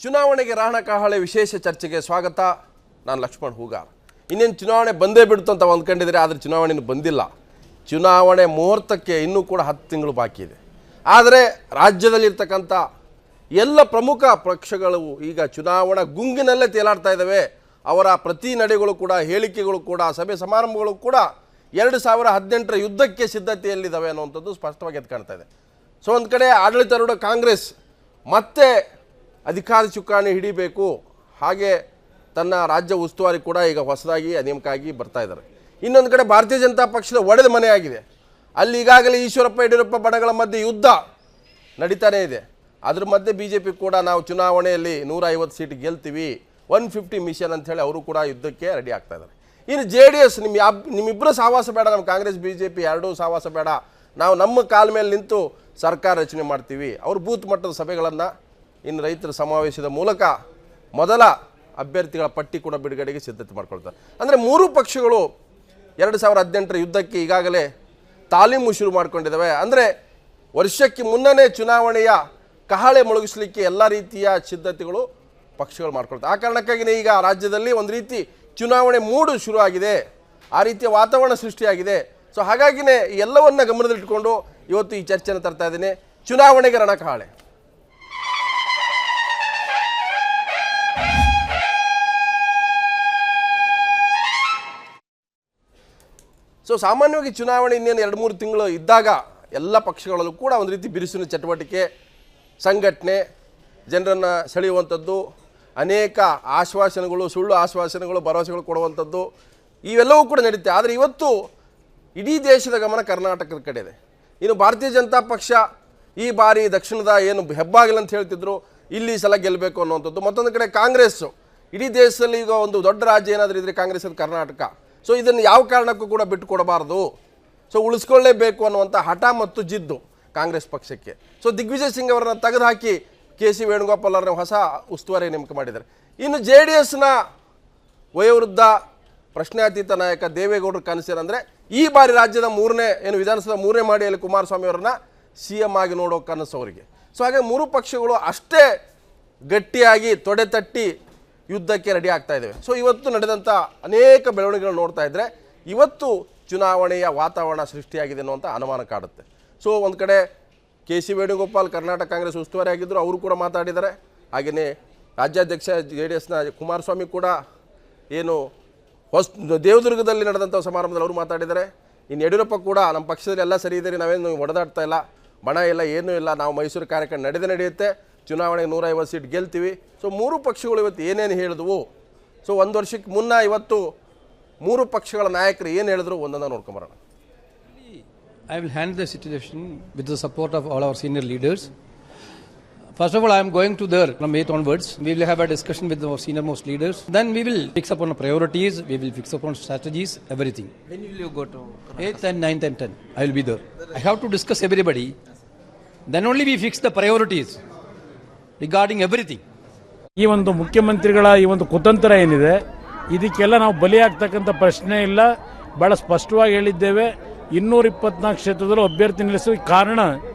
ಚುನಾವಣೆಗೆ ರಾಣಕಹಳೆ ವಿಶೇಷ ಚರ್ಚೆಗೆ ಸ್ವಾಗತ. ನಾನು ಲಕ್ಷ್ಮಣ್ ಹೂಗಾರ್. ಇನ್ನೇನು ಚುನಾವಣೆ ಬಂದೇ ಬಿಡ್ತು ಅಂತ ಅಂದ್ಕೊಂಡಿದ್ರೆ, ಆದರೆ ಚುನಾವಣೆ ಇನ್ನೂ ಬಂದಿಲ್ಲ. ಚುನಾವಣೆ ಮುಹೂರ್ತಕ್ಕೆ ಇನ್ನೂ ಕೂಡ 10 ತಿಂಗಳು ಬಾಕಿ ಇದೆ. ಆದರೆ ರಾಜ್ಯದಲ್ಲಿರ್ತಕ್ಕಂಥ ಎಲ್ಲ ಪ್ರಮುಖ ಪಕ್ಷಗಳು ಈಗ ಚುನಾವಣಾ ಗುಂಗಿನಲ್ಲೇ ತೇಲಾಡ್ತಾ ಇದ್ದಾವೆ. ಅವರ ಪ್ರತಿ ನಡೆಗಳು ಕೂಡ, ಹೇಳಿಕೆಗಳು ಕೂಡ, ಸಭೆ ಸಮಾರಂಭಗಳು ಕೂಡ 2018ರ ಯುದ್ಧಕ್ಕೆ ಸಿದ್ಧತೆಯಲ್ಲಿದ್ದಾವೆ ಅನ್ನುವಂಥದ್ದು ಸ್ಪಷ್ಟವಾಗಿ ಎದ್ದು ಕಾಣ್ತಾ ಇದೆ. ಸೊ ಒಂದು ಕಡೆ ಆಡಳಿತಾರೂಢ ಕಾಂಗ್ರೆಸ್ ಮತ್ತೆ ಅಧಿಕಾರ ಚುಕ್ಕಾಣಿ ಹಿಡಿಬೇಕು, ಹಾಗೆ ತನ್ನ ರಾಜ್ಯ ಉಸ್ತುವಾರಿ ಕೂಡ ಈಗ ಹೊಸದಾಗಿ ನೇಮಕ ಆಗಿ ಬರ್ತಾ ಇದ್ದಾರೆ. ಇನ್ನೊಂದು ಕಡೆ ಭಾರತೀಯ ಜನತಾ ಪಕ್ಷದ ಒಡೆದ ಮನೆಯಾಗಿದೆ. ಅಲ್ಲಿ ಈಗಾಗಲೇ ಈಶ್ವರಪ್ಪ ಯಡಿಯೂರಪ್ಪ ಬಣಗಳ ಮಧ್ಯೆ ಯುದ್ಧ ನಡೀತಾನೇ ಇದೆ. ಅದ್ರ ಮಧ್ಯೆ BJP ಕೂಡ ನಾವು ಚುನಾವಣೆಯಲ್ಲಿ 150 ಸೀಟ್ ಗೆಲ್ತೀವಿ, 150 ಮಿಷನ್ ಅಂತ ಹೇಳಿ ಅವರು ಕೂಡ ಯುದ್ಧಕ್ಕೆ ರೆಡಿ ಆಗ್ತಾ ಇದ್ದಾರೆ. ಇನ್ನು JDS ನಿಮ್ಮಿಬ್ಬರು ಸಹವಾಸ ಬೇಡ, ನಮ್ಮ ಕಾಂಗ್ರೆಸ್ BJP ಎರಡೂ ಸಹವಾಸ ಬೇಡ, ನಾವು ನಮ್ಮ ಕಾಲ ಮೇಲೆ ನಿಂತು ಸರ್ಕಾರ ರಚನೆ ಮಾಡ್ತೀವಿ. ಅವರು ಬೂತ್ ಮಟ್ಟದ ಸಭೆಗಳನ್ನು ಇನ್ನು ರೈತರ ಸಮಾವೇಶದ ಮೂಲಕ ಮೊದಲ ಅಭ್ಯರ್ಥಿಗಳ ಪಟ್ಟಿ ಕೂಡ ಬಿಡುಗಡೆಗೆ ಸಿದ್ಧತೆ ಮಾಡ್ಕೊಳ್ತಾರೆ. ಅಂದರೆ ಮೂರು ಪಕ್ಷಗಳು 2018ರ ಯುದ್ಧಕ್ಕೆ ಈಗಾಗಲೇ ತಾಲೀಮು ಶುರು ಮಾಡ್ಕೊಂಡಿದ್ದಾವೆ. ಅಂದರೆ ವರ್ಷಕ್ಕೆ ಮುನ್ನನೇ ಚುನಾವಣೆಯ ಕಹಳೆ ಮೊಳಗಿಸಲಿಕ್ಕೆ ಎಲ್ಲ ರೀತಿಯ ಸಿದ್ಧತೆಗಳು ಪಕ್ಷಗಳು ಮಾಡ್ಕೊಳ್ತಾರೆ. ಆ ಕಾರಣಕ್ಕಾಗಿಯೇ ಈಗ ರಾಜ್ಯದಲ್ಲಿ ಒಂದು ರೀತಿ ಚುನಾವಣೆ ಮೂಡು ಶುರು ಆಗಿದೆ, ಆ ರೀತಿಯ ವಾತಾವರಣ ಸೃಷ್ಟಿಯಾಗಿದೆ. ಸೊ ಹಾಗಾಗಿನೇ ಎಲ್ಲವನ್ನ ಗಮನದಲ್ಲಿಟ್ಟುಕೊಂಡು ಇವತ್ತು ಈ ಚರ್ಚೆಯನ್ನು ತರ್ತಾ ಇದ್ದೀನಿ. ಚುನಾವಣೆಗೆ ರಣಕಹಳೆ. ಸೊ ಸಾಮಾನ್ಯವಾಗಿ ಚುನಾವಣೆ ಇನ್ನೇನು 2-3 ತಿಂಗಳು ಇದ್ದಾಗ ಎಲ್ಲ ಪಕ್ಷಗಳಲ್ಲೂ ಕೂಡ ಒಂದು ರೀತಿ ಬಿರುಸಿನ ಚಟುವಟಿಕೆ, ಸಂಘಟನೆ, ಜನರನ್ನು ಸೆಳೆಯುವಂಥದ್ದು, ಅನೇಕ ಆಶ್ವಾಸನೆಗಳು, ಸುಳ್ಳು ಆಶ್ವಾಸನೆಗಳು, ಭರವಸೆಗಳು ಕೊಡುವಂಥದ್ದು ಇವೆಲ್ಲವೂ ಕೂಡ ನಡೀತೆ. ಆದರೆ ಇವತ್ತು ಇಡೀ ದೇಶದ ಗಮನ ಕರ್ನಾಟಕದ ಕಡೆ ಇದೆ. ಇನ್ನು ಭಾರತೀಯ ಜನತಾ ಪಕ್ಷ ಈ ಬಾರಿ ದಕ್ಷಿಣದ ಏನು ಹೆಬ್ಬಾಗಿಲು ಅಂತ ಹೇಳ್ತಿದ್ರು, ಇಲ್ಲಿ ಸಲ ಗೆಲ್ಲಬೇಕು ಅನ್ನುವಂಥದ್ದು. ಮತ್ತೊಂದು ಕಡೆ ಕಾಂಗ್ರೆಸ್ಸು ಇಡೀ ದೇಶದಲ್ಲಿ ಈಗ ಒಂದು ದೊಡ್ಡ ರಾಜ್ಯ ಏನಾದರೂ ಇದ್ದರೆ ಕಾಂಗ್ರೆಸ್ ಅದು ಕರ್ನಾಟಕ. ಸೊ ಇದನ್ನು ಯಾವ ಕಾರಣಕ್ಕೂ ಕೂಡ ಬಿಟ್ಟು ಕೊಡಬಾರ್ದು, ಸೊ ಉಳಿಸ್ಕೊಳ್ಳೇಬೇಕು ಅನ್ನುವಂಥ ಹಠ ಮತ್ತು ಜಿದ್ದು ಕಾಂಗ್ರೆಸ್ ಪಕ್ಷಕ್ಕೆ. ಸೊ ದಿಗ್ವಿಜಯ್ ಸಿಂಗ್ ಅವರನ್ನು ತೆಗೆದುಹಾಕಿ KC ವೇಣುಗೋಪಾಲ್ ಅವರನ್ನ ಹೊಸ ಉಸ್ತುವಾರಿ ನೇಮಕ ಮಾಡಿದ್ದಾರೆ. ಇನ್ನು JDSನ ವಯೋವೃದ್ಧ ಪ್ರಶ್ನಾತೀತ ನಾಯಕ ದೇವೇಗೌಡರ ಕನಸೇನೆಂದರೆ ಈ ಬಾರಿ ರಾಜ್ಯದ ವಿಧಾನಸಭಾ 3ನೇ ಮಾಡಿಯಲ್ಲಿ ಕುಮಾರಸ್ವಾಮಿ ಅವರನ್ನ CM ಆಗಿ ನೋಡೋ ಕನಸು ಅವರಿಗೆ. ಸೊ ಹಾಗೆ ಮೂರು ಪಕ್ಷಗಳು ಅಷ್ಟೇ ಗಟ್ಟಿಯಾಗಿ ತೊಡೆ ತಟ್ಟಿ ಯುದ್ಧಕ್ಕೆ ರೆಡಿ ಆಗ್ತಾ ಇದ್ದೇವೆ. ಸೊ ಇವತ್ತು ನಡೆದಂಥ ಅನೇಕ ಬೆಳವಣಿಗೆಗಳು ನೋಡ್ತಾ ಇದ್ದರೆ ಇವತ್ತು ಚುನಾವಣೆಯ ವಾತಾವರಣ ಸೃಷ್ಟಿಯಾಗಿದೆ ಅನ್ನುವಂಥ ಅನುಮಾನ ಕಾಡುತ್ತೆ. ಸೊ ಒಂದು ಕಡೆ KC ವೇಣುಗೋಪಾಲ್ ಕರ್ನಾಟಕ ಕಾಂಗ್ರೆಸ್ ಉಸ್ತುವಾರಿ ಆಗಿದ್ದರು, ಅವರು ಕೂಡ ಮಾತಾಡಿದ್ದಾರೆ. ಹಾಗೆಯೇ ರಾಜ್ಯಾಧ್ಯಕ್ಷ JDSನ ಕುಮಾರಸ್ವಾಮಿ ಕೂಡ ಏನು ದೇವದುರ್ಗದಲ್ಲಿ ನಡೆದಂಥ ಸಮಾರಂಭದಲ್ಲಿ ಅವರು ಮಾತಾಡಿದ್ದಾರೆ. ಇನ್ನು ಯಡಿಯೂರಪ್ಪ ಕೂಡ ನಮ್ಮ ಪಕ್ಷದಲ್ಲಿ ಎಲ್ಲ ಸರಿ ಇದೆ, ನಾವೇನು ಹೊಡೆದಾಡ್ತಾ ಇಲ್ಲ, ಬಣ ಇಲ್ಲ, ಏನೂ ಇಲ್ಲ, ನಾವು ಮೈಸೂರು ಕಾರ್ಯಕ್ರಮ ನಡೆಯುತ್ತೆ, ಚುನಾವಣೆಗೆ 150 ಸೀಟ್ ಗೆಲ್ತೀವಿ. ಸೊ ಮೂರು ಪಕ್ಷಗಳು ಇವತ್ತು ಏನೇನು ಹೇಳಿದ್ವು, ಸೊ 1 ವರ್ಷಕ್ಕೆ ಮುನ್ನ ಇವತ್ತು ಮೂರು ಪಕ್ಷಗಳ ನಾಯಕರು ಏನು ಹೇಳಿದ್ರು ಒಂದೊಂದು ನೋಡ್ಕೊಂಬರೋಣ. I will handle the situation with the support of all our senior leaders. First of all, I am going to there from 8th onwards. We will have a discussion with our senior most leaders. Then we will fix upon the priorities, we will fix upon strategies, everything. When will you go to 8th and 9th and 10th, I will be there. I have to discuss everybody. Then only we fix the priorities regarding everything. ಈ ಒಂದು ಮುಖ್ಯಮಂತ್ರಿಗಳ ಈ ಒಂದು ಕುತಂತ್ರ ಏನಿದೆ, ಇದಕ್ಕೆಲ್ಲ ನಾವು ಬಲಿಯಾಗ್ತಕ್ಕಂಥ ಪ್ರಶ್ನೆ ಇಲ್ಲ. ಭಾಳ ಸ್ಪಷ್ಟವಾಗಿ ಹೇಳಿದ್ದೇವೆ. 224 ಕ್ಷೇತ್ರದಲ್ಲೂ ಅಭ್ಯರ್ಥಿ ನಿಲ್ಲಿಸುವ ಕಾರಣ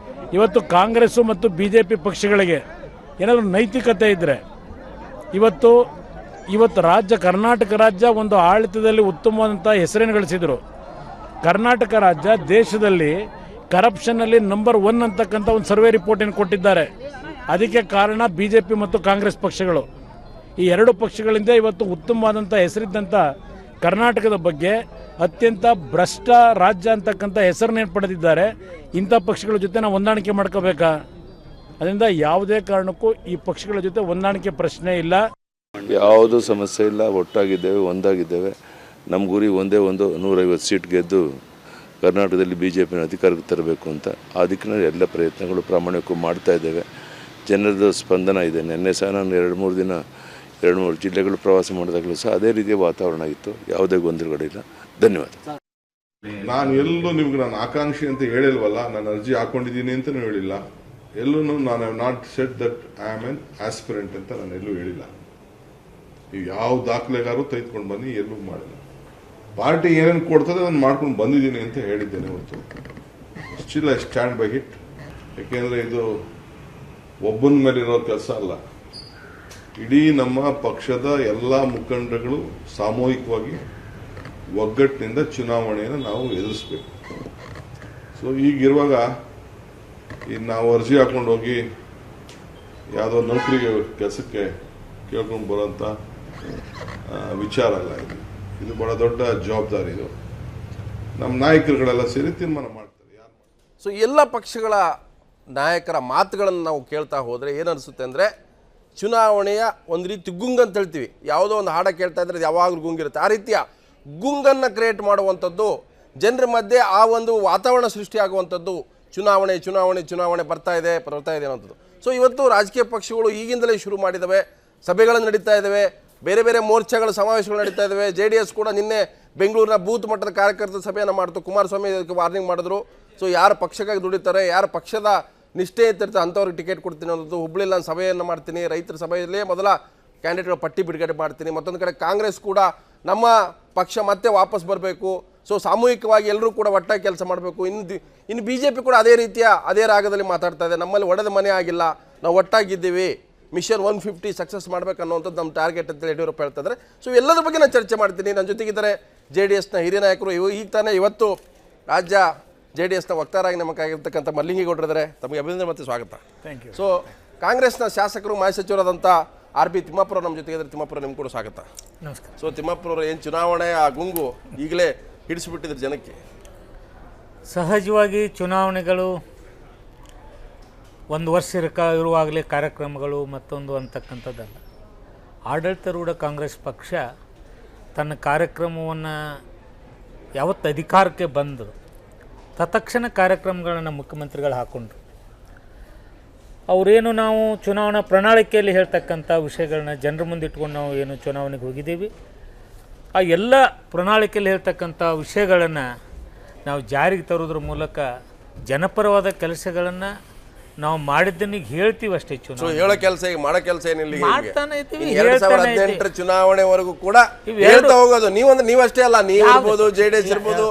ಇವತ್ತು ಕಾಂಗ್ರೆಸ್ಸು ಮತ್ತು BJP ಪಕ್ಷಗಳಿಗೆ ಏನಾದರೂ ನೈತಿಕತೆ ಇದ್ದರೆ ಇವತ್ತು ಕರ್ನಾಟಕ ರಾಜ್ಯ ಒಂದು ಆಡಳಿತದಲ್ಲಿ ಉತ್ತಮವಾದಂಥ ಹೆಸರನ್ನು ಗಳಿಸಿದರು. ಕರ್ನಾಟಕ ರಾಜ್ಯ ದೇಶದಲ್ಲಿ ಕರಪ್ಷನ್ನಲ್ಲಿ ನಂಬರ್ 1 ಅಂತಕ್ಕಂಥ ಒಂದು ಸರ್ವೆ ರಿಪೋರ್ಟನ್ನು ಕೊಟ್ಟಿದ್ದಾರೆ. ಅದಕ್ಕೆ ಕಾರಣ BJP ಮತ್ತು ಕಾಂಗ್ರೆಸ್ ಪಕ್ಷಗಳು. ಈ ಎರಡು ಪಕ್ಷಗಳಿಂದ ಇವತ್ತು ಉತ್ತಮವಾದಂಥ ಹೆಸರಿದ್ದಂಥ ಕರ್ನಾಟಕದ ಬಗ್ಗೆ ಅತ್ಯಂತ ಭ್ರಷ್ಟ ರಾಜ್ಯ ಅಂತಕ್ಕಂಥ ಹೆಸರನ್ನೇನು ಪಡೆದಿದ್ದಾರೆ. ಇಂಥ ಪಕ್ಷಗಳ ಜೊತೆ ನಾವು ಹೊಂದಾಣಿಕೆ ಮಾಡ್ಕೋಬೇಕಾ? ಅದರಿಂದ ಯಾವುದೇ ಕಾರಣಕ್ಕೂ ಈ ಪಕ್ಷಗಳ ಜೊತೆ ಹೊಂದಾಣಿಕೆ ಪ್ರಶ್ನೆ ಇಲ್ಲ. ಯಾವುದೂ ಸಮಸ್ಯೆ ಇಲ್ಲ, ಒಟ್ಟಾಗಿದ್ದೇವೆ, ಒಂದಾಗಿದ್ದೇವೆ. ನಮ್ಮ ಗುರಿ ಒಂದೇ ಒಂದು 150 ಸೀಟ್ ಗೆದ್ದು ಕರ್ನಾಟಕದಲ್ಲಿ BJPನ ಅಧಿಕಾರಕ್ಕೆ ತರಬೇಕು ಅಂತ. ಆ ದಿಕ್ಕಿನಲ್ಲಿ ಎಲ್ಲ ಪ್ರಯತ್ನಗಳು ಪ್ರಾಮಾಣಿಕವಾಗಿ ಮಾಡ್ತಾ ಇದ್ದೇವೆ. ಜನರದ ಸ್ಪಂದನ ಇದೆ. ನಿನ್ನೆ ಸಹ ನಾನು 2-3 ಜಿಲ್ಲೆಗಳು ಪ್ರವಾಸ ಮಾಡಿದಾಗಲೂ ಸಹ ಅದೇ ರೀತಿಯ ವಾತಾವರಣ ಇತ್ತು. ಯಾವುದೇ ಗೊಂದಲಗಳಿಲ್ಲ. ಧನ್ಯವಾದ. ನಾನು ಎಲ್ಲೂ ನಿಮ್ಗೆ ನಾನು ಆಕಾಂಕ್ಷಿ ಅಂತ ಹೇಳಿಲ್ವಲ್ಲ, ನಾನು ಅರ್ಜಿ ಹಾಕೊಂಡಿದ್ದೀನಿ ಅಂತಲೂ ಹೇಳಿಲ್ಲ. ಎಲ್ಲೂ ನಾನು have not said that I am an aspirant ಅಂತ ನಾನು ಎಲ್ಲೂ ಹೇಳಿಲ್ಲ. ನೀವು ಯಾವ ದಾಖಲೆಗಾರು ತೆಗೆದುಕೊಂಡು ಬನ್ನಿ, ಎಲ್ಲೂ ಮಾಡಿಲ್ಲ. ಪಾರ್ಟಿ ಏನೇನು ಕೊಡ್ತದೆ ಅದನ್ನು ಮಾಡ್ಕೊಂಡು ಬಂದಿದ್ದೀನಿ ಅಂತ ಹೇಳಿದ್ದೇನೆ ಹೊರತು still I stand by it. ಯಾಕೆಂದರೆ ಇದು ಒಬ್ಬನ ಮೇಲೆ ಇರೋ ಕೆಲಸ ಅಲ್ಲ. ಇಡೀ ನಮ್ಮ ಪಕ್ಷದ ಎಲ್ಲ ಮುಖಂಡರುಗಳು ಸಾಮೂಹಿಕವಾಗಿ ಒಗ್ಗಟ್ಟಿನಿಂದ ಚುನಾವಣೆಯನ್ನು ನಾವು ಎದುರಿಸಬೇಕು. ಸೊ ಈಗಿರುವಾಗ ನಾವು ಅರ್ಜಿ ಹಾಕೊಂಡು ಹೋಗಿ ಯಾವುದೋ ನೌಕರಿಗೆ ಕೆಲಸಕ್ಕೆ ಕೇಳ್ಕೊಂಡು ಬರೋಂಥ ವಿಚಾರ ಅಲ್ಲ ಇದು ಬಹಳ ದೊಡ್ಡ ಜವಾಬ್ದಾರಿ. ಇದು ನಮ್ಮ ನಾಯಕರುಗಳೆಲ್ಲ ಸೇರಿ ತೀರ್ಮಾನ ಮಾಡ್ತಾರೆ ಯಾರು. ಸೊ ಎಲ್ಲ ಪಕ್ಷಗಳ ನಾಯಕರ ಮಾತುಗಳನ್ನು ನಾವು ಕೇಳ್ತಾ ಹೋದರೆ ಏನನ್ನಿಸುತ್ತೆ ಅಂದರೆ ಚುನಾವಣೆಯ ಒಂದು ರೀತಿ ಗುಂಗ್ ಅಂತ ಹೇಳ್ತೀವಿ. ಯಾವುದೋ ಒಂದು ಹಾಡ ಕೇಳ್ತಾ ಇದ್ರೆ ಯಾವಾಗಲೂ ಗುಂಗಿರುತ್ತೆ. ಆ ರೀತಿಯ ಗುಂಗನ್ನು ಕ್ರಿಯೇಟ್ ಮಾಡುವಂಥದ್ದು, ಜನರ ಮಧ್ಯೆ ಆ ಒಂದು ವಾತಾವರಣ ಸೃಷ್ಟಿಯಾಗುವಂಥದ್ದು, ಚುನಾವಣೆ ಚುನಾವಣೆ ಚುನಾವಣೆ ಬರ್ತಾ ಇದೆ ಅನ್ನೋಂಥದ್ದು. ಸೊ ಇವತ್ತು ರಾಜಕೀಯ ಪಕ್ಷಗಳು ಈಗಿಂದಲೇ ಶುರು ಮಾಡಿದ್ದಾವೆ, ಸಭೆಗಳು ನಡೀತಾ ಇದ್ದಾವೆ, ಬೇರೆ ಬೇರೆ ಮೋರ್ಚಾಗಳ ಸಮಾವೇಶಗಳು ನಡೀತಾ ಇದ್ದಾವೆ. JDS ಕೂಡ ನಿನ್ನೆ ಬೆಂಗಳೂರಿನ ಬೂತ್ ಮಟ್ಟದ ಕಾರ್ಯಕರ್ತರ ಸಭೆಯನ್ನು ಮಾಡ್ತು. ಕುಮಾರಸ್ವಾಮಿ ಅದಕ್ಕೆ ವಾರ್ನಿಂಗ್ ಮಾಡಿದ್ರು. ಸೊ ಯಾರು ಪಕ್ಷಕ್ಕಾಗಿ ದುಡಿತಾರೆ, ಯಾರು ಪಕ್ಷದ ನಿಷ್ಠೆ ಇರ್ತಾರೆ ಅಂಥವ್ರಿಗೆ ಟಿಕೆಟ್ ಕೊಡ್ತೀನಿ ಅನ್ನೋದು. ಹುಬ್ಳಿಯಲ್ಲಿ ನಾನು ಸಭೆಯನ್ನು ಮಾಡ್ತೀನಿ, ರೈತರ ಸಭೆಯಲ್ಲೇ ಮೊದಲ ಕ್ಯಾಂಡಿಡೇಟ್ಗಳ ಪಟ್ಟಿ ಬಿಡುಗಡೆ ಮಾಡ್ತೀನಿ. ಮತ್ತೊಂದು ಕಡೆ ಕಾಂಗ್ರೆಸ್ ಕೂಡ ನಮ್ಮ ಪಕ್ಷ ಮತ್ತೆ ವಾಪಸ್ ಬರಬೇಕು, ಸೊ ಸಾಮೂಹಿಕವಾಗಿ ಎಲ್ಲರೂ ಕೂಡ ಒಟ್ಟಾಗಿ ಕೆಲಸ ಮಾಡಬೇಕು. ಇನ್ನು BJP ಕೂಡ ಅದೇ ರಾಗದಲ್ಲಿ ಮಾತಾಡ್ತಾ ಇದೆ. ನಮ್ಮಲ್ಲಿ ಒಡೆದ ಮನೆ ಆಗಿಲ್ಲ, ನಾವು ಒಟ್ಟಾಗಿದ್ದೀವಿ, ಮಿಷನ್ 150 ಸಕ್ಸಸ್ ಮಾಡಬೇಕನ್ನುವಂಥದ್ದು ನಮ್ಮ ಟಾರ್ಗೆಟ್ ಅಂತ ಯಡಿಯೂರಪ್ಪ ಹೇಳ್ತಾ ಇದ್ದಾರೆ. ಸೊ ಎಲ್ಲದ್ರ ಬಗ್ಗೆ ನಾನು ಚರ್ಚೆ ಮಾಡ್ತೀನಿ. ನನ್ನ ಜೊತೆಗಿದ್ದಾರೆ JDSನ ಹಿರಿಯ ನಾಯಕರು. ಈಗ ತಾನೇ ಇವತ್ತು ರಾಜ್ಯ JDSನ ವಕ್ತಾರಾಗಿ ನಮಗಾಗಿರ್ತಕ್ಕಂಥ ಮಲ್ಲಿಂಗೇಗೌಡರಿದ್ದಾರೆ. ತಮಗೆ ಅಭಿನಂದನೆ ಮತ್ತು ಸ್ವಾಗತ. Thank you. ಸೊ ಕಾಂಗ್ರೆಸ್ನ ಶಾಸಕರು ಮಾಜಿ ಸಚಿವರಾದಂಥ RB ತಿಮ್ಮಾಪುರ ನಮ್ಮ ಜೊತೆಗಿದ್ದಾರೆ. ತಿಮ್ಮಾಪುರ ನಿಮ್ಗೆ ಕೂಡ ಸ್ವಾಗತ. ನಮಸ್ಕಾರ. ಸೊ ತಿಮ್ಮಾಪುರವರು ಏನು ಚುನಾವಣೆ ಆ ಗುಂಗು ಈಗಲೇ ಹಿಡಿಸಿಬಿಟ್ಟಿದ್ರು ಜನಕ್ಕೆ? ಸಹಜವಾಗಿ ಚುನಾವಣೆಗಳು ಒಂದು ವರ್ಷ ಇರುವಾಗಲೇ ಕಾರ್ಯಕ್ರಮಗಳು ಮತ್ತೊಂದು ಅಂತಕ್ಕಂಥದ್ದಲ್ಲ. ಆಡಳಿತಾರೂಢ ಕಾಂಗ್ರೆಸ್ ಪಕ್ಷ ತನ್ನ ಕಾರ್ಯಕ್ರಮವನ್ನು ಯಾವತ್ತು ಅಧಿಕಾರಕ್ಕೆ ಬಂದು ತತ್ಕ್ಷಣ ಕಾರ್ಯಕ್ರಮಗಳನ್ನು ಮುಖ್ಯಮಂತ್ರಿಗಳು ಹಾಕ್ಕೊಂಡ್ರು. ಅವರೇನು ನಾವು ಚುನಾವಣಾ ಪ್ರಣಾಳಿಕೆಯಲ್ಲಿ ಹೇಳ್ತಕ್ಕಂಥ ವಿಷಯಗಳನ್ನ ಜನರ ಮುಂದೆ ಇಟ್ಕೊಂಡು ನಾವು ಏನು ಚುನಾವಣೆಗೆ ಹೋಗಿದ್ದೀವಿ, ಆ ಎಲ್ಲ ಪ್ರಣಾಳಿಕೆಯಲ್ಲಿ ಹೇಳ್ತಕ್ಕಂಥ ವಿಷಯಗಳನ್ನು ನಾವು ಜಾರಿಗೆ ತರೋದ್ರ ಮೂಲಕ ಜನಪರವಾದ ಕೆಲಸಗಳನ್ನು ನಾವು ಮಾಡಿದ್ದನ್ನ ಈಗ ಹೇಳ್ತೀವಿ ಅಷ್ಟೇ. ಚುನಾವಣೆ ಹೇಳೋ ಕೆಲಸ ಈಗ ಮಾಡೋ ಕೆಲಸ ಏನಿಲ್ಲ. ಮಾಡ್ತಾನೆ ಇದ್ದೀವಿ. 2018 ಚುನಾವಣೆವರೆಗೂ ಕೂಡ ಹೇಳ್ತಾ ಹೋಗೋದು. ನೀವಷ್ಟೇ ಅಲ್ಲ, ನೀವು ಇರ್ಬೋದು, JDS ಇರ್ಬೋದು,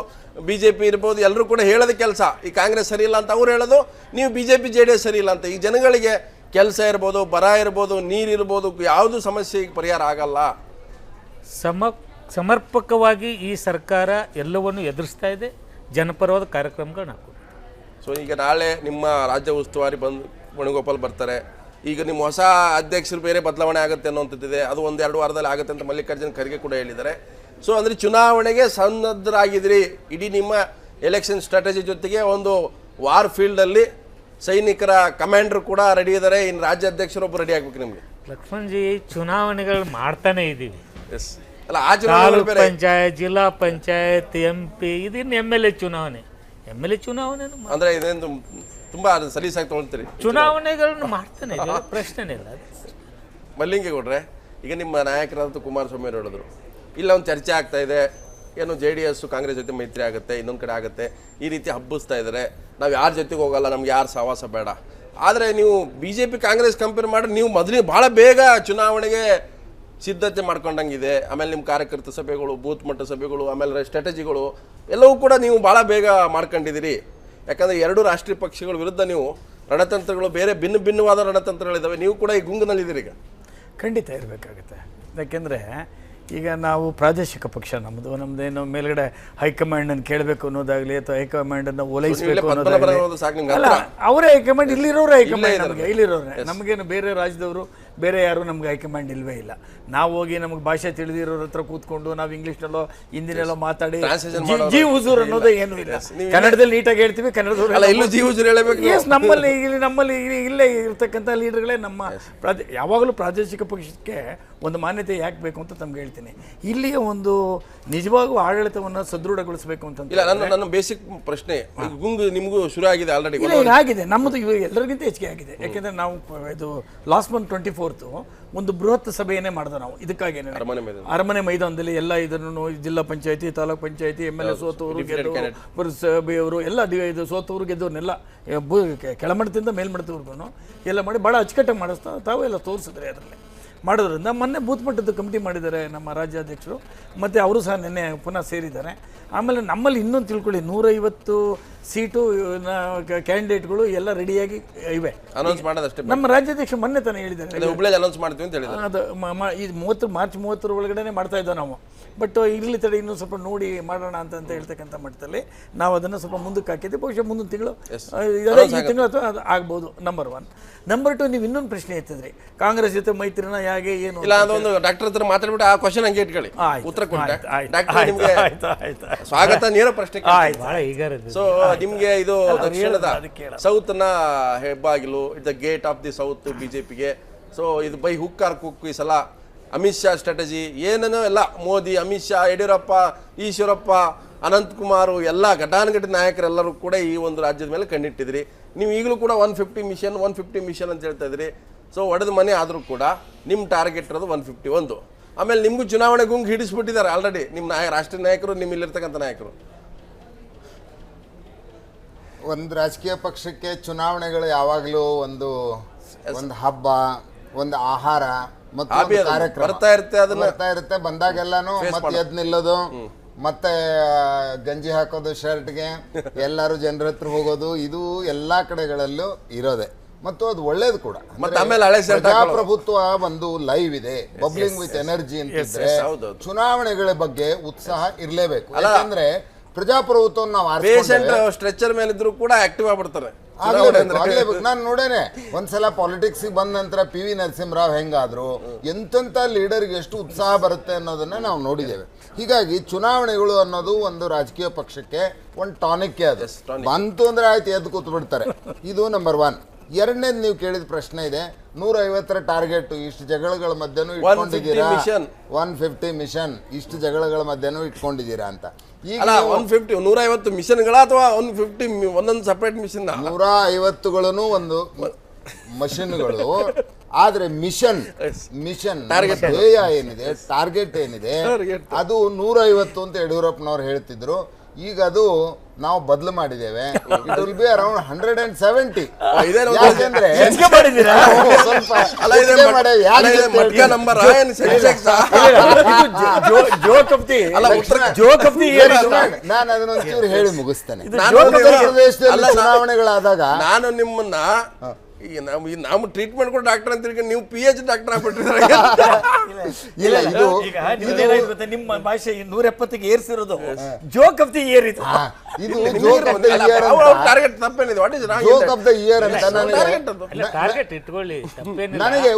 BJP ಇರ್ಬೋದು, ಎಲ್ಲರೂ ಕೂಡ ಹೇಳೋದು ಕೆಲಸ. ಈ ಕಾಂಗ್ರೆಸ್ ಸರಿ ಇಲ್ಲ ಅಂತ ಅವ್ರು ಹೇಳೋದು, ನೀವು BJP JDS ಸರಿ ಇಲ್ಲ ಅಂತ. ಈ ಜನಗಳಿಗೆ ಕೆಲಸ ಇರ್ಬೋದು, ಬರ ಇರ್ಬೋದು, ನೀರಿರ್ಬೋದು, ಯಾವುದು ಸಮಸ್ಯೆಗೆ ಪರಿಹಾರ ಆಗಲ್ಲ. ಸಮರ್ಪಕವಾಗಿ ಈ ಸರ್ಕಾರ ಎಲ್ಲವನ್ನು ಎದುರಿಸ್ತಾ ಇದೆ. ಜನಪರವಾದ ಕಾರ್ಯಕ್ರಮಗಳನ್ನ ಹಾಕೋದು. ಸೊ ಈಗ ನಾಳೆ ನಿಮ್ಮ ರಾಜ್ಯ ಉಸ್ತುವಾರಿ ವೇಣುಗೋಪಾಲ್ ಬರ್ತಾರೆ. ಈಗ ನಿಮ್ಮ ಹೊಸ ಅಧ್ಯಕ್ಷರು ಬೇರೆ ಬದಲಾವಣೆ ಆಗುತ್ತೆ ಅನ್ನೋಂಥದ್ದಿದೆ. ಅದು 1-2 ವಾರದಲ್ಲಿ ಆಗುತ್ತೆ ಅಂತ ಮಲ್ಲಿಕಾರ್ಜುನ್ ಖರ್ಗೆ ಕೂಡ ಹೇಳಿದ್ದಾರೆ. ಸೊ ಅಂದರೆ ಚುನಾವಣೆಗೆ ಸನ್ನದ್ಧರಾಗಿದ್ದೀರಿ. ಇಡೀ ನಿಮ್ಮ ಎಲೆಕ್ಷನ್ ಸ್ಟ್ರಾಟಜಿ ಜೊತೆಗೆ ಒಂದು ವಾರ್ ಫೀಲ್ಡಲ್ಲಿ ಸೈನಿಕರ ಕಮಾಂಡರ್ ಕೂಡ ರೆಡಿ ಇದ್ದಾರೆ. ಇನ್ನು ರಾಜ್ಯ ಅಧ್ಯಕ್ಷರೊಬ್ಬರು ರೆಡಿ ಆಗ್ಬೇಕು ನಿಮಗೆ. ಲಕ್ಷ್ಮಣ್ಜಿ, ಚುನಾವಣೆಗಳು ಮಾಡ್ತಾನೆ ಇದ್ದೀವಿ. ಎಸ್ ಅಲ್ಲ, ಆ ತಾಲೂಕ್ ಪಂಚಾಯತ್, ಜಿಲ್ಲಾ ಪಂಚಾಯತ್, MP, ಇದನ್ನು MLA ಚುನಾವಣೆ. MLA ಚುನಾವಣೆ ಅಂದರೆ ಇದೇನು ತುಂಬಾ ಸಲೀಸಾಗಿ ತೊಗೊಳ್ತೀರಿ? ಚುನಾವಣೆಗಳನ್ನು ಮಾಡ್ತಾನೆ ಇದೆ, ಪ್ರಶ್ನೆ ಇಲ್ಲ. ಮಲ್ಲಿಂಗೇಗೌಡ್ರೆ, ಈಗ ನಿಮ್ಮ ನಾಯಕರಾದ ಕುಮಾರಸ್ವಾಮಿ ಅವರು ಹೇಳಿದ್ರು, ಇಲ್ಲ ಒಂದು ಚರ್ಚೆ ಆಗ್ತಾ ಇದೆ, ಏನು JDS ಕಾಂಗ್ರೆಸ್ ಜೊತೆ ಮೈತ್ರಿ ಆಗುತ್ತೆ, ಇನ್ನೊಂದು ಕಡೆ ಆಗುತ್ತೆ, ಈ ರೀತಿ ಹಬ್ಬಿಸ್ತಾ ಇದ್ದಾರೆ, ನಾವು ಯಾರ ಜೊತೆಗೆ ಹೋಗಲ್ಲ, ನಮ್ಗೆ ಯಾರು ಸಹವಾಸ ಬೇಡ. ಆದರೆ ನೀವು BJP ಕಾಂಗ್ರೆಸ್ ಕಂಪೇರ್ ಮಾಡಿ ನೀವು ಮೊದಲಿಗೆ ಭಾಳ ಬೇಗ ಚುನಾವಣೆಗೆ ಸಿದ್ಧತೆ ಮಾಡ್ಕೊಂಡಂಗಿದೆ. ಆಮೇಲೆ ನಿಮ್ಮ ಕಾರ್ಯಕರ್ತ ಸಭೆಗಳು, ಬೂತ್ ಮಟ್ಟ ಸಭೆಗಳು, ಆಮೇಲೆ ಸ್ಟ್ರಾಟಜಿಗಳು ಎಲ್ಲವೂ ಕೂಡ ನೀವು ಭಾಳ ಬೇಗ ಮಾಡ್ಕೊಂಡಿದ್ದೀರಿ. ಯಾಕಂದರೆ 2 ರಾಷ್ಟ್ರೀಯ ಪಕ್ಷಗಳ ವಿರುದ್ಧ ನೀವು ರಣತಂತ್ರಗಳು, ಬೇರೆ ಭಿನ್ನವಾದ ರಣತಂತ್ರಗಳಿದ್ದಾವೆ. ನೀವು ಕೂಡ ಈ ಗುಂಗಿನಲ್ಲಿದ್ದೀರಿ. ಈಗ ಖಂಡಿತ ಇರಬೇಕಾಗುತ್ತೆ. ಯಾಕೆಂದರೆ ಈಗ ನಾವು ಪ್ರಾದೇಶಿಕ ಪಕ್ಷ, ನಮ್ಮದೇನು ಮೇಲ್ಗಡೆ ಹೈಕಮಾಂಡನ್ನು ಕೇಳಬೇಕು ಅನ್ನೋದಾಗಲಿ ಅಥವಾ ಹೈಕಮಾಂಡನ್ನು ಓಲೈಸಬೇಕು ಅನ್ನೋದಾಗಲಿ ಅಲ್ಲ. ಅವರೇ ಹೈಕಮಾಂಡ್, ಇಲ್ಲಿರೋರೇ ಹೈಕಮಾಂಡ್. ನಮಗೆ ಇಲ್ಲಿರೋರೇ, ನಮಗೇನು ಬೇರೆ ರಾಜ್ಯದವರು ಬೇರೆ ಯಾರು ನಮ್ಗೆ ಹೈಕಮಾಂಡ್ ಇಲ್ವೇ ಇಲ್ಲ. ನಾವು ಹೋಗಿ ನಮಗೆ ಭಾಷೆ ತಿಳಿದಿರೋರ ಹತ್ರ ಕೂತ್ಕೊಂಡು ನಾವು ಇಂಗ್ಲೀಷ್ನಲ್ಲೋ ಹಿಂದಿನೆಲ್ಲೋ ಮಾತಾಡಿ ಜಿ ಹುಜೂರ್ ಅನ್ನೋದೇ ಏನೂ ಇಲ್ಲ. ಕನ್ನಡದಲ್ಲಿ ನೀಟಾಗಿ ಹೇಳ್ತೀವಿ, ಕನ್ನಡದವರು ನಮ್ಮಲ್ಲಿ ಇಲ್ಲೇ ಇರ್ತಕ್ಕಂಥ ಲೀಡರ್ಗಳೇ ನಮ್ಮ ಯಾವಾಗಲೂ ಪ್ರಾದೇಶಿಕ ಪಕ್ಷಕ್ಕೆ ಒಂದು ಮಾನ್ಯತೆ ಯಾಕೆ ಬೇಕು ಅಂತ ತಮ್ಗೆ ಹೇಳ್ತೀನಿ. ಇಲ್ಲಿಯ ಒಂದು ನಿಜವಾಗೂ ಆಡಳಿತವನ್ನು ಸದೃಢಗೊಳಿಸಬೇಕು ಅಂತ. ಇಲ್ಲ, ನನ್ನ ಬೇಸಿಕ್ ಪ್ರಶ್ನೆ, ಗುಂಗು ನಿಮಗೂ ಶುರು ಆಗಿದೆ ಆಲ್ರೆಡಿ? ಆಗಿದೆ, ನಮ್ಮದು ಎಲ್ಲರಿಗಿಂತ ಹೆಚ್ಚಿಗೆ ಆಗಿದೆ. ಯಾಕೆಂದರೆ ನಾವು ಇದು ಲಾಸ್ಟ್ ಮಂತ್ 24 ಒಂದು ಬೃಹತ್ ಸಭೆಯನ್ನೇ ಮಾಡಿದೆ ನಾವು. ಇದಕ್ಕಾಗೇನೆ ಅರಮನೆ ಮೈದಾನದಲ್ಲಿ ಎಲ್ಲ ಇದನ್ನು ಜಿಲ್ಲಾ ಪಂಚಾಯತಿ, ತಾಲೂಕ್ ಪಂಚಾಯತಿ, MLA ಸೋತವರು ಗೆದ್ದವರು, ಸಭೆಯವರು ಎಲ್ಲ ಇದು ಸೋತವರು ಗೆದ್ದವ್ರನ್ನೆಲ್ಲ ಕೆಳಮಟ್ಟದಿಂದ ಮೇಲ್ಮಟ್ಟದವರೆಗೂ ಎಲ್ಲ ಮಾಡಿ ಭಾಳ ಅಚ್ಚುಕಟ್ಟಾಗಿ ಮಾಡಿಸ್ತಾ ತಾವು ಎಲ್ಲ ತೋರಿಸಿದ್ರೆ ಅದರಲ್ಲಿ ಮಾಡೋದ್ರಿಂದ. ಮೊನ್ನೆ ಬೂತ್ ಮಟ್ಟದ ಕಮಿಟಿ ಮಾಡಿದ್ದಾರೆ ನಮ್ಮ ರಾಜ್ಯಾಧ್ಯಕ್ಷರು, ಮತ್ತು ಅವರು ಸಹ ನಿನ್ನೆ ಪುನಃ ಸೇರಿದ್ದಾರೆ. ಆಮೇಲೆ ನಮ್ಮಲ್ಲಿ ಇನ್ನೊಂದು ತಿಳ್ಕೊಳ್ಳಿ, 150 ಸೀಟು ಕ್ಯಾಂಡಿಡೇಟ್ಗಳು ಎಲ್ಲ ರೆಡಿಯಾಗಿ ಇವೆ. ಅನೌನ್ಸ್ ಮಾಡೋದಷ್ಟೇ. ನಮ್ಮ ರಾಜ್ಯಾಧ್ಯಕ್ಷ ಮೊನ್ನೆ ತಾನೇ ಹೇಳಿದ್ದಾರೆ ಹುಬ್ಳಿಯಲ್ಲಿ ಅನೌನ್ಸ್ ಮಾಡ್ತೀವಿ ಅಂತ ಹೇಳಿದ್ದಾರೆ. ಅದು ಇದು ಮಾರ್ಚ್ 30 ಒಳಗಡೆ ಮಾಡ್ತಾ ಇದ್ದೋ ನಾವು. ಬಟ್ ಇರಲಿ ತಡೆ ಇನ್ನೂ ಸ್ವಲ್ಪ ನೋಡಿ ಮಾಡೋಣ ಅಂತ ಹೇಳ್ತಕ್ಕಂಥ ಮಟ್ಟದಲ್ಲಿ ನಾವು ಅದನ್ನು ಸ್ವಲ್ಪ ಮುಂದಕ್ಕೆ ಹಾಕಿದ್ದೆ. ಬಹುಶಃ ಮುಂದಿನ ತಿಂಗಳು ಈ ತಿಂಗಳು ಅಥವಾ ಅದು ಆಗ್ಬೋದು. ನಂಬರ್ 1. ನಂಬರ್ 2, ನೀವು ಇನ್ನೊಂದು ಪ್ರಶ್ನೆ ಎತ್ತಿದ್ರಿ, ಕಾಂಗ್ರೆಸ್ ಜೊತೆ ಮೈತ್ರಿನ ಹೇಗೆ ಏನು ಇಲ್ಲ, ಅದೊಂದು ಡಾಕ್ಟರ್ ಹತ್ರ ಮಾತಾಡ್ಬಿಟ್ಟು ಆ ಕ್ವಶನ್ ಹಂಗೆ ಇಟ್ಕೊಳ್ಳಿ, ಉತ್ತರ ಕೊಟ್ಟೆ. ಡಾಕ್ಟರ್ ನಿಮ್ಗೆ ಸ್ವಾಗತ, ನೇರ ಪ್ರಶ್ನೆ. ಸೊ ನಿಮ್ಗೆ ಇದು ದಕ್ಷಿಣದ ಸೌತ್ ನ ಹೆಬ್ಬಾಗಿಲು, it the gate of the south ಬಿಜೆಪಿಗೆ. ಸೊ ಇದು ಬೈ ಹುಕ್ ಆರ್ ಕುಕ್ ಈ ಸಲ ಅಮಿತ್ ಶಾ ಸ್ಟ್ರಾಟಜಿ ಏನೇನೋ ಎಲ್ಲ, ಮೋದಿ, ಅಮಿತ್ ಶಾ, ಯಡಿಯೂರಪ್ಪ, ಈಶ್ವರಪ್ಪ, ಅನಂತಕುಮಾರ್ ಎಲ್ಲ ಘಟಾನುಘಟಿ ನಾಯಕರೆಲ್ಲರೂ ಕೂಡ ಈ ಒಂದು ರಾಜ್ಯದ ಮೇಲೆ ಕಣ್ಣಿಟ್ಟಿದ್ರಿ. ನೀವು ಈಗಲೂ ಕೂಡ 150 ಮಿಷನ್ ಅಂತ ಹೇಳ್ತಾ ಇದ್ರಿ. ಸೊ ಒಡೆದ ಮನೆ ಆದರೂ ಕೂಡ ನಿಮ್ಮ ಟಾರ್ಗೆಟ್ ಇರೋದು 151. ಆಮೇಲೆ ನಿಮಗೂ ಚುನಾವಣೆ ಗುಂಗು ಹಿಡಿಸ್ಬಿಟ್ಟಿದ್ದಾರೆ ಆಲ್ರೆಡಿ ನಿಮ್ಮ ರಾಷ್ಟ್ರೀಯ ನಾಯಕರು, ನಿಮ್ಮ ಇಲ್ಲಿರ್ತಕ್ಕಂಥ ನಾಯಕರು. ಒಂದು ರಾಜಕೀಯ ಪಕ್ಷಕ್ಕೆ ಚುನಾವಣೆಗಳು ಯಾವಾಗಲೂ ಒಂದು ಹಬ್ಬ, ಒಂದು ಆಹಾರ ಮತ್ತು ಕಾರ್ಯಕ್ರಮ ಬರ್ತಾ ಇರುತ್ತೆ. ಬಂದಾಗೆಲ್ಲಾನು ಮತ್ತೆ ಎದ್ದು ನಿಲ್ಲೋದು, ಮತ್ತೆ ಗಂಜಿ ಹಾಕೋದು ಶರ್ಟ್ಗೆ, ಎಲ್ಲರೂ ಜನರ ಹತ್ರ ಹೋಗೋದು, ಇದು ಎಲ್ಲಾ ಕಡೆಗಳಲ್ಲೂ ಇರೋದೆ. ಮತ್ತು ಅದು ಒಳ್ಳೇದು ಕೂಡ. ಪ್ರಜಾಪ್ರಭುತ್ವ ಒಂದು ಲೈವ್ ಇದೆ, ಬಬ್ಲಿಂಗ್ ವಿತ್ ಎನರ್ಜಿ ಅಂತಿದ್ರೆ ಚುನಾವಣೆಗಳ ಬಗ್ಗೆ ಉತ್ಸಾಹ ಇರಲೇಬೇಕು. ಯಾಕಂದ್ರೆ ಪ್ರಜಾಪ್ರಭುತ್ವವನ್ನು ನಾವು ಸ್ಟ್ರೆಚರ್ ಮೇಲೆ ಇದ್ರು ಕೂಡ ಆಕ್ಟಿವ್ ಆಗ್ಬಿಡ್ತಾರೆ. ನಾನು ನೋಡೇನೆ ಒಂದ್ಸಲ ಪಾಲಿಟಿಕ್ಸ್ ಬಂದ ನಂತರ PV ನರಸಿಂಹರಾವ್ ಹೆಂಗಾದ್ರು, ಎಂತೆಂತ ಲೀಡರ್ಗೆ ಎಷ್ಟು ಉತ್ಸಾಹ ಬರುತ್ತೆ ಅನ್ನೋದನ್ನ ನಾವು ನೋಡಿದ್ದೇವೆ. ಹೀಗಾಗಿ ಚುನಾವಣೆಗಳು ಅನ್ನೋದು ಒಂದು ರಾಜಕೀಯ ಪಕ್ಷಕ್ಕೆ ಒಂದು ಟಾನಿಕ್. ಅದು ಬಂತು ಅಂದ್ರೆ ಆಯ್ತು, ಎದ್ದು ಕೂತ್ ಬಿಡ್ತಾರೆ. ಇದು ನಂಬರ್ 1. ಎರಡನೇದು ನೀವು ಕೇಳಿದ ಪ್ರಶ್ನೆ ಇದೆ, 150 ಟಾರ್ಗೆಟ್ ಇಷ್ಟು ಜಗಳಗಳ ಮಧ್ಯನೂ ಇಟ್ಕೊಂಡಿದ್ದೀರಾ, 150 ಮಿಷನ್ ಇಷ್ಟು ಜಗಳಗಳ ಮಧ್ಯನೂ ಇಟ್ಕೊಂಡಿದ್ದೀರಾ ಅಂತ. ಈಗ 150 ಮಿಷನ್ಗಳ ಅಥವಾ 150 ಒಂದೊಂದು ಸಪರೇಟ್ ಮಿಷನ್? 150ಗಳನ್ನು ಒಂದು ಮಷಿನ್ಗಳು. ಆದ್ರೆ ಮಿಷನ್ ಧ್ಯೇಯ ಏನಿದೆ, ಟಾರ್ಗೆಟ್ ಏನಿದೆ, ಅದು 150 ಅಂತ ಯಡಿಯೂರಪ್ಪನವ್ರು ಹೇಳ್ತಿದ್ರು. ಈಗ ಅದು ನಾವು ಬದಲು ಮಾಡಿದ್ದೇವೆ. It will be around 170. ಯಾಕೆಂದ್ರೆ ನಾನು ಅದನ್ನೊಂಚೂರು ಹೇಳಿ ಮುಗಿಸ್ತೇನೆ. ಚುನಾವಣೆಗಳಾದಾಗ ನಾನು ನಿಮ್ಮನ್ನ ನಾವು ಟ್ರೀಟ್ಮೆಂಟ್ ಕೊಡೋ ಡಾಕ್ಟರ್ ಅಂತ ನೀವು PH ಡಾಕ್ಟರ್ ಆಗ್ಬಿಟ್ಟಿದ್ರೆ ಇಲ್ಲ, ಇದು ನಿಮ್ಮ ಭಾಷೆ 170ಗೆ ಏರ್ಸಿರೋದು ಜೋಕ್ ಆಫ್ ದಿ ಇಯರ್. ಇದು joke of the year. Target ತಪ್ಪೇನಿದೆ? What is wrong? Joke of the year ಅಂತ ಟಾರ್ಗೆಟ್ ಇಟ್ಕೊಳ್ಳಿ, ನನಗೆ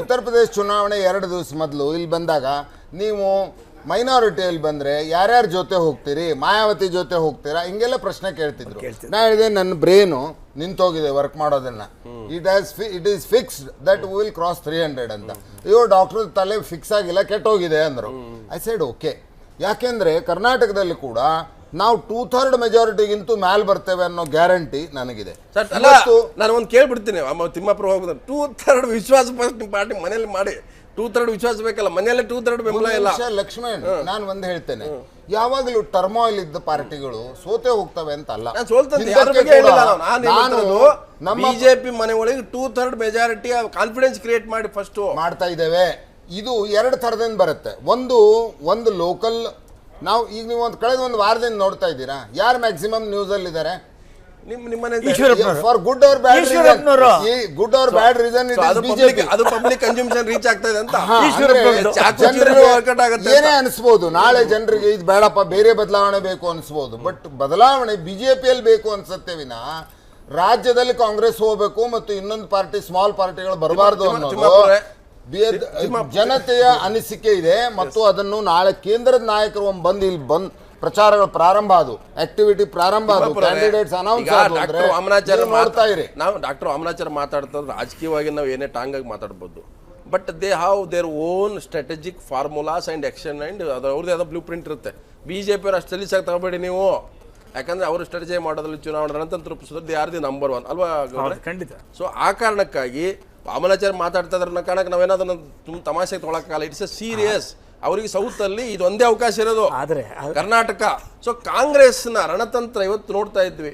ಉತ್ತರ ಪ್ರದೇಶ ಚುನಾವಣೆ 2 ದಿವಸ ಮೊದಲು ಇಲ್ಲಿ ಬಂದಾಗ ನೀವು ಮೈನಾರಿಟಿಯಲ್ಲಿ ಬಂದ್ರೆ ಯಾರ್ಯಾರ ಜೊತೆ ಹೋಗ್ತೀರಿ, ಮಾಯಾವತಿ ಜೊತೆ ಹೋಗ್ತೀರಾ, ಹಿಂಗೆಲ್ಲ ಪ್ರಶ್ನೆ ಕೇಳ್ತಿದ್ರು. ನಾ ಹೇಳಿದೆ ನನ್ನ ಬ್ರೇನು ನಿಂತೋಗಿದೆ ವರ್ಕ್ ಮಾಡೋದನ್ನ. It is fixed that will cross 300 ಅಂತ. ಅಯ್ಯೋ ಡಾಕ್ಟರ್ ತಲೆ ಫಿಕ್ಸ್ ಆಗಿಲ್ಲ, ಕೆಟ್ಟೋಗಿದೆ ಅಂದರು. I said okay. ಯಾಕೆಂದ್ರೆ ಕರ್ನಾಟಕದಲ್ಲಿ ಕೂಡ ನಾವು 2/3 ಮೆಜಾರಿಟಿಗಿಂತೂ ಮ್ಯಾಲ್ ಬರ್ತೇವೆ ಅನ್ನೋ ಗ್ಯಾರಂಟಿ ನನಗಿದೆ. ನಾನು ಒಂದು ಕೇಳ್ಬಿಡ್ತೀನಿ, ತಿಮ್ಮಾಪುರ ಹೋಗ್ಬೋದು, 2/3 ವಿಶ್ವಾಸ ಪಾರ್ಟಿ ಮನೇಲಿ ಮಾಡಿ 2/3 ವಿಶ್ವಾಸ ಬೇಕಲ್ಲ, ಮನೆಯಲ್ಲೇ 2/3 ಬೆಂಬಲ ಇಲ್ಲ. ಲಕ್ಷ್ಮಣ್, ನಾನು ಒಂದು ಹೇಳ್ತೇನೆ, ಯಾವಾಗಲೂ ಟರ್ಮಾಯಿಲ್ ಇದ್ದ ಪಾರ್ಟಿಗಳು ಸೋತೆ ಹೋಗ್ತವೆ ಅಂತ ಅಲ್ಲ. ಬಿಜೆಪಿ ಮನೆ ಒಳಗೆ 2/3 ಮೆಜಾರಿಟಿ ಕಾನ್ಫಿಡೆನ್ಸ್ ಕ್ರಿಯೇಟ್ ಮಾಡಿ ಫಸ್ಟ್ ಮಾಡ್ತಾ ಇದ್ದೇವೆ. ಇದು 2 ಥರದಿಂದ ಬರುತ್ತೆ. ಒಂದು ಲೋಕಲ್, ನಾವು ಈಗ ನೀವು ಕಳೆದ ಒಂದು ವಾರದಿಂದ ನೋಡ್ತಾ ಇದ್ದೀರಾ, ಯಾರು ಮ್ಯಾಕ್ಸಿಮಮ್ ನ್ಯೂಸ್ ಅಲ್ಲಿ ಇದ್ದಾರೆ? For good or bad reason ಅದು ಪಬ್ಲಿಕ್ ಕನ್ಸಂಪ್ಷನ್ ರೀಚ್ ಆಗ್ತಾ ಇದೆ ಅಂತ ಏನೇ ಅನಿಸ್ಬೋದು. ನಾಳೆ ಜನರಿಗೆ ಇದು ಬೇಡಪ್ಪ, ಬೇರೆ ಬದಲಾವಣೆ ಬೇಕು ಅನಿಸ್ಬೋದು. ಬಟ್ ಬದಲಾವಣೆ ಬಿಜೆಪಿಯಲ್ಲಿ ಬೇಕು ಅನ್ಸುತ್ತೆ ವಿನ ರಾಜ್ಯದಲ್ಲಿ ಕಾಂಗ್ರೆಸ್ ಹೋಗ್ಬೇಕು ಮತ್ತು ಇನ್ನೊಂದು ಪಾರ್ಟಿ, ಸ್ಮಾಲ್ ಪಾರ್ಟಿಗಳು ಬರಬಾರ್ದು ಅನ್ನೋದು ಜನತೆಯ ಅನಿಸಿಕೆ ಇದೆ. ಮತ್ತು ಅದನ್ನು ನಾಳೆ ಕೇಂದ್ರದ ನಾಯಕರು ಬಂದು ಪ್ರಚಾರಗಳು ಪ್ರಾರಂಭ ಆದವು, ಆಕ್ಟಿವಿಟಿ ಪ್ರಾರಂಭ ಆದವು, ಕ್ಯಾಂಡಿಡೇಟ್ಸ್ ಅನೌನ್ಸ್ ಮಾಡ್ತಾ ಇರಿ. ನಾವು ಡಾಕ್ಟರ್ ವಾಮನಾಚಾರ್ಯ ಮಾತಾಡ್ತಾರೆ, ರಾಜಕೀಯವಾಗಿ ನಾವು ಏನೇ ಟಾಂಗ್ ಆಗಿ ಮಾತಾಡ್ಬೋದು, but they have their own strategic formulas and action and ಅವ್ರದ್ದು ಯಾವುದೋ ಬ್ಲೂ ಪ್ರಿಂಟ್ ಇರುತ್ತೆ. BJP ಅವ್ರು ಅಷ್ಟು ಸಲೀಸಾಗಿ ತಗೋಬೇಡಿ ನೀವು, ಯಾಕಂದ್ರೆ ಅವರು ಸ್ಟ್ರಾಟಜಿ ಮಾಡೋದ್ರಲ್ಲಿ ಚುನಾವಣಾ ರಣತಂತ್ರ ರೂಪಿಸೋದು ದೇ ಆರ್ ದಿ ನಂಬರ್ 1 ಅಲ್ವಾ? ಖಂಡಿತ. ಸೊ ಆ ಕಾರಣಕ್ಕಾಗಿ ವಾಮನಾಚಾರ್ಯ ಮಾತಾಡ್ತಾ ಇದ್ರ ಕಾರಣಕ್ಕೆ ನಾವೇನಾದ್ರೂ ತುಂಬ ತಮಾಷೆಗೆ ತೊಗೊಳಕ್ಕಾಗಲ್ಲ. It's a serious. ಅವರಿಗೆ ಸೌತ್ ಅಲ್ಲಿ ಇದು ಒಂದೇ ಅವಕಾಶ ಇರೋದು, ಕರ್ನಾಟಕ. ಸೊ ಕಾಂಗ್ರೆಸ್ನ ರಣತಂತ್ರ ಇವತ್ತು ನೋಡ್ತಾ ಇದ್ವಿ.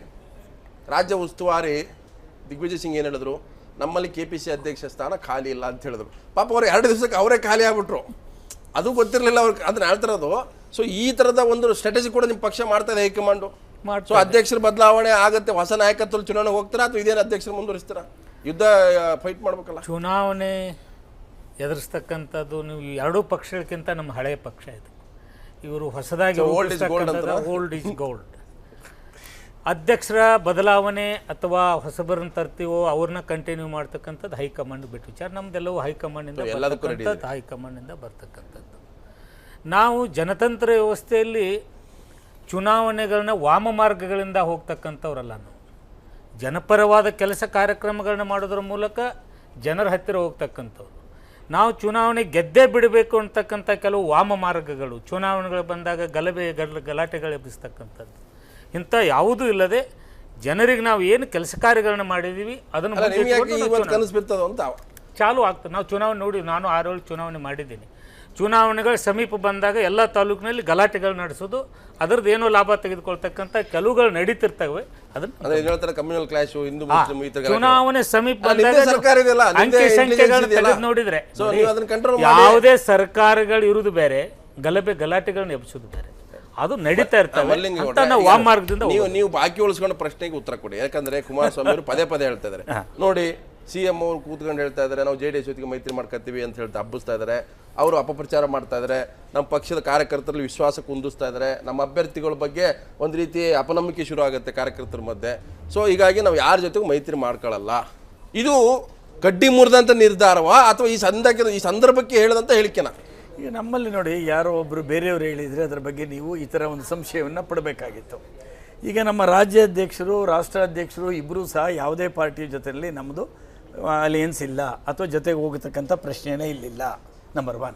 ರಾಜ್ಯ ಉಸ್ತುವಾರಿ ದಿಗ್ವಿಜಯ್ ಸಿಂಗ್ ಏನು ಹೇಳಿದ್ರು, ನಮ್ಮಲ್ಲಿ KPC ಅಧ್ಯಕ್ಷ ಸ್ಥಾನ ಖಾಲಿ ಇಲ್ಲ ಅಂತ ಹೇಳಿದ್ರು. ಪಾಪ ಅವ್ರು 2 ದಿವಸಕ್ಕೆ ಅವರೇ ಖಾಲಿ ಆಗ್ಬಿಟ್ರು. ಅದು ಗೊತ್ತಿರಲಿಲ್ಲ ಅವ್ರಿಗೆ, ಅದನ್ನ ಹೇಳ್ತಿರೋದು. ಸೊ ಈ ಥರದ ಒಂದು ಸ್ಟ್ರಾಟಜಿ ಕೂಡ ನಿಮ್ಮ ಪಕ್ಷ ಮಾಡ್ತಾ ಇದೆ ಹೈಕಮಾಂಡು. ಸೊ ಅಧ್ಯಕ್ಷರ ಬದಲಾವಣೆ ಆಗುತ್ತೆ, ಹೊಸ ನಾಯಕತ್ವದಲ್ಲಿ ಚುನಾವಣೆ ಹೋಗ್ತೀರಾ ಅಥವಾ ಇದೇನು ಅಧ್ಯಕ್ಷರು ಮುಂದುವರಿಸ್ತೀರಾ? ಯುದ್ಧ ಫೈಟ್ ಮಾಡ್ಬೇಕಲ್ಲ. ಚುನಾವಣೆ ಎದುರಿಸ್ತಕ್ಕಂಥದ್ದು ನೀವು ಎರಡೂ ಪಕ್ಷಗಳಿಗಿಂತ ನಮ್ಮ ಹಳೆಯ ಪಕ್ಷ ಇದು. ಇವರು ಹೊಸದಾಗಿ ಓಲ್ಡ್ ಈಸ್ ಗೋಲ್ಡ್. ಅಧ್ಯಕ್ಷರ ಬದಲಾವಣೆ ಅಥವಾ ಹೊಸಬರನ್ನ ತರ್ತೀವೋ ಅವ್ರನ್ನ ಕಂಟಿನ್ಯೂ ಮಾಡ್ತಕ್ಕಂಥದ್ದು ಹೈಕಮಾಂಡ್ ಬಿಟ್ಟು ವಿಚಾರ. ನಮ್ದೆಲ್ಲವೂ ಹೈಕಮಾಂಡಿಂದ ಬರ್ತಕ್ಕಂಥದ್ದು. ನಾವು ಜನತಂತ್ರ ವ್ಯವಸ್ಥೆಯಲ್ಲಿ ಚುನಾವಣೆಗಳನ್ನ ವಾಮ ಮಾರ್ಗಗಳಿಂದ ಹೋಗ್ತಕ್ಕಂಥವ್ರಲ್ಲ. ನಾವು ಜನಪರವಾದ ಕೆಲಸ ಕಾರ್ಯಕ್ರಮಗಳನ್ನ ಮಾಡೋದ್ರ ಮೂಲಕ ಜನರ ಹತ್ತಿರ ಹೋಗ್ತಕ್ಕಂಥವ್ರು. ನಾವು ಚುನಾವಣೆ ಗೆದ್ದೇ ಬಿಡಬೇಕು ಅಂತಕ್ಕಂಥ ಕೆಲವು ವಾಮ ಮಾರ್ಗಗಳು, ಚುನಾವಣೆಗಳು ಬಂದಾಗ ಗಲಾಟೆಗಳು ಎಬ್ಬಿಸ್ತಕ್ಕಂಥದ್ದು, ಇಂಥ ಯಾವುದೂ ಇಲ್ಲದೆ ಜನರಿಗೆ ನಾವು ಏನು ಕೆಲಸ ಕಾರ್ಯಗಳನ್ನ ಮಾಡಿದ್ದೀವಿ ಅದನ್ನು ಚಾಲು ಆಗ್ತದೆ. ನಾವು ಚುನಾವಣೆ ನೋಡಿ, ನಾನು 6 ಚುನಾವಣೆ ಮಾಡಿದ್ದೀನಿ. ಚುನಾವಣೆಗಳು ಸಮೀಪ ಬಂದಾಗ ಎಲ್ಲ ತಾಲೂಕಿನಲ್ಲಿ ಗಲಾಟೆಗಳು ನಡೆಸೋದು, ಅದರದ್ದು ಏನೋ ಲಾಭ ತೆಗೆದುಕೊಳ್ತಕ್ಕಂಥ ಕೆಲವುಗಳು ನಡೀತಿರ್ತವೆ. ಅದನ್ನು ಚುನಾವಣೆ ಸಮೀಪ ಬಂದಾಗ ಅಂಕಿ ಸಂಖ್ಯೆಗಳನ್ನ ತೆಗೆದು ನೋಡಿದ್ರೆ ಯಾವುದೇ ಸರ್ಕಾರಗಳು ಇರುವುದು ಬೇರೆ, ಗಲಾಟೆಗಳನ್ನ ಎಬ್ಬಿಸೋದು ಬೇರೆ, ಅದು ನಡೀತಾ ಇರ್ತವೆ. ನೀವು ಬಾಕಿ ಉಳಿಸ್ಕೊಂಡು ಪ್ರಶ್ನೆಗೆ ಉತ್ತರ ಕೊಡಿ. ಯಾಕಂದ್ರೆ ಕುಮಾರಸ್ವಾಮಿ ಅವರು ಪದೇ ಪದೇ ಹೇಳ್ತಾ ಇದ್ದಾರೆ ನೋಡಿ, CM ಅವರು ಕೂತ್ಕೊಂಡು ಹೇಳ್ತಾ ಇದ್ದಾರೆ ನಾವು JDS ಜೊತೆಗೆ ಮೈತ್ರಿ ಮಾಡ್ಕೊತೀವಿ ಅಂತ ಹೇಳ್ತಾ ಹಬ್ಬಿಸ್ತಾ ಇದ್ದಾರೆ. ಅವರು ಅಪಪ್ರಚಾರ ಮಾಡ್ತಾ ಇದ್ದಾರೆ, ನಮ್ಮ ಪಕ್ಷದ ಕಾರ್ಯಕರ್ತರಲ್ಲಿ ವಿಶ್ವಾಸ ಕುಂದಿಸ್ತಾ ಇದ್ದಾರೆ, ನಮ್ಮ ಅಭ್ಯರ್ಥಿಗಳ ಬಗ್ಗೆ ಒಂದು ರೀತಿ ಅಪನಂಬಿಕೆ ಶುರು ಆಗುತ್ತೆ ಕಾರ್ಯಕರ್ತರ ಮಧ್ಯೆ. ಸೊ ಹೀಗಾಗಿ ನಾವು ಯಾರ ಜೊತೆಗೂ ಮೈತ್ರಿ ಮಾಡ್ಕೊಳ್ಳಲ್ಲ. ಇದು ಕಡ್ಡಿ ಮುರಿದಂಥ ನಿರ್ಧಾರವಾ ಅಥವಾ ಈ ಸಂದರ್ಭಕ್ಕೆ ಹೇಳದಂತ ಹೇಳಿಕೆನಾ? ಈಗ ನಮ್ಮಲ್ಲಿ ನೋಡಿ, ಯಾರೋ ಒಬ್ಬರು ಬೇರೆಯವರು ಹೇಳಿದರೆ ಅದರ ಬಗ್ಗೆ ನೀವು ಈ ಥರ ಒಂದು ಸಂಶಯವನ್ನು ಪಡಬೇಕಾಗಿತ್ತು. ಈಗ ನಮ್ಮ ರಾಜ್ಯಾಧ್ಯಕ್ಷರು ರಾಷ್ಟ್ರಾಧ್ಯಕ್ಷರು ಇಬ್ಬರೂ ಸಹ ಯಾವುದೇ ಪಾರ್ಟಿಯ ಜೊತೆಯಲ್ಲಿ ನಮ್ಮದು ಅಲಯನ್ಸ್ ಇಲ್ಲ ಅಥವಾ ಜೊತೆಗೆ ಹೋಗತಕ್ಕಂಥ ಪ್ರಶ್ನೆನೇ ಇಲ್ಲಿಲ್ಲ. ನಂಬರ್ 1.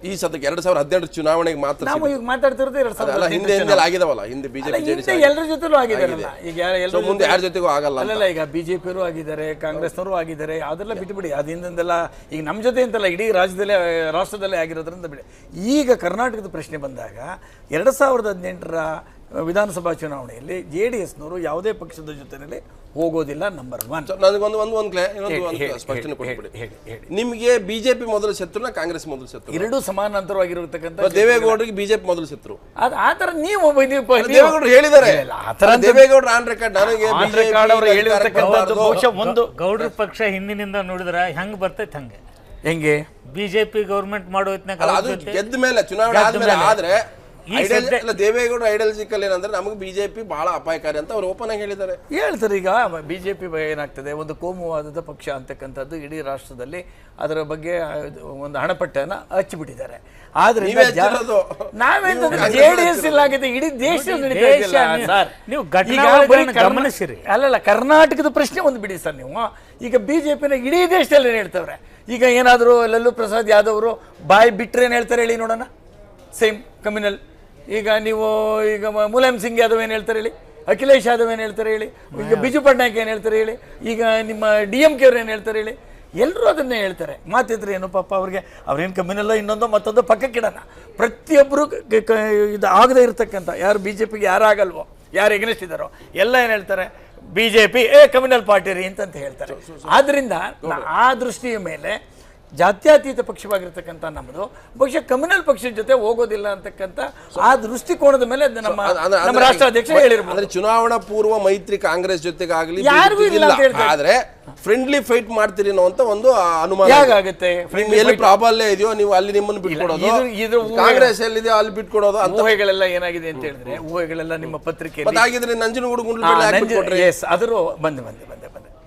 ಈ ಸದ್ಯಕ್ಕೆ 2017 ಚುನಾವಣೆಗೆ ಮಾತ್ರ ನಾವು ಈಗ ಮಾತಾಡ್ತಿರೋದು 2017 ಆಗಿದಾವಲ್ಲ. ಹಿಂದೆ ಬಿಜೆಪಿ ಎಲ್ಲರ ಜೊತೆಲೂ ಆಗಿದಾರಲ್ಲ. ಈಗ ಮುಂದೆ ಯಾರ ಜೊತೆಗೂ ಆಗಲ್ಲ ಅಲ್ಲ. ಈಗ ಬಿಜೆಪಿಯವರು ಆಗಿದ್ದಾರೆ, ಕಾಂಗ್ರೆಸ್ನವರು ಆಗಿದ್ದಾರೆ, ಅದೆಲ್ಲ ಬಿಟ್ಟುಬಿಡಿ. ಅದರಿಂದೆಲ್ಲ ಈಗ ನಮ್ಮ ಜೊತೆ ಅಂತಲ್ಲ, ಇಡೀ ರಾಷ್ಟ್ರದಲ್ಲೇ ಆಗಿರೋದ್ರಿಂದ ಬಿಡಿ. ಈಗ ಕರ್ನಾಟಕದ ಪ್ರಶ್ನೆ ಬಂದಾಗ 2018ರ ವಿಧಾನಸಭಾ ಚುನಾವಣೆಯಲ್ಲಿ JDSನವರು ಯಾವುದೇ ಪಕ್ಷದ ಜೊತೆಯಲ್ಲಿ ಹೋಗೋದಿಲ್ಲ. ನಂಬರ್ 1. ನನಗೊಂದು ಸ್ಪಷ್ಟನೆ ಕೊಟ್ಬಿಡಿ. ನಿಮಗೆ ಬಿಜೆಪಿ ಮೊದಲ ಶತ್ರುನ ಕಾಂಗ್ರೆಸ್ ಮೊದಲ ಶತ್ರು? ಎರಡೂ ಸಮಾನಾಂತರವಾಗಿರತಕ್ಕಂಥ. ದೇವೇಗೌಡರಿಗೆ ಬಿಜೆಪಿ ಮೊದಲ ಶತ್ರು. ಆ ಥರ ನೀವು ದೇವೇಗೌಡರು ಹೇಳಿದ್ದಾರೆ. ದೇವೇಗೌಡರು ಆನ್ ರೆಕಾರ್ಡ್ ನನಗೆ ಹೇಳಿರ್ತಕ್ಕಂಥದ್ದು ಬಹುಶಃ ಒಂದು ಗೌಡ್ರ ಪಕ್ಷ ಹಿಂದಿನಿಂದ ನೋಡಿದ್ರೆ ಹೆಂಗ್ ಬರ್ತೈತೆ ಹಂಗೆ. ಹೆಂಗೆ ಬಿಜೆಪಿ ಗವರ್ಮೆಂಟ್ ಮಾಡೋ ಗೆದ್ದ ಮೇಲೆ ಚುನಾವಣೆ ಆದ್ಮೇಲೆ ಆದ್ರೆ ದೇವೇಗೌಡ ಐಡಿಯಾಲಜಿಕಲ್ ಏನಂದ್ರೆ ನಮಗೆ ಬಿಜೆಪಿ ಬಹಳ ಅಪಾಯಕಾರಿ ಅಂತ ಅವ್ರು ಓಪನ್ ಆಗಿ ಹೇಳ್ತಾರೆ. ಈಗ ಬಿಜೆಪಿ ಏನಾಗ್ತದೆ, ಒಂದು ಕೋಮುವಾದದ ಪಕ್ಷ ಅಂತಕ್ಕಂಥದ್ದು ಇಡೀ ರಾಷ್ಟ್ರದಲ್ಲಿ ಅದರ ಬಗ್ಗೆ ಒಂದು ಹಣಪಟ್ಟನ್ನು ಹಚ್ಚಿಬಿಟ್ಟಿದ್ದಾರೆ. ಆದ್ರೆ JDS ಇಲ್ಲಾಗಿದೆ, ಇಡೀ ದೇಶ ನೀವು ಗಮನಿಸಿರಿ. ಅಲ್ಲಲ್ಲ, ಕರ್ನಾಟಕದ ಪ್ರಶ್ನೆ ಒಂದು ಬಿಡಿ ಸರ್. ನೀವು ಈಗ ಬಿಜೆಪಿನ ಇಡೀ ದೇಶದಲ್ಲಿ ಏನ್ ಹೇಳ್ತವ್ರೆ. ಈಗ ಏನಾದ್ರು ಲಲ್ಲೂ ಪ್ರಸಾದ್ ಯಾದವ್ ಅವರು ಬಾಯಿ ಬಿಟ್ರೆ ಏನ್ ಹೇಳ್ತಾರೆ ಹೇಳಿ ನೋಡೋಣ. Same communal. ಈಗ ನೀವು ಈಗ ಮುಲಾಯಂ ಸಿಂಗ್ ಯಾದವ್ ಏನು ಹೇಳ್ತಾರೆ ಹೇಳಿ, ಅಖಿಲೇಶ್ ಯಾದವ್ ಏನು ಹೇಳ್ತಾರೆ ಹೇಳಿ, ಈಗ ಬಿಜು ಪಟ್ನಾಯಕ್ ಏನು ಹೇಳ್ತಾರೆ ಹೇಳಿ, ಈಗ ನಿಮ್ಮ DMK ಅವ್ರು ಏನು ಹೇಳ್ತಾರೆ ಹೇಳಿ. ಎಲ್ಲರೂ ಅದನ್ನೇ ಹೇಳ್ತಾರೆ. ಮಾತಿದ್ರೆ ಏನು ಪಾಪ ಅವ್ರಿಗೆ, ಅವ್ರೇನು ಕಮ್ಯುನಲ್ಲ ಇನ್ನೊಂದು ಮತ್ತೊಂದು ಪಕ್ಕಕ್ಕಿಡೋಣ. ಪ್ರತಿಯೊಬ್ಬರು ಇದು ಆಗದೆ ಇರತಕ್ಕಂಥ, ಯಾರು BJPಗೆ ಯಾರು ಆಗಲ್ವೋ, ಯಾರು ಎಗ್ನೆಸ್ಟ್ ಇದ್ದಾರೋ ಎಲ್ಲ ಏನು ಹೇಳ್ತಾರೆ, BJP ಕಮ್ಯುನಲ್ ಪಾರ್ಟಿ ರೀ ಅಂತ ಹೇಳ್ತಾರೆ. ಆದ್ದರಿಂದ ಆ ದೃಷ್ಟಿಯ ಮೇಲೆ ಜಾತ್ಯತೀತ ಪಕ್ಷವಾಗಿರ್ತಕ್ಕಂಥ ನಮ್ಮದು ಬಹುಶಃ ಕಮ್ಯುನಲ್ ಪಕ್ಷದ ಜೊತೆ ಹೋಗೋದಿಲ್ಲ ಅಂತಕ್ಕಂಥ ಆ ದೃಷ್ಟಿಕೋನದ ಮೇಲೆ ನಮ್ಮ ರಾಷ್ಟ್ರಾಧ್ಯಕ್ಷ ಹೇಳಿರ್ಬೋದು. ಚುನಾವಣಾ ಪೂರ್ವ ಮೈತ್ರಿ ಕಾಂಗ್ರೆಸ್ ಜೊತೆಗಾಗಲಿ ಆದ್ರೆ ಫ್ರೆಂಡ್ಲಿ ಫೈಟ್ ಮಾಡ್ತೀರಿ ಅನ್ನೋ ಒಂದು ಅನುಮಾನ ಹೇಗಾಗುತ್ತೆ. ಎಲ್ಲಿ ಪ್ರಾಬಲ್ಯ ಇದೆಯೋ ನೀವು ಅಲ್ಲಿ ನಿಮ್ಮನ್ನು ಬಿಟ್ಕೊಡೋದು, ಕಾಂಗ್ರೆಸ್ ಎಲ್ಲಿದೆಯೋ ಅಲ್ಲಿ ಬಿಟ್ಕೊಡೋದು. ಊಹೆಗಳೆಲ್ಲ ಏನಾಗಿದೆ ಅಂತ ಹೇಳಿದ್ರೆ, ಊಹೆಗಳೆಲ್ಲ ನಿಮ್ಮ ಪತ್ರಿಕೆಯಲ್ಲಿ ಆಗಿದ್ರೆ ನಂಜನಗೂಡು ಅದ್ರ ಬಂದೆ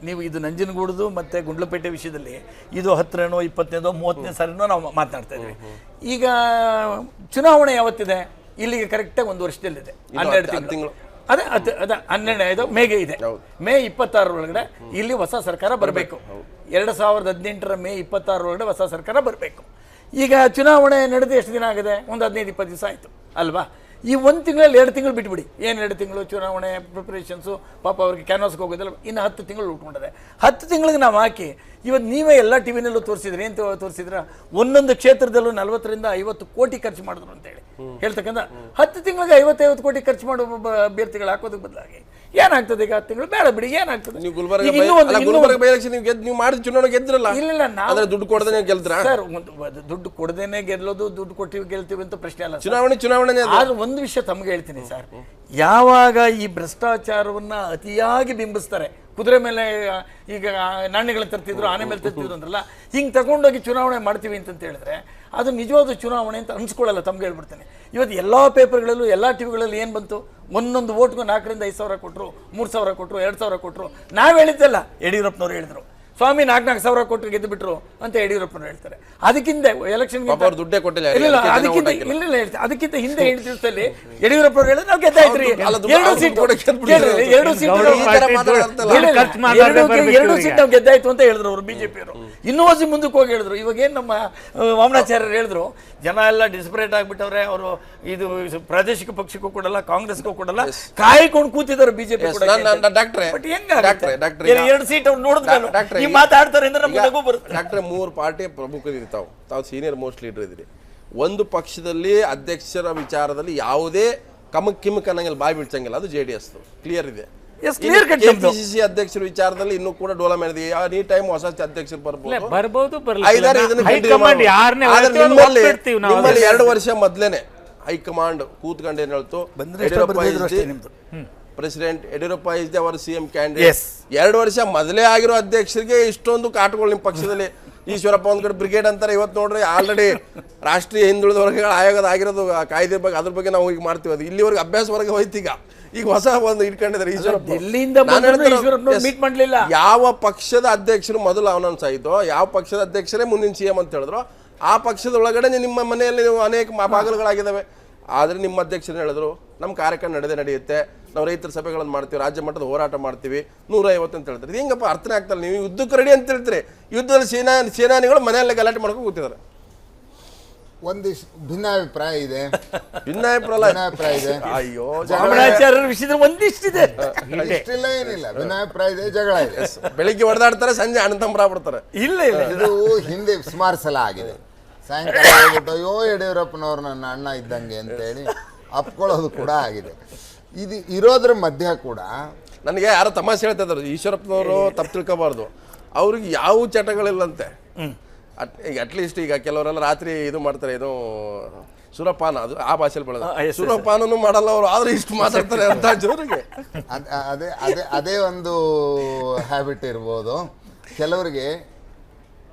ನೀವು ಇದು ನಂಜನಗೂಡುದು ಮತ್ತು ಗುಂಡ್ಲುಪೇಟೆ ವಿಷಯದಲ್ಲಿ ಇದು 10ನೇನೋ 20ನೇದೋ 30ನೇ ಸಾರಿನೋ ನಾವು ಮಾತನಾಡ್ತಾ ಇದ್ವಿ. ಈಗ ಚುನಾವಣೆ ಯಾವತ್ತಿದೆ? ಇಲ್ಲಿಗೆ ಕರೆಕ್ಟಾಗಿ 1 ವರ್ಷದಲ್ಲಿದೆ, 12 ತಿಂಗಳು. ಅದೇ 12 ಮೇಗೆ ಇದೆ. ಮೇ 26 ಒಳಗಡೆ ಇಲ್ಲಿ ಹೊಸ ಸರ್ಕಾರ ಬರಬೇಕು. 2018ರ ಮೇ 26 ಒಳಗಡೆ ಹೊಸ ಸರ್ಕಾರ ಬರಬೇಕು. ಈಗ ಚುನಾವಣೆ ನಡೆದು ಎಷ್ಟು ದಿನ ಆಗಿದೆ? ಒಂದು 15-20 ದಿವಸ ಆಯಿತು ಅಲ್ವಾ? ಈ 1 ತಿಂಗಳಲ್ಲಿ 2 ತಿಂಗಳು ಬಿಟ್ಬಿಡಿ. ಏನು 2 ತಿಂಗಳು ಚುನಾವಣೆ ಪ್ರಿಪ್ರೇಷನ್ಸು, ಪಾಪ ಅವ್ರಿಗೆ ಕ್ಯಾನ್ವಾಸ್ಗೆ ಹೋಗೋದಿಲ್ಲ. ಇನ್ನು 10 ತಿಂಗಳು ಉಳ್ಕೊಂಡಿದೆ. 10 ತಿಂಗಳಿಗೆ ನಾವು ಹಾಕಿ ಇವತ್ತು ನೀವೇ ಎಲ್ಲ ಟಿವಿನಲ್ಲೂ ತೋರಿಸಿದ್ರಿ. ಏನು ತೋರಿಸಿದ್ರ? ಒಂದೊಂದು ಕ್ಷೇತ್ರದಲ್ಲೂ 40ರಿಂದ 50 ಕೋಟಿ ಖರ್ಚು ಮಾಡಿದ್ರು ಅಂತೇಳಿ ಹೇಳ್ತಕ್ಕಂಥ 10 ತಿಂಗಳಿಗೆ 50 ಕೋಟಿ ಖರ್ಚು ಮಾಡೋ ಅಭ್ಯರ್ಥಿಗಳು ಹಾಕೋದಕ್ಕೆ ಬದಲಾಗಿ ಏನಾಗ್ತದೆ ಈಗ 10 ತಿಂಗಳು ಬೇಡ ಬಿಡಿ, ಏನಾಗ್ತದೆ? ನೀವು ಗುಲ್ಬರ್ಗ ಬೈ ಎಲೆಕ್ಷನ್ ನೀವು ಮಾಡಿದ ಚುನಾವಣೆ ಗೆದ್ರಲ್ಲ, ಇಲ್ಲ ಆದ್ರೆ ದುಡ್ಡು ಕೊಡದೇನೆ ಗೆಲ್ದ್ರ ಸರ್. ದುಡ್ಡು ಕೊಡದೇನೆ ಗೆಲ್ಲೋದು, ದುಡ್ಡು ಕೊಟ್ಟಿವಿ ಗೆಲ್ತೀವಿ ಅಂತ ಪ್ರಶ್ನೆ ಅಲ್ಲ. ಚುನಾವಣೆ ಆದ್ರೆ ಒಂದು ವಿಷಯ ತಮಗೆ ಹೇಳ್ತೀನಿ ಸರ್, ಯಾವಾಗ ಈ ಭ್ರಷ್ಟಾಚಾರವನ್ನ ಅತಿಯಾಗಿ ಬಿಂಬಿಸ್ತಾರೆ, ಕುದುರೆ ಮೇಲೆ ಈಗ ನಾಣ್ಯಗಳನ್ನ ತರ್ತಿದ್ರು, ಆನೆ ಮೇಲೆ ತರ್ತಿದ್ರು ಅಂದ್ರಲ್ಲ, ಹಿಂಗೆ ತಗೊಂಡೋಗಿ ಚುನಾವಣೆ ಮಾಡ್ತೀವಿ ಅಂತ ಹೇಳಿದ್ರೆ ಅದು ನಿಜವಾದ ಚುನಾವಣೆ ಅಂತ ಅನ್ಸ್ಕೊಳ್ಳಲ್ಲ. ತಮ್ಗೆ ಹೇಳ್ಬಿಡ್ತೇನೆ, ಇವತ್ತು ಎಲ್ಲ ಪೇಪರ್ಗಳಲ್ಲೂ ಎಲ್ಲ ಟಿವಿಗಳಲ್ಲಿ ಏನು ಬಂತು, ಒಂದೊಂದು ವೋಟ್ಗೂ 4 ರಿಂದ 5 ಸಾವಿರ ಕೊಟ್ಟರು, 3 ಸಾವಿರ ಕೊಟ್ಟರು, 2 ಸಾವಿರ ಕೊಟ್ಟರು. ನಾವು ಹೇಳಿದ್ದಲ್ಲ, ಯಡಿಯೂರಪ್ಪನವ್ರು ಹೇಳಿದ್ರು, ಸ್ವಾಮಿ 4 ಸಾವಿರ ಕೊಟ್ಟರು ಗೆದ್ದು ಬಿಟ್ರು ಅಂತ ಯಡಿಯೂರಪ್ಪನವ್ರು ಹೇಳ್ತಾರೆ. ಅದಕ್ಕಿಂತ ಎಲೆಕ್ಷನ್ ದುಡ್ಡೇ ಕೊಟ್ಟಿಲ್ಲ, ಅದಕ್ಕಿಂತ ಹಿಂದೆ 8 ದಿವಸದಲ್ಲಿ ಯಡಿಯೂರಪ್ಪನವ್ರು ಹೇಳಿದ್ರೆ ನಾವು ಗೆದ್ದಾಯ್ತ್ರಿ, 2 ಸೀಟ್ ನಾವು ಗೆದ್ದಾಯ್ತು ಅಂತ ಹೇಳಿದ್ರು ಅವರು ಬಿಜೆಪಿಯವರು. ಇನ್ನೂ ಹೊಸ ಮುಂದಕ್ಕೆ ಹೋಗಿ ಹೇಳಿದ್ರು. ಇವಾಗ ಏನು ನಮ್ಮ ವಾಮನಾಚಾರ್ಯರು ಹೇಳಿದ್ರು, ಜನ ಎಲ್ಲ ಡಿಸ್ಪರೇಟ್ ಆಗ್ಬಿಟ್ಟವ್ರೆ, ಅವರು ಇದು ಪ್ರಾದೇಶಿಕ ಪಕ್ಷಕ್ಕೂ ಕೊಡಲ್ಲ, ಕಾಂಗ್ರೆಸ್ಗೂ ಕೊಡಲ್ಲ, ಕಾಯ್ಕೊಂಡು ಕೂತಿದ್ದಾರೆ ಬಿಜೆಪಿ ಕೂಡ. ಬಟ್ ಹೆಂಗ 2 ಸೀಟ್ ಅವ್ರು ನೋಡಿದ್ರೆ ಮಾತಾಡ್ತಾರೆ ಅಂದ್ರೆ ನಮ್ಗೆ ನಗು ಬರುತ್ತೆ. ಡಾಕ್ಟ್ರೆ 3 ಪಾರ್ಟಿ ಪ್ರಮುಖರು ಇರ್ತಾವೆ, ತಾವು ಸೀನಿಯರ್ ಮೋಸ್ಟ್ ಲೀಡರ್ ಇದ್ರಿ. ಒಂದು ಪಕ್ಷದಲ್ಲಿ ಅಧ್ಯಕ್ಷರ ವಿಚಾರದಲ್ಲಿ ಯಾವುದೇ ಕಮಕ್ ಅನ್ನಂಗಿಲ್ಲ, ಬಾಯಿ ಬಿಡ್ಸಂಗಿಲ್ಲ, ಅದು JDS ಕ್ಲಿಯರ್ ಇದೆ. ಕೆಪಿಸಿಸಿ ಅಧ್ಯಕ್ಷರ ವಿಚಾರದಲ್ಲಿ ಇನ್ನೂ ಕೂಡ ಡೋಲಾ ಮಾಡಿದೆ. ಈ ಟೈಮ್ ಹೊಸ ಅಧ್ಯಕ್ಷರು ಬರ್ಬೋದು, ನಿಮ್ಮಲ್ಲಿ 2 ವರ್ಷ ಮೊದ್ಲೇನೆ ಹೈಕಮಾಂಡ್ ಕೂತ್ಕೊಂಡು ಏನ್ ಹೇಳ್ತು, president Yediyurappa is the our CM candidate. 2 ವರ್ಷ ಮೊದಲೇ ಆಗಿರೋ ಅಧ್ಯಕ್ಷರಿಗೆ ಇಷ್ಟೊಂದು ಕಾಟುಗಳು ನಿಮ್ಮ ಪಕ್ಷದಲ್ಲಿ. ಈಶ್ವರಪ್ಪ ಒಂದ್ ಕಡೆ ಬ್ರಿಗೇಡ್ ಅಂತಾರೆ, ಇವತ್ತು ನೋಡ್ರಿ ಆಲ್ರೆಡಿ ರಾಷ್ಟ್ರೀಯ ಹಿಂದುಳಿದ ವರ್ಗಗಳ ಆಯೋಗದ ಆಗಿರೋದು ಕಾಯ್ದೆ ಬಗ್ಗೆ, ಅದ್ರ ಬಗ್ಗೆ ನಾವು ಈಗ ಮಾಡ್ತೀವಿ. ಅದು ಇಲ್ಲಿವರೆಗೆ ಅಭ್ಯಾಸ ವರ್ಗ ಹೋಯ್ತು, ಈಗ ಹೊಸ ಒಂದು ಇಟ್ಕೊಂಡಿದ್ದಾರೆ ಈಶ್ವರಪ್ಪ. ಯಾವ ಪಕ್ಷದ ಅಧ್ಯಕ್ಷರು ಮೊದಲು ಅನೌನ್ಸ್ ಆಯಿತೋ, ಯಾವ ಪಕ್ಷದ ಅಧ್ಯಕ್ಷರೇ ಮುಂದಿನ CM ಅಂತ ಹೇಳಿದ್ರು, ಆ ಪಕ್ಷದ ಒಳಗಡೆ ನಿಮ್ಮ ಮನೆಯಲ್ಲಿ ನೀವು ಅನೇಕ ಬಾಗಿಲುಗಳಾಗಿದ್ದಾವೆ. ಆದರೆ ನಿಮ್ಮ ಅಧ್ಯಕ್ಷರು ಹೇಳಿದ್ರು, ನಮ್ಮ ಕಾರ್ಯಕ್ರಮ ನಡೆಯುತ್ತೆ, ನಾವು ರೈತರ ಸಭೆಗಳನ್ನು ಮಾಡ್ತೀವಿ, ರಾಜ್ಯ ಮಟ್ಟದ ಹೋರಾಟ ಮಾಡ್ತೀವಿ, 150 ಅಂತ ಹೇಳ್ತಾರೆ. ಇದು ಹೆಂಗಪ್ಪ ಅರ್ಥನೇ ಆಗ್ತಲ್ಲ. ನೀವು ಯುದ್ಧಕ್ಕೆ ರೆಡಿ ಅಂತ ಹೇಳ್ತೀರಿ, ಯುದ್ಧದಲ್ಲಿ ಸೇನಾನಿಗಳು ಮನೆಯಲ್ಲೇ ಗಲಾಟೆ ಮಾಡ್ಕೊಂಡು ಕೂತಿದ್ದಾರೆ. ಒಂದಿಷ್ಟು ಭಿನ್ನಾಭಿಪ್ರಾಯ ಇದೆ. ಅಯ್ಯೋ, ವಿಷಯದಲ್ಲಿ ಒಂದಿಷ್ಟಿದೆ, ಇಷ್ಟಿಲ್ಲ ಏನಿಲ್ಲ, ಭಿನ್ನಾಭಿಪ್ರಾಯ ಇದೆ, ಜಗಳ ಇದೆ. ಬೆಳಿಗ್ಗೆ ಹೊಡೆದಾಡ್ತಾರೆ, ಸಂಜೆ ಅಣ್ಣತಂಬರ ಬಿಡ್ತಾರೆ. ಇಲ್ಲ ಇದು ಹಿಂದೆ ಸುಮಾರು ಸಲ ಆಗಿದೆ. ಸಾಯಂಕಾಲ ಹೇಳ್ಬಿಟ್ಟು ಅಯ್ಯೋ ಯಡಿಯೂರಪ್ಪನವ್ರು ನನ್ನ ಅಣ್ಣ ಇದ್ದಂಗೆ ಅಂತೇಳಿ ಅಪ್ಕೊಳ್ಳೋದು ಕೂಡ ಆಗಿದೆ. ಇದು ಇರೋದ್ರ ಮಧ್ಯ ಕೂಡ ನನಗೆ ಯಾರೋ ತಮಾಷೆ ಹೇಳ್ತಾ ಇದ್ರು, ಈಶ್ವರಪ್ಪನವರು ತಪ್ಪು ತಿಳ್ಕೋಬಾರ್ದು, ಅವ್ರಿಗೆ ಯಾವ ಚಟಗಳಿಲ್ಲಂತೆ. ಅಟ್ಲೀಸ್ಟ್ ಈಗ ಕೆಲವರೆಲ್ಲ ರಾತ್ರಿ ಇದು ಮಾಡ್ತಾರೆ, ಇದು ಸುರಪಾನ, ಅದು ಆ ಭಾಷೆಯಲ್ಲಿ ಬೆಳೆದ ಸುರಪಾನೂ ಮಾಡಲ್ಲ ಅವರು, ಆದ್ರೆ ಇಷ್ಟು ಮಾತಾಡ್ತಾರೆ ಅಂತ ಜೋರಿಗೆ. ಅದೇ ಒಂದು ಹ್ಯಾಬಿಟ್ ಇರ್ಬೋದು ಕೆಲವರಿಗೆ.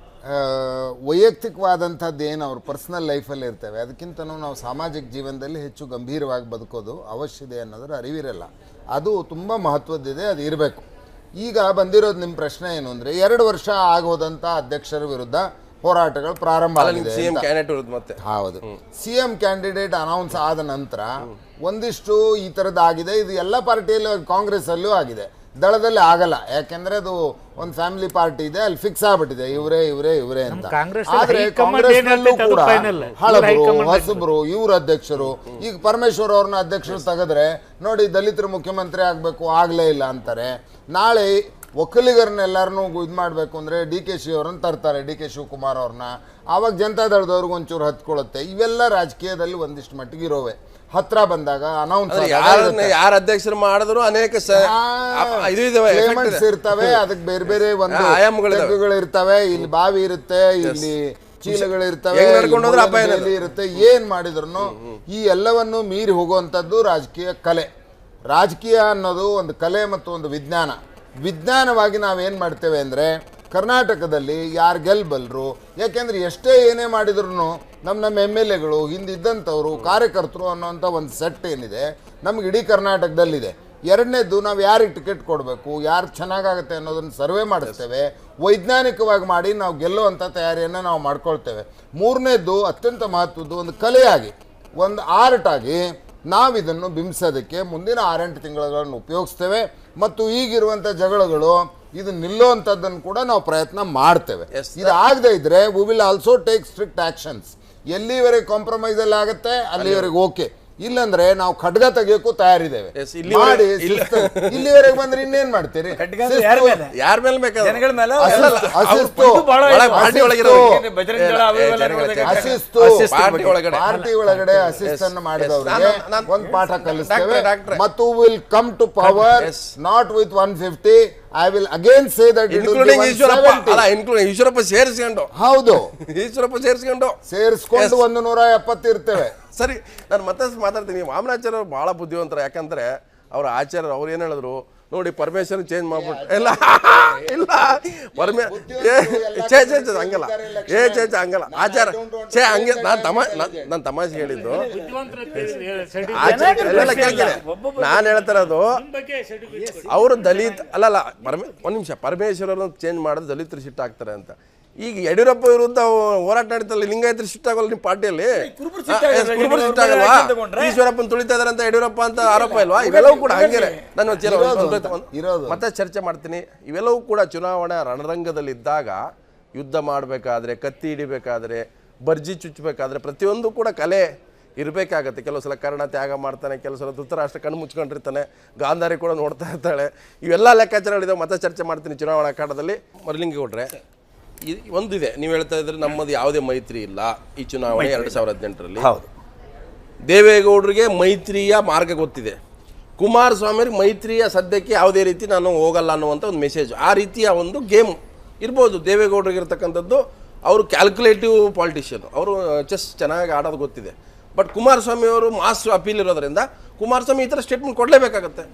ವೈಯಕ್ತಿಕವಾದಂಥದ್ದು ಏನು ಅವ್ರ ಪರ್ಸ್ನಲ್ ಲೈಫಲ್ಲಿ ಇರ್ತವೆ, ಅದಕ್ಕಿಂತನೂ ನಾವು ಸಾಮಾಜಿಕ ಜೀವನದಲ್ಲಿ ಹೆಚ್ಚು ಗಂಭೀರವಾಗಿ ಬದುಕೋದು ಅವಶ್ಯದೆ ಅನ್ನೋದ್ರ ಅರಿವಿರಲ್ಲ. ಅದು ತುಂಬ ಮಹತ್ವದ್ದಿದೆ, ಅದು ಇರಬೇಕು. ಈಗ ಬಂದಿರೋದು ನಿಮ್ಮ ಪ್ರಶ್ನೆ ಏನು ಅಂದರೆ, 2 ವರ್ಷ ಆಗೋದಂಥ ಅಧ್ಯಕ್ಷರ ವಿರುದ್ಧ ಹೋರಾಟಗಳು ಪ್ರಾರಂಭ ಆಗಿದೆ. ಹೌದು, CM ಕ್ಯಾಂಡಿಡೇಟ್ ಅನೌನ್ಸ್ ಆದ ನಂತರ ಒಂದಿಷ್ಟು ಈ ಥರದ್ದಾಗಿದೆ. ಇದು ಎಲ್ಲ ಪಾರ್ಟಿಯಲ್ಲೂ, ಕಾಂಗ್ರೆಸ್ಸಲ್ಲೂ ಆಗಿದೆ, ದಳದಲ್ಲಿ ಆಗಲ್ಲ. ಯಾಕೆಂದ್ರೆ ಅದು ಒಂದು ಫ್ಯಾಮಿಲಿ ಪಾರ್ಟಿ ಇದೆ, ಅಲ್ಲಿ ಫಿಕ್ಸ್ ಆಗ್ಬಿಟ್ಟಿದೆ ಇವರೇ ಅಂತ. ಆದ್ರೆ ಕಾಂಗ್ರೆಸ್ನಲ್ಲೂ ಕೂಡ ಹಳಬರು, ಹೊಸಬ್ರು, ಇವ್ರ ಅಧ್ಯಕ್ಷರು. ಈಗ ಪರಮೇಶ್ವರ್ ಅವ್ರನ್ನ ಅಧ್ಯಕ್ಷರು ತೆಗೆದ್ರೆ ನೋಡಿ, ದಲಿತರು ಮುಖ್ಯಮಂತ್ರಿ ಆಗ್ಬೇಕು, ಆಗ್ಲೇ ಇಲ್ಲ ಅಂತಾರೆ. ನಾಳೆ ಒಕ್ಕಲಿಗರನ್ನೆಲ್ಲರನ್ನೂ ಇದು ಮಾಡಬೇಕು ಅಂದರೆ DK ಅವ್ರನ್ನ ತರ್ತಾರೆ, DK ಶಿವಕುಮಾರ್ ಅವ್ರನ್ನ. ಆವಾಗ ಜನತಾದಳದವ್ರಿಗೆ ಒಂಚೂರು ಹತ್ಕೊಳ್ಳುತ್ತೆ. ಇವೆಲ್ಲ ರಾಜಕೀಯದಲ್ಲಿ ಒಂದಿಷ್ಟು ಮಟ್ಟಿಗೆ ಇರೋವೆ. ಹತ್ರ ಬಂದಾಗ ಅನೌನ್ಸ್ ಯಾರ ಅಧ್ಯಕ್ಷರು ಮಾಡಿದ್ರು ಅನೇಕ ಇರ್ತವೆ, ಅದಕ್ಕೆ ಬೇರೆ ಬೇರೆ ಒಂದು ಇರ್ತವೆ. ಇಲ್ಲಿ ಬಾವಿ ಇರುತ್ತೆ, ಇಲ್ಲಿ ಚೀಲಗಳಿರ್ತವೆ, ಇರುತ್ತೆ. ಏನ್ ಮಾಡಿದ್ರು ಈ ಎಲ್ಲವನ್ನು ಮೀರಿ ಹೋಗುವಂಥದ್ದು ರಾಜಕೀಯ ಕಲೆ. ರಾಜಕೀಯ ಅನ್ನೋದು ಒಂದು ಕಲೆ ಮತ್ತು ಒಂದು ವಿಜ್ಞಾನವಾಗಿ ನಾವೇನು ಮಾಡ್ತೇವೆ ಅಂದರೆ, ಕರ್ನಾಟಕದಲ್ಲಿ ಯಾರು ಗೆಲ್ಬಲ್ರು, ಯಾಕೆಂದ್ರೆ ಎಷ್ಟೇ ಏನೇ ಮಾಡಿದ್ರು ನಮ್ಮ MLAಗಳು, ಹಿಂದಿದ್ದಂಥವ್ರು, ಕಾರ್ಯಕರ್ತರು ಅನ್ನೋಂಥ ಒಂದು ಸೆಟ್ ಏನಿದೆ ನಮ್ಗೆ ಇಡೀ ಕರ್ನಾಟಕದಲ್ಲಿದೆ. ಎರಡನೇದು, ನಾವು ಯಾರಿಗೆ ಟಿಕೆಟ್ ಕೊಡಬೇಕು, ಯಾರು ಚೆನ್ನಾಗಾಗುತ್ತೆ ಅನ್ನೋದನ್ನು ಸರ್ವೆ ಮಾಡಿಸ್ತೇವೆ, ವೈಜ್ಞಾನಿಕವಾಗಿ ಮಾಡಿ ನಾವು ಗೆಲ್ಲುವಂಥ ತಯಾರಿಯನ್ನು ನಾವು ಮಾಡ್ಕೊಳ್ತೇವೆ. ಮೂರನೇದು, ಅತ್ಯಂತ ಮಹತ್ವದ್ದು, ಒಂದು ಕಲೆಯಾಗಿ, ಒಂದು ಆರ್ಟಾಗಿ ನಾವಿದನ್ನು ಬಿಂಬಿಸೋದಕ್ಕೆ ಮುಂದಿನ 6-8 ತಿಂಗಳನ್ನು ಉಪಯೋಗಿಸ್ತೇವೆ. ಮತ್ತು ಈಗಿರುವಂಥ ಜಗಳಗಳು ಇದು ನಿಲ್ಲುವಂಥದ್ದನ್ನು ಕೂಡ ನಾವು ಪ್ರಯತ್ನ ಮಾಡ್ತೇವೆ. ಇದು ಆಗದೆ ಇದ್ರೆ we will also take strict actions. ಎಲ್ಲಿವರೆಗೆ ಕಾಂಪ್ರಮೈಸ್ ಅಲ್ಲಿ ಆಗುತ್ತೆ ಅಲ್ಲಿವರೆಗೆ ಓಕೆ, ಇಲ್ಲಂದ್ರೆ ನಾವು ಖಡ್ಗ ತೆಗಿಯೋಕ್ಕೂ ತಯಾರಿದ್ದೇವೆ. Yes, ಇಲ್ಲಿವರೆಗೆ- ಮಾಡಿ ಇಲ್ಲಿವರೆಗೆ ಬಂದ್ರೆ ಇನ್ನೇನ್ ಮಾಡ್ತೀರಿ? ಯಾರ ಮೇಲೆ? ಯಾರ ಮೇಲೆ ಬೇಕಾದ್ರೆ ಜನಗಳ ಮೇಲೆ ಅಶಿಸ್ತು, ಪಾರ್ಟಿ ಒಳಗಡೆ ಅಸಿಸ್ಟೆಂಟ್ ಮಾಡಿದವರಿಗೆ ಒಂದು ಪಾಠ ಕಲಿಸ್ತೇವೆ. ಮತ್ತು will come to power not with 150. I will again say that including Eshwarappa ಸೇರಿಸ್ಕೊಂಡು. ಹೌದು, ಈಶ್ವರಪ್ಪ ಸೇರಿಸ್ಕೊಂಡು 170 ಇರ್ತೇವೆ. ಸರಿ, ನಾನು ಮತ್ತೆ ಮಾತಾಡ್ತೀನಿ. ವಾಮನಾಚಾರ್ಯ ಅವರು ಬಹಳ ಬುದ್ಧಿವಂತರ. ಯಾಕಂದ್ರೆ ಅವ್ರ ಆಚಾರ್ಯರು ಅವ್ರು ಏನ್ ಹೇಳಿದ್ರು ನೋಡಿ, ಪರ್ಮಿಷನ್ ಚೇಂಜ್ ಮಾಡ್ಬಿಟ್ಟು ಇಲ್ಲ ಇಲ್ಲ ಹಂಗಲ್ಲ ಹಂಗಲ್ಲ ಆಚಾರ ಹಂಗೆ ನಾನು ತಮಾಷೆ ಹೇಳಿದ್ದು. ನಾನು ಹೇಳ್ತಿರೋದು ಅವರು ದಲಿತ್ ಅಲ್ಲಲ್ಲ ಒಂದ್ ನಿಮಿಷ, ಪರಮೇಶ್ವರನ್ನು ಚೇಂಜ್ ಮಾಡಿದ್ರೆ ದಲಿತರು ಶಿಫ್ಟ್ ಆಗ್ತಾರೆ ಅಂತ. ಈಗ ಯಡಿಯೂರಪ್ಪ ವಿರುದ್ಧ ಹೋರಾಟ ನಡೀತಲ್ಲ, ಲಿಂಗಾಯತರು ಶಿಫ್ಟ್ ಆಗೋಲ್ಲ ನಿಮ್ಮ ಪಾರ್ಟಿಯಲ್ಲಿ? ಶಿಫ್ಟ್ ಆಗಲ್ವಾ? ಈಶ್ವರಪ್ಪನ ತುಳಿತಾ ಇದಾರೆ ಅಂತ ಯಡಿಯೂರಪ್ಪ ಅಂತ ಆರೋಪ ಇಲ್ವಾ? ಇವೆಲ್ಲವೂ ಕೂಡ ಹಂಗೆ ನಾನು ಮತ್ತೆ ಚರ್ಚೆ ಮಾಡ್ತೀನಿ. ಇವೆಲ್ಲವೂ ಕೂಡ ಚುನಾವಣಾ ರಣರಂಗದಲ್ಲಿದ್ದಾಗ ಯುದ್ಧ ಮಾಡಬೇಕಾದ್ರೆ, ಕತ್ತಿ ಹಿಡಿಬೇಕಾದ್ರೆ, ಬರ್ಜಿ ಚುಚ್ಚಬೇಕಾದ್ರೆ ಪ್ರತಿಯೊಂದು ಕೂಡ ಕಲೆ ಇರಬೇಕಾಗತ್ತೆ. ಕೆಲವು ಸಲ ಕರ್ಣ ತ್ಯಾಗ ಮಾಡ್ತಾನೆ, ಕೆಲವು ಸಲ ಧೃತರಾಷ್ಟ್ರ ಕಣ್ಣು ಮುಚ್ಕೊಂಡಿರ್ತಾನೆ, ಗಾಂಧಾರಿ ಕೂಡ ನೋಡ್ತಾ ಇರ್ತಾಳೆ. ಇವೆಲ್ಲ ಲೆಕ್ಕಾಚಾರಗಳಿದಾವೆ. ಮತ್ತೆ ಚರ್ಚೆ ಮಾಡ್ತೀನಿ ಚುನಾವಣಾ ಅಖಾಡದಲ್ಲಿ. ಮರಲಿಂಗೇಗೌಡ್ರೆ, ಒಂದಿದೆ, ನೀವು ಹೇಳ್ತಾ ಇದ್ರೆ ನಮ್ಮದು ಯಾವುದೇ ಮೈತ್ರಿ ಇಲ್ಲ ಈ ಚುನಾವಣೆ 2018ರಲ್ಲಿ. ಹೌದು, ದೇವೇಗೌಡರಿಗೆ ಮೈತ್ರಿಯ ಮಾರ್ಗ ಗೊತ್ತಿದೆ. ಕುಮಾರಸ್ವಾಮಿಗೆ ಮೈತ್ರಿಯ ಸದ್ಯಕ್ಕೆ ಯಾವುದೇ ರೀತಿ ನಾನು ಹೋಗಲ್ಲ ಅನ್ನುವಂಥ ಒಂದು ಮೆಸೇಜ್, ಆ ರೀತಿಯ ಒಂದು ಗೇಮ್ ಇರ್ಬೋದು ದೇವೇಗೌಡರಿಗೆ ಇರ್ತಕ್ಕಂಥದ್ದು. ಅವರು ಕ್ಯಾಲ್ಕುಲೇಟಿವ್ ಪಾಲಿಟಿಷಿಯನ್, ಅವರು ಚೆಸ್ ಚೆನ್ನಾಗಿ ಆಡೋದು ಗೊತ್ತಿದೆ. ಬಟ್ ಕುಮಾರಸ್ವಾಮಿ ಅವರು ಮಾಸ್ ಅಪೀಲ್ ಇರೋದ್ರಿಂದ ಕುಮಾರಸ್ವಾಮಿ ಈ ಥರ ಸ್ಟೇಟ್ಮೆಂಟ್ ಕೊಡಲೇಬೇಕಾಗತ್ತೆ.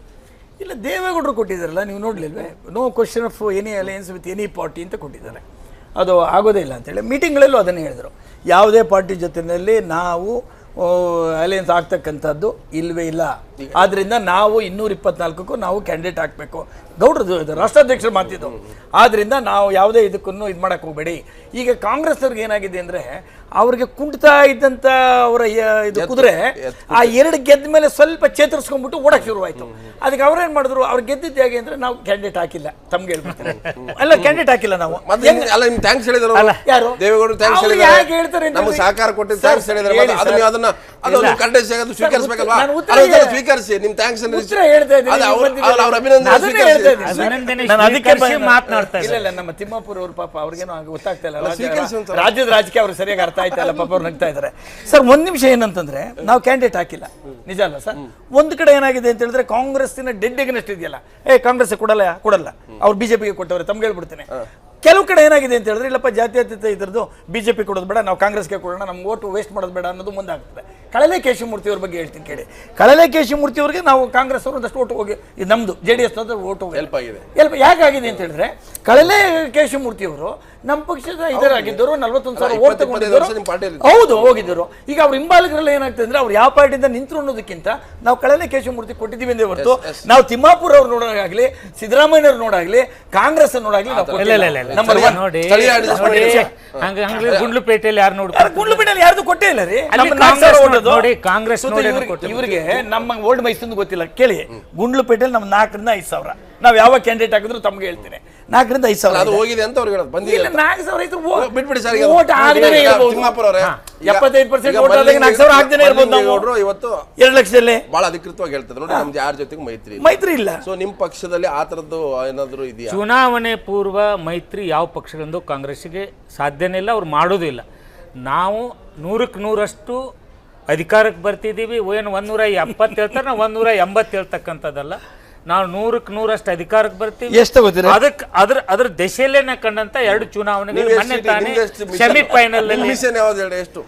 ಇಲ್ಲ, ದೇವೇಗೌಡರು ಕೊಟ್ಟಿದ್ದಾರಲ್ಲ, ನೀವು ನೋಡಲಿಲ್ವೇ? No question of any alliance with any party ಅಂತ ಕೊಟ್ಟಿದ್ದಾರೆ. ಅದು ಆಗೋದೇ ಇಲ್ಲ ಅಂತೇಳಿ ಮೀಟಿಂಗ್ಗಳಲ್ಲೂ ಅದನ್ನೇ ಹೇಳಿದರು. ಯಾವುದೇ ಪಾರ್ಟಿ ಜೊತೆಯಲ್ಲಿ ನಾವು ಅಲಯನ್ಸ್ ಆಗ್ತಕ್ಕಂಥದ್ದು ಇಲ್ಲವೇ ಇಲ್ಲ. ಆದ್ದರಿಂದ ನಾವು 224ಕ್ಕೂ ನಾವು ಕ್ಯಾಂಡಿಡೇಟ್ ಹಾಕಬೇಕು. ಗೌಡ್ರದ್ದು ರಾಷ್ಟ್ರಾಧ್ಯಕ್ಷರು ಮಾತಿದ್ದು. ಆದ್ದರಿಂದ ನಾವು ಯಾವುದೇ ಇದಕ್ಕೂ ಇದು ಮಾಡೋಕ್ಕೆ ಹೋಗಬೇಡಿ. ಈಗ ಕಾಂಗ್ರೆಸ್ನವ್ರಿಗೆ ಏನಾಗಿದೆ ಅಂದರೆ, ಅವ್ರಿಗೆ ಕುಂಟ್ತಾ ಇದ್ದಂಥ ಅವರ ಇದು ಕುದುರೆ ಆ 2 ಗೆದ್ದ ಮೇಲೆ ಸ್ವಲ್ಪ ಚೇತರಿಸ್ಕೊಂಡ್ಬಿಟ್ಟು ಓಡಕ್ಕೆ ಶುರುವಾಯಿತು. ಅದಕ್ಕೆ ಅವ್ರೇನು ಮಾಡಿದ್ರು, ಅವ್ರು ಗೆದ್ದಿದ್ದು ಹೇಗೆ ಅಂದರೆ, ನಾವು ಕ್ಯಾಂಡಿಡೇಟ್ ಹಾಕಿಲ್ಲ, ತಮ್ಗೆ ಹೇಳ್ಬಿಡ್ತಾರೆ. ಅಲ್ಲ, ಕ್ಯಾಂಡಿಡೇಟ್ ಹಾಕಿಲ್ಲ ನಾವು. ಥ್ಯಾಂಕ್ಸ್ ಹೇಳಿದ್ರು ಯಾರು? ದೇವೇಗೌಡರು ಥ್ಯಾಂಕ್ಸ್ ಹೇಳಿದ್ರು. ಯಾಕೆ ಹೇಳ್ತಾರೆ? ನಮಗೆ ಸಹಕಾರ ಕೊಟ್ಟಿದ್ದು ಥ್ಯಾಂಕ್ಸ್ ಹೇಳಿದ್ರು. ಅದನ್ನ ಸ್ವೀಕರಿಸಬೇಕಲ್ವಾ? ಸ್ವೀಕರಿಸಿ ನಿಮ್ಮ ಥ್ಯಾಂಕ್ಸ್ ಇಲ್ಲ. ನಮ್ಮ ತಿಮ್ಮಾಪುರ ಅವ್ರ ಪಾಪ ಅವ್ರಿಗೇನು ಗೊತ್ತಾಗ್ತಾ ಇಲ್ಲ, ರಾಜ್ಯದ ರಾಜಕೀಯ ಅವ್ರಿಗೆ ಸರಿಯಾಗಿ ಅರ್ಥ ಆಯ್ತಾ ಇಲ್ಲ, ಪಾಪ ಅವ್ರು ನಗ್ತಾ ಇದ್ದಾರೆ. ಸರ್, ಒಂದ್ ನಿಮಿಷ ಏನಂತಂದ್ರೆ, ನಾವು ಕ್ಯಾಂಡಿಡೇಟ್ ಹಾಕಿಲ್ಲ, ನಿಜ ಅಲ್ಲ ಸರ್? ಒಂದು ಕಡೆ ಏನಾಗಿದೆ ಅಂತ ಹೇಳಿದ್ರೆ, ಕಾಂಗ್ರೆಸ್ಸಿನ ಡೆಡ್ ಎಗನೆಸ್ಟ್ ಇದೆಯಲ್ಲ, ಕಾಂಗ್ರೆಸ್ ಕೊಡಲ್ಲ, ಅವ್ರು ಬಿಜೆಪಿಗೆ ಕೊಟ್ಟವ್ರೆ, ತಮ್ಗೆ ಹೇಳ್ಬಿಡ್ತೇನೆ. ಕೆಲವು ಕಡೆ ಏನಾಗಿದೆ ಅಂತ ಹೇಳಿದ್ರೆ, ಇಲ್ಲಪ್ಪ ಜಾತ್ಯತೀತ ಇದ್ರದ್ದು ಬಿಜೆಪಿ ಕೊಡೋದು ಬೇಡ, ನಾವು ಕಾಂಗ್ರೆಸ್ಗೆ ಕೊಡೋಣ, ನಮ್ಗೆ ಓಟು ವೇಸ್ಟ್ ಮಾಡೋದು ಬೇಡ ಅನ್ನೋದು ಮುಂದಾಗ್ತದೆ. ಕಳಲೆ ಕೇಶವಮೂರ್ತಿ ಅವ್ರ ಬಗ್ಗೆ ಹೇಳ್ತೀನಿ ಕೇಳಿ. ಕಳಲೆ ಕೇಶವಮೂರ್ತಿ ಅವ್ರಿಗೆ ನಾವು ಕಾಂಗ್ರೆಸ್ ಅವರು ಒಂದಷ್ಟು ಓಟು ಹೋಗಿ, ಇದು ನಮ್ದು JDS ಓಟು ಹೆಲ್ಪ್ ಯಾಕಾಗಿದೆ ಅಂತ ಹೇಳಿದ್ರೆ, ಕಳಲೆ ಕೇಶವಮೂರ್ತಿ ಅವರು ನಮ್ಮ ಪಕ್ಷದ ಇದರಾಗಿದ್ದರು, 41,000 ಓಟ್ ತಗೊಂಡಿದ್ದರು, ಹೌದು ಹೋಗಿದ್ದರು. ಈಗ ಅವ್ರ ಹಿಂಬಾಲಕರೆಲ್ಲ ಏನಾಗ್ತದೆ ಅಂದ್ರೆ, ಅವ್ರು ಯಾವ ಪಾರ್ಟಿಯಿಂದ ನಿಂತರು ಅನ್ನೋದಕ್ಕಿಂತ ನಾವು ಕಳಲೆ ಕೇಶವಮೂರ್ತಿ ಕೊಟ್ಟಿದ್ದೀವಿ ಎಂದೇ ಹೊರತು, ನಾವು ತಿಮ್ಮಾಪುರ ಅವ್ರು ನೋಡೋದಾಗ್ಲಿ, ಸಿದ್ದರಾಮಯ್ಯ ಅವ್ರು ನೋಡಾಗ್ಲಿ, ಕಾಂಗ್ರೆಸ್ ನೋಡಾಗ್ಲಿ ಗುಂಡ್ಲುಪೇಟೆಯಲ್ಲಿ ಯಾರು ನೋಡ್ತಾರೆ? ಗುಂಡ್ಲುಪೇಟೆಯಲ್ಲಿ ಯಾರ್ದು ಕೊಟ್ಟೇ ಇಲ್ಲ ರೀ. ನೋಡಿ, ಕಾಂಗ್ರೆಸ್ ಇವರಿಗೆ ನಮ್ಮ ಓಲ್ಡ್ ಮೈಸೂರು ಗೊತ್ತಿಲ್ಲ ಕೇಳಿ. ಗುಂಡ್ಲುಪೇಟೆಯಲ್ಲಿ ನಮ್ಮ 4ರಿಂದ 5,000 ನಾವು ಯಾವ ಕ್ಯಾಂಡಿಡೇಟ್ ಹಾಕಿದ್ರು ತಮ್ಗೆ ಹೇಳ್ತೀನಿ, 4ರಿಂದ 5,000 ಅದು ಹೋಗಿದೆ ಅಂತ ಅವ್ರು ಹೇಳೋದು. ಬಂದಿಲ್ಲ 4,000 ಬಿಟ್ಬಿಡಿ ಸರ್. ಓಟ್ ಆಗದೇನೆ ಇರಬಹುದು. 75% ಓಟ್ ಆದಾಗ 4,000 ಆಗದೇನೆ ಇರಬಹುದು. ನಾವು ಇವತ್ತು 2 ಲಕ್ಷದಲ್ಲಿ ಬಹಳ ಅಧಿಕೃತವಾಗಿ ಹೇಳ್ತಾರೆ ನೋಡಿ, ನಮ್ದು ಯಾರ ಜೊತೆಗೂ ಮೈತ್ರಿ ಇಲ್ಲ. ಸೊ ನಿಮ್ಮ ಪಕ್ಷದಲ್ಲಿ ಆ ತರದ್ದು ಏನಾದ್ರು ಇದೆಯಾ? ಚುನಾವಣೆ ಪೂರ್ವ ಮೈತ್ರಿ ಯಾವ ಪಕ್ಷಗಳಿಂದ ಕಾಂಗ್ರೆಸ್ಸಿಗೆ ಸಾಧ್ಯನೇ ಇಲ್ಲ, ಅವ್ರು ಮಾಡೋದಿಲ್ಲ. ನಾವು 100ಕ್ಕೆ 100ರಷ್ಟು ಅಧಿಕಾರಕ್ಕೆ ಬರ್ತಿದ್ದೀವಿ. ಏನು 170 ಹೇಳ್ತಾರೆ, ನಾವು 180 ಹೇಳ್ತಕ್ಕಂಥದ್ದಲ್ಲ. ನಾವು 100ಕ್ಕೆ 100ರಷ್ಟು ಅಧಿಕಾರಕ್ಕಿಬರ್ತೀವಿ. ಅದಕ್ಕೆ ಅದ್ರ ದಶೆಯಲ್ಲೇನೆ ಕಂಡಂತ 2 ಚುನಾವಣೆಗಳು ಮೊನ್ನೆ ತಾನೇ ಸೆಮಿಫೈನಲ್ ಅಲ್ಲಿ ಎಷ್ಟು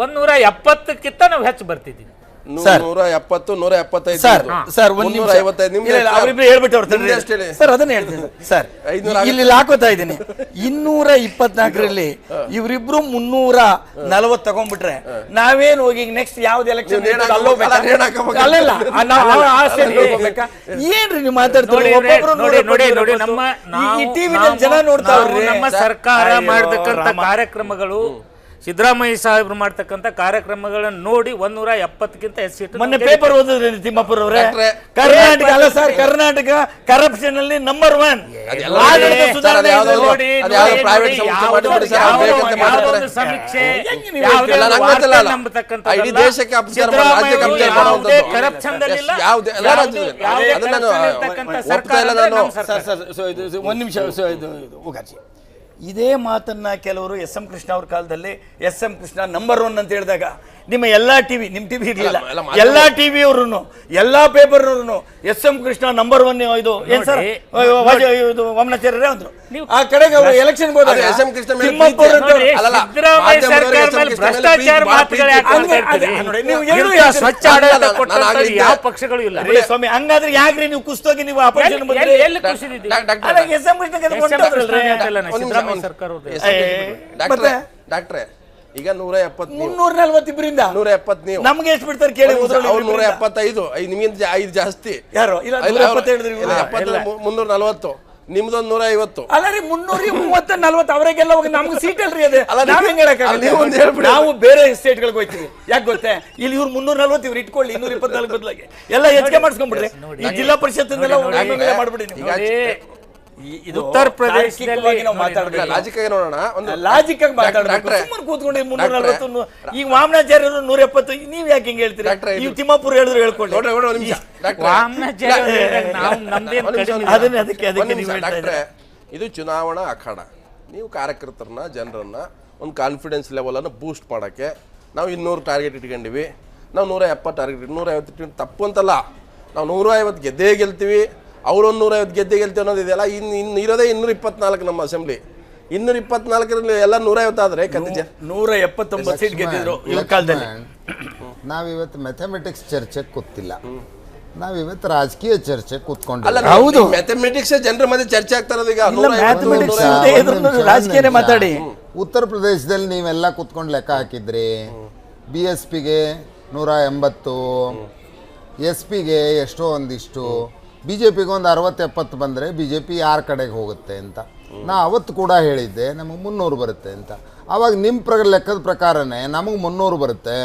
170ಕ್ಕಿಂತ ನಾವು ಹೆಚ್ಚು ಬರ್ತಿದ್ದೀವಿ. 170, 175 ಸರ್, 155 ಹೇಳ್ಬಿಟ್ಟು ಸರ್, ಅದನ್ನ ಹೇಳ್ತೀನಿ ಸರ್. ಇಲ್ಲಿ ಹಾಕೋತಾ ಇದ್ದೀನಿ, 224ರಲ್ಲಿ ಇವರಿಬ್ರು 340 ತಗೊಂಡ್ಬಿಟ್ರೆ ನಾವೇನು ಹೋಗಿ ನೆಕ್ಸ್ಟ್ ಯಾವ್ದು ಎಲೆಕ್ಷನ್ ಏನ್ರಿ ನೀವು ಮಾತಾಡ್ತೀರಿ? ನಮ್ಮ ಸರ್ಕಾರ ಮಾಡತಕ್ಕಂತ ಕಾರ್ಯಕ್ರಮಗಳು ಸಿದ್ದರಾಮಯ್ಯ ಸಾಹೇಬ್ರು ಮಾಡ್ತಕ್ಕಂಥ ಕಾರ್ಯಕ್ರಮಗಳನ್ನು ನೋಡಿ 170ಕ್ಕಿಂತ ಹೆಚ್ಚು ಸೀಟು ಮೊನ್ನೆ ಪೇಪರ್ ಓದಿದ್ರಿ ತಿಮ್ಮಪ್ಪರ್ ಅವರೇ, ಕರ್ನಾಟಕ ಅಲ್ಲ ಸರ್, ಕರ್ನಾಟಕ ಕರಪ್ಷನ್ ಅಲ್ಲಿ ನಂಬರ್ 1. ಸಮೀಕ್ಷೆ ಒಂದು ನಿಮಿಷ ಉಗಾಜಿ, ಇದೇ ಮಾತನ್ನ ಕೆಲವರು ಎಸ್.ಎಂ. ಕೃಷ್ಣ ಅವ್ರ ಕಾಲದಲ್ಲಿ ಎಸ್.ಎಂ. ಕೃಷ್ಣ ನಂಬರ್ 1 ಅಂತ ಹೇಳಿದಾಗ ನಿಮ್ಮ ಎಲ್ಲಾ ಟಿವಿ, ನಿಮ್ ಟಿವಿ ಇರ್ಲಿಲ್ಲ, ಎಲ್ಲಾ ಟಿವಿಯವ್ರು ಎಲ್ಲಾ ಪೇಪರ್ ಎಸ್.ಎಂ. ಕೃಷ್ಣ ನಂಬರ್ 1 ಇದು ಏನ್ ಸರ್ ವಾಮನಾಚಾರ್ಯರೇ ಅಂದ್ರು. ಆ ಕಡೆಗೆ ಅವರು ಎಲೆಕ್ಷನ್ ಯಾವ ಪಕ್ಷಗಳು ಇಲ್ಲ ಸ್ವಾಮಿ. ಹಂಗಾದ್ರೆ ಯಾಕ್ರಿ ನೀವು ಕುಸ್ತೋಗಿ ನೀವು ಅಪೋಸಿಷನ್ ಬಂದ್ರೆ ಎಸ್.ಎಂ. ಕೃಷ್ಣ ಡಾಕ್ಟ್ರೆ ಈಗ 340 170 ನೀವು ನಮ್ಗೆ ಎಷ್ಟು ಬಿಡ್ತಾರೆ ಕೇಳಿ. 175 ನಿಮ್ಗಿಂತ 5 ಜಾಸ್ತಿ. ಯಾರು 340 ನಿಮ್ದೊಂದು 150. ಅಲ್ಲ ರೀ 330 40 ಅವರಿಗೆಲ್ಲ ಹೋಗಿ ನಮ್ಗೆ ಸೀಟ್ ಅಲ್ರಿ ಅದು. ನಾವ್ ಹೆಂಗ್ ಹೇಳಕ್ಕಾಗಲ್ಲ? ನಾವು ಬೇರೆ ಸ್ಟೇಟ್ ಗಳಿಗೆ ಹೋಗ್ತೀವಿ. ಯಾಕೆ ಗೊತ್ತೇ, ಇಲ್ಲಿ ಇವ್ರು 340 ಇವ್ರು ಇಟ್ಕೊಳ್ಳಿ 224 ಬದಲಾಗಿ ಎಲ್ಲ ಹೆಚ್ಚಿಗೆ ಮಾಡಿಸ್ಕೊಂಡ್ಬಿಡ್ರಿ. ಈ ಜಿಲ್ಲಾ ಪರಿಷತ್ ಮಾಡ್ಬಿಡಿ. ಉತ್ತರ ಪ್ರದೇಶದಲ್ಲಿ ನಾವು ಮಾತಾಡಬೇಕು, ಲಾಜಿಕ್ ಆಗಿ ನೋಡೋಣ, ಒಂದು ಲಾಜಿಕ್ ಆಗಿ ಮಾತಾಡಬೇಕು. ಸುಮ್ಮನೆ ಕೂತ್ಕೊಂಡು 340 ಈಗ ವಾಮನಾಚಾರ್ಯರು 170 ನೀವ್ ಯಾಕೆ ಹಿಂಗ್ ಹೇಳ್ತೀರಿ? ಈ ತಿಮ್ಮಾಪುರ ಹೇಳಿದ್ರು ಹೇಳ್ಕೊಳ್ಳಿ. ಇದು ಚುನಾವಣಾ ಅಖಾಡ. ನೀವು ಕಾರ್ಯಕರ್ತರನ್ನ, ಜನರನ್ನ ಒಂದು ಕಾನ್ಫಿಡೆನ್ಸ್ ಲೆವೆಲ್ ಅನ್ನು ಬೂಸ್ಟ್ ಮಾಡಕ್ಕೆ ನಾವು 200 ಟಾರ್ಗೆಟ್ ಇಟ್ಕೊಂಡಿವಿ. ನಾವು 170 ಟಾರ್ಗೆಟ್ 150 ಇಟ್ಕೊಂಡು ತಪ್ಪು ಅಂತಲ್ಲ. ನಾವು 150 ಗೆದ್ದೇ ಗೆಲ್ತೀವಿ, ಅವರೊಂದು 150 ಗೆದ್ದೆ ಅನ್ನೋದಿದೆಯಲ್ಲ. ಇನ್ನು ಇರೋದೇ 224 ನಮ್ಮ ಅಸೆಂಬ್ಲಿ. 224ರಲ್ಲಿ ಎಲ್ಲ 150 ಆದ್ರೆ 179 ಸೀಟ್ ಗೆದ್ದಿದ್ರು ಇವ್ರ ಕಾಲದಲ್ಲಿ. ನಾವಿವತ್ತು ಮ್ಯಾಥಮೆಟಿಕ್ಸ್ ಚರ್ಚೆ ಕೂತಿಲ್ಲ, ನಾವಿವತ್ತು ರಾಜಕೀಯ ಚರ್ಚೆ ಕೂತ್ಕೊಂಡಿಲ್ಲ. ಹೌದು, ಮ್ಯಾಥಮೆಟಿಕ್ಸ್ ಜನರ ಮಧ್ಯೆ ಚರ್ಚೆ ಆಗ್ತಾ ಇರೋದು. ಈಗ ರಾಜಕೀಯ ಮಾತಾಡಿ. ಉತ್ತರ ಪ್ರದೇಶದಲ್ಲಿ ನೀವೆಲ್ಲ ಕೂತ್ಕೊಂಡು ಲೆಕ್ಕ ಹಾಕಿದ್ರಿ. BSPಗೆ 180, SP ಗೆ ಎಷ್ಟೋ ಒಂದಿಷ್ಟು, BJPಗೆ ಒಂದು 60-70 ಬಂದರೆ BJP ಯಾರ ಕಡೆಗೆ ಹೋಗುತ್ತೆ ಅಂತ. ನಾ ಅವತ್ತು ಕೂಡ ಹೇಳಿದ್ದೆ ನಮಗೆ 300 ಬರುತ್ತೆ ಅಂತ. ಆವಾಗ ನಿಮ್ಮ ಲೆಕ್ಕದ ಪ್ರಕಾರನೇ ನಮಗೆ 300 ಬರುತ್ತೆ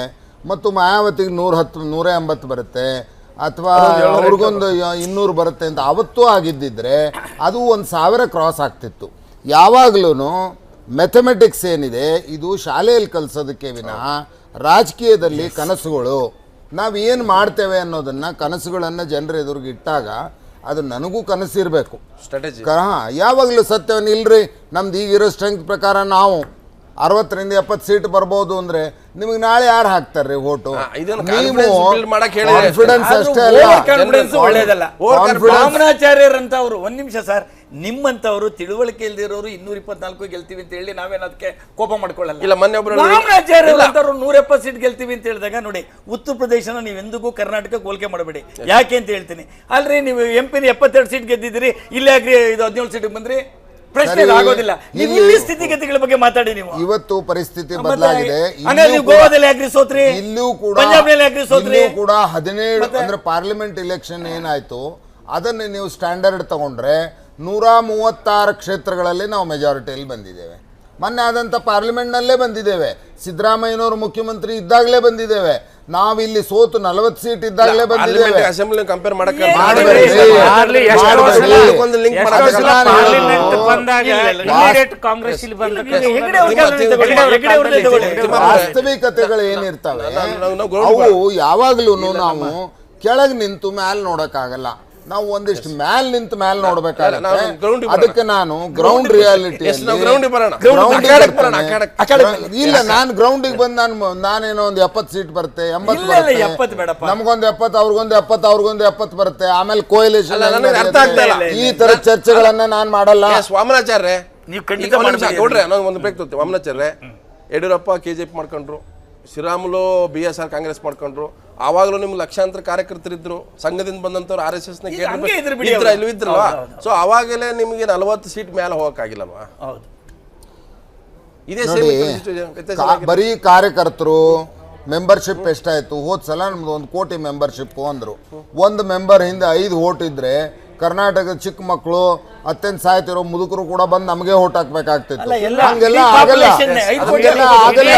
ಮತ್ತು ಮಾಯಾವತಿಗೆ 180 ಬರುತ್ತೆ, ಅಥವಾ ಅವ್ರಿಗೊಂದು 200 ಬರುತ್ತೆ ಅಂತ ಅವತ್ತೂ ಆಗಿದ್ದಿದ್ರೆ ಅದು 1000 ಕ್ರಾಸ್ ಆಗ್ತಿತ್ತು. ಯಾವಾಗಲೂ ಮ್ಯಾಥಮೆಟಿಕ್ಸ್ ಏನಿದೆ ಇದು ಶಾಲೆಯಲ್ಲಿ ಕಲಿಸೋದಕ್ಕೆ ವಿನಃ ರಾಜಕೀಯದಲ್ಲಿ ಕನಸುಗಳು, ನಾವು ಏನು ಮಾಡ್ತೇವೆ ಅನ್ನೋದನ್ನು, ಕನಸುಗಳನ್ನು ಜನರ ಎದುರಿಗೆ ಇಟ್ಟಾಗ ಅದು ನನಗೂ ಕನಸಿರಬೇಕು. ಸ್ಟ್ರಾಟಜಿ ಯಾವಾಗಲೂ ಸತ್ಯವನ್ನು ಇಲ್ರಿ, ನಮ್ದು ಈಗಿರೋ ಸ್ಟ್ರೆಂತ್ ಪ್ರಕಾರ ನಾವು 60ರಿಂದ 70 ಸೀಟ್ ಬರ್ಬೋದು ಅಂದ್ರೆ ನಿಮಗೆ ನಾಳೆ ಯಾರು ಹಾಕ್ತಾರ್ರಿ ಓಟು? ಕಾನ್ಫಿಡೆನ್ಸ್ ಅಷ್ಟೇ ಒಳ್ಳೇದಲ್ಲ. ವಾಮನಾಚಾರ್ಯರಂತ ಅವರು, ಒಂದ್ ನಿಮಿಷ ಸರ್, ನಿಮ್ಮಂತವರು ತಿಳುವಳಿಕೆ ಇಲ್ದಿರೋರು 224 ಗೆಲ್ತೀವಿ ಅಂತ ಹೇಳಿ ನಾವೇನು ಅದಕ್ಕೆ ಕೋಪ ಮಾಡ್ಕೊಳ್ಳಲ್ಲ. ವಾಮನಾಚಾರ್ಯರಂತವ್ರು 170 ಸೀಟ್ ಗೆಲ್ತೀವಿ ಅಂತ ಹೇಳಿದಾಗ ನೋಡಿ, ಉತ್ತರ ಪ್ರದೇಶನ ನೀವು ಎಂದಿಗೂ ಕರ್ನಾಟಕ ಹೋಲಿಕೆ ಮಾಡಬೇಡಿ. ಯಾಕೆ ಅಂತ ಹೇಳ್ತೀನಿ. ಅಲ್ರಿ ನೀವು MP 72 ಸೀಟ್ ಗೆದ್ದಿದ್ದೀರಿ, ಇಲ್ಲೇ ಆಗ್ರಿ ಇದು 17 ಸೀಟ್ ಬಂದ್ರಿ, ಪ್ರಶ್ನೆ ಆಗೋದಿಲ್ಲ. ಇಲ್ಲಿ ಸ್ಥಿತಿಗತಿಗಳ ಬಗ್ಗೆ ಮಾತಾಡಿ. ನೀವು ಇವತ್ತು ಪರಿಸ್ಥಿತಿ ಬದಲಾಗಿದೆ. ಗೋವಾದಲ್ಲಿ ಆಗ್ರಿ ಸೋತ್ರಿ, ಇಲ್ಲೂ ಕೂಡ ಪಂಜಾಬ್ನಲ್ಲಿ ಆಗ್ರಿ ಸೋತ್ರಿ. ಕೂಡ 17 ಅಂದ್ರೆ ಪಾರ್ಲಿಮೆಂಟ್ ಇಲೆಕ್ಷನ್ ಏನಾಯ್ತು ಅದನ್ನ ನೀವು ಸ್ಟ್ಯಾಂಡರ್ಡ್ ತಗೊಂಡ್ರೆ 136 ಕ್ಷೇತ್ರಗಳಲ್ಲಿ ನಾವು ಮೆಜಾರಿಟಿಯಲ್ಲಿ ಬಂದಿದ್ದೇವೆ. ಮೊನ್ನೆ ಆದಂಥ ಪಾರ್ಲಿಮೆಂಟ್ನಲ್ಲೇ ಬಂದಿದ್ದೇವೆ. ಸಿದ್ದರಾಮಯ್ಯನವರು ಮುಖ್ಯಮಂತ್ರಿ ಇದ್ದಾಗಲೇ ಬಂದಿದ್ದೇವೆ. ನಾವಿಲ್ಲಿ ಸೋತು 40 ಸೀಟ್ ಇದ್ದಾಗಲೇ ಬಂದಿದ್ದೇವೆ. ಅಸೆಂಬ್ಲಿ ಕಂಪೇರ್ ಮಾಡಕ್ಕೆ ವಾಸ್ತವಿಕತೆಗಳು ಏನಿರ್ತವೆ ಅವು ಯಾವಾಗ್ಲೂ ನಾವು ಕೆಳಗೆ ನಿಂತು ಮ್ಯಾಲ್ ನೋಡಕ್ಕಾಗಲ್ಲ. ನಾವು ಒಂದಿಷ್ಟು ಮ್ಯಾಲ್ ನಿಂತು ಮ್ಯಾಲ್ ನೋಡ್ಬೇಕಾಗುತ್ತೆ. ಅದಕ್ಕೆ ನಾನು ಗ್ರೌಂಡ್ ರಿಯಾಲಿಟಿ ಇಲ್ಲ, ನಾನು ಗ್ರೌಂಡಿಗೆ ಬಂದು ನಾನೇನೋ ಒಂದು 70 ಸೀಟ್ ಬರುತ್ತೆ, 80 ನಮ್ಗೊಂದು 70, ಅವ್ರಿಗೊಂದು 70, ಅವ್ರಿಗೊಂದು 70 ಬರುತ್ತೆ. ಆಮೇಲೆ ಕೋಯಲೇಷನ್ ಈ ತರ ಚರ್ಚೆಗಳನ್ನ ನಾನು ಮಾಡಲ್ಲ. ವಾಮನಾಚಾರ್ಯ ನೀವು ಖಂಡಿತ ನೋಡ್ರಿ, ಒಂದು ಬೇಕು ವಾಮನಾಚಾರ್ಯ ಯಡಿಯೂರಪ್ಪ KJP ಮಾಡ್ಕೊಂಡ್ರು, ಶ್ರೀರಾಮುಲು BSR ಕಾಂಗ್ರೆಸ್ ಮಾಡ್ಕೊಂಡ್ರು. ಆವಾಗಲೂ ನಿಮ್ಗೆ ಲಕ್ಷಾಂತರ ಕಾರ್ಯಕರ್ತರಿದ್ರು, ಸಂಘದಿಂದ ಬಂದಂತವ್ರು RSS ನ ಇದ್ರಲ್ವಾ? ಸೊ ಅವಾಗಲೇ ನಿಮ್ಗೆ 40 ಸೀಟ್ ಮೇಲೆ ಹೋಗಕ್ಕಾಗಿಲ್ಲಲ್ವಾ? ಇದೇ ಬರೀ ಕಾರ್ಯಕರ್ತರು ಮೆಂಬರ್ಶಿಪ್ ಎಷ್ಟಾಯ್ತು? ಹೋದ್ ಸಲ ನಮ್ದು 1 ಕೋಟಿ ಮೆಂಬರ್ಶಿಪ್ ಅಂದ್ರು. ಒಂದು ಮೆಂಬರ್ ಹಿಂದೆ 5 ವೋಟ್ ಇದ್ರೆ ಕರ್ನಾಟಕದ ಚಿಕ್ಕ ಮಕ್ಕಳು ಅತ್ಯಂತ ಸಾಯ್ತಿರೋ ಮುದುಕರು ಕೂಡ ಬಂದು ನಮಗೆ ಓಟ್ ಹಾಕ್ಬೇಕಾಗ್ತಿತ್ತು. ಅಲ್ಲ, ಎಲ್ಲ ಹಂಗೆಲ್ಲ ಈ ಆಗಲ್ಲ, population ನೇ, 5 ಕೋಟಿ ಹಂಗೆಲ್ಲ ಆಗಲ್ಲ,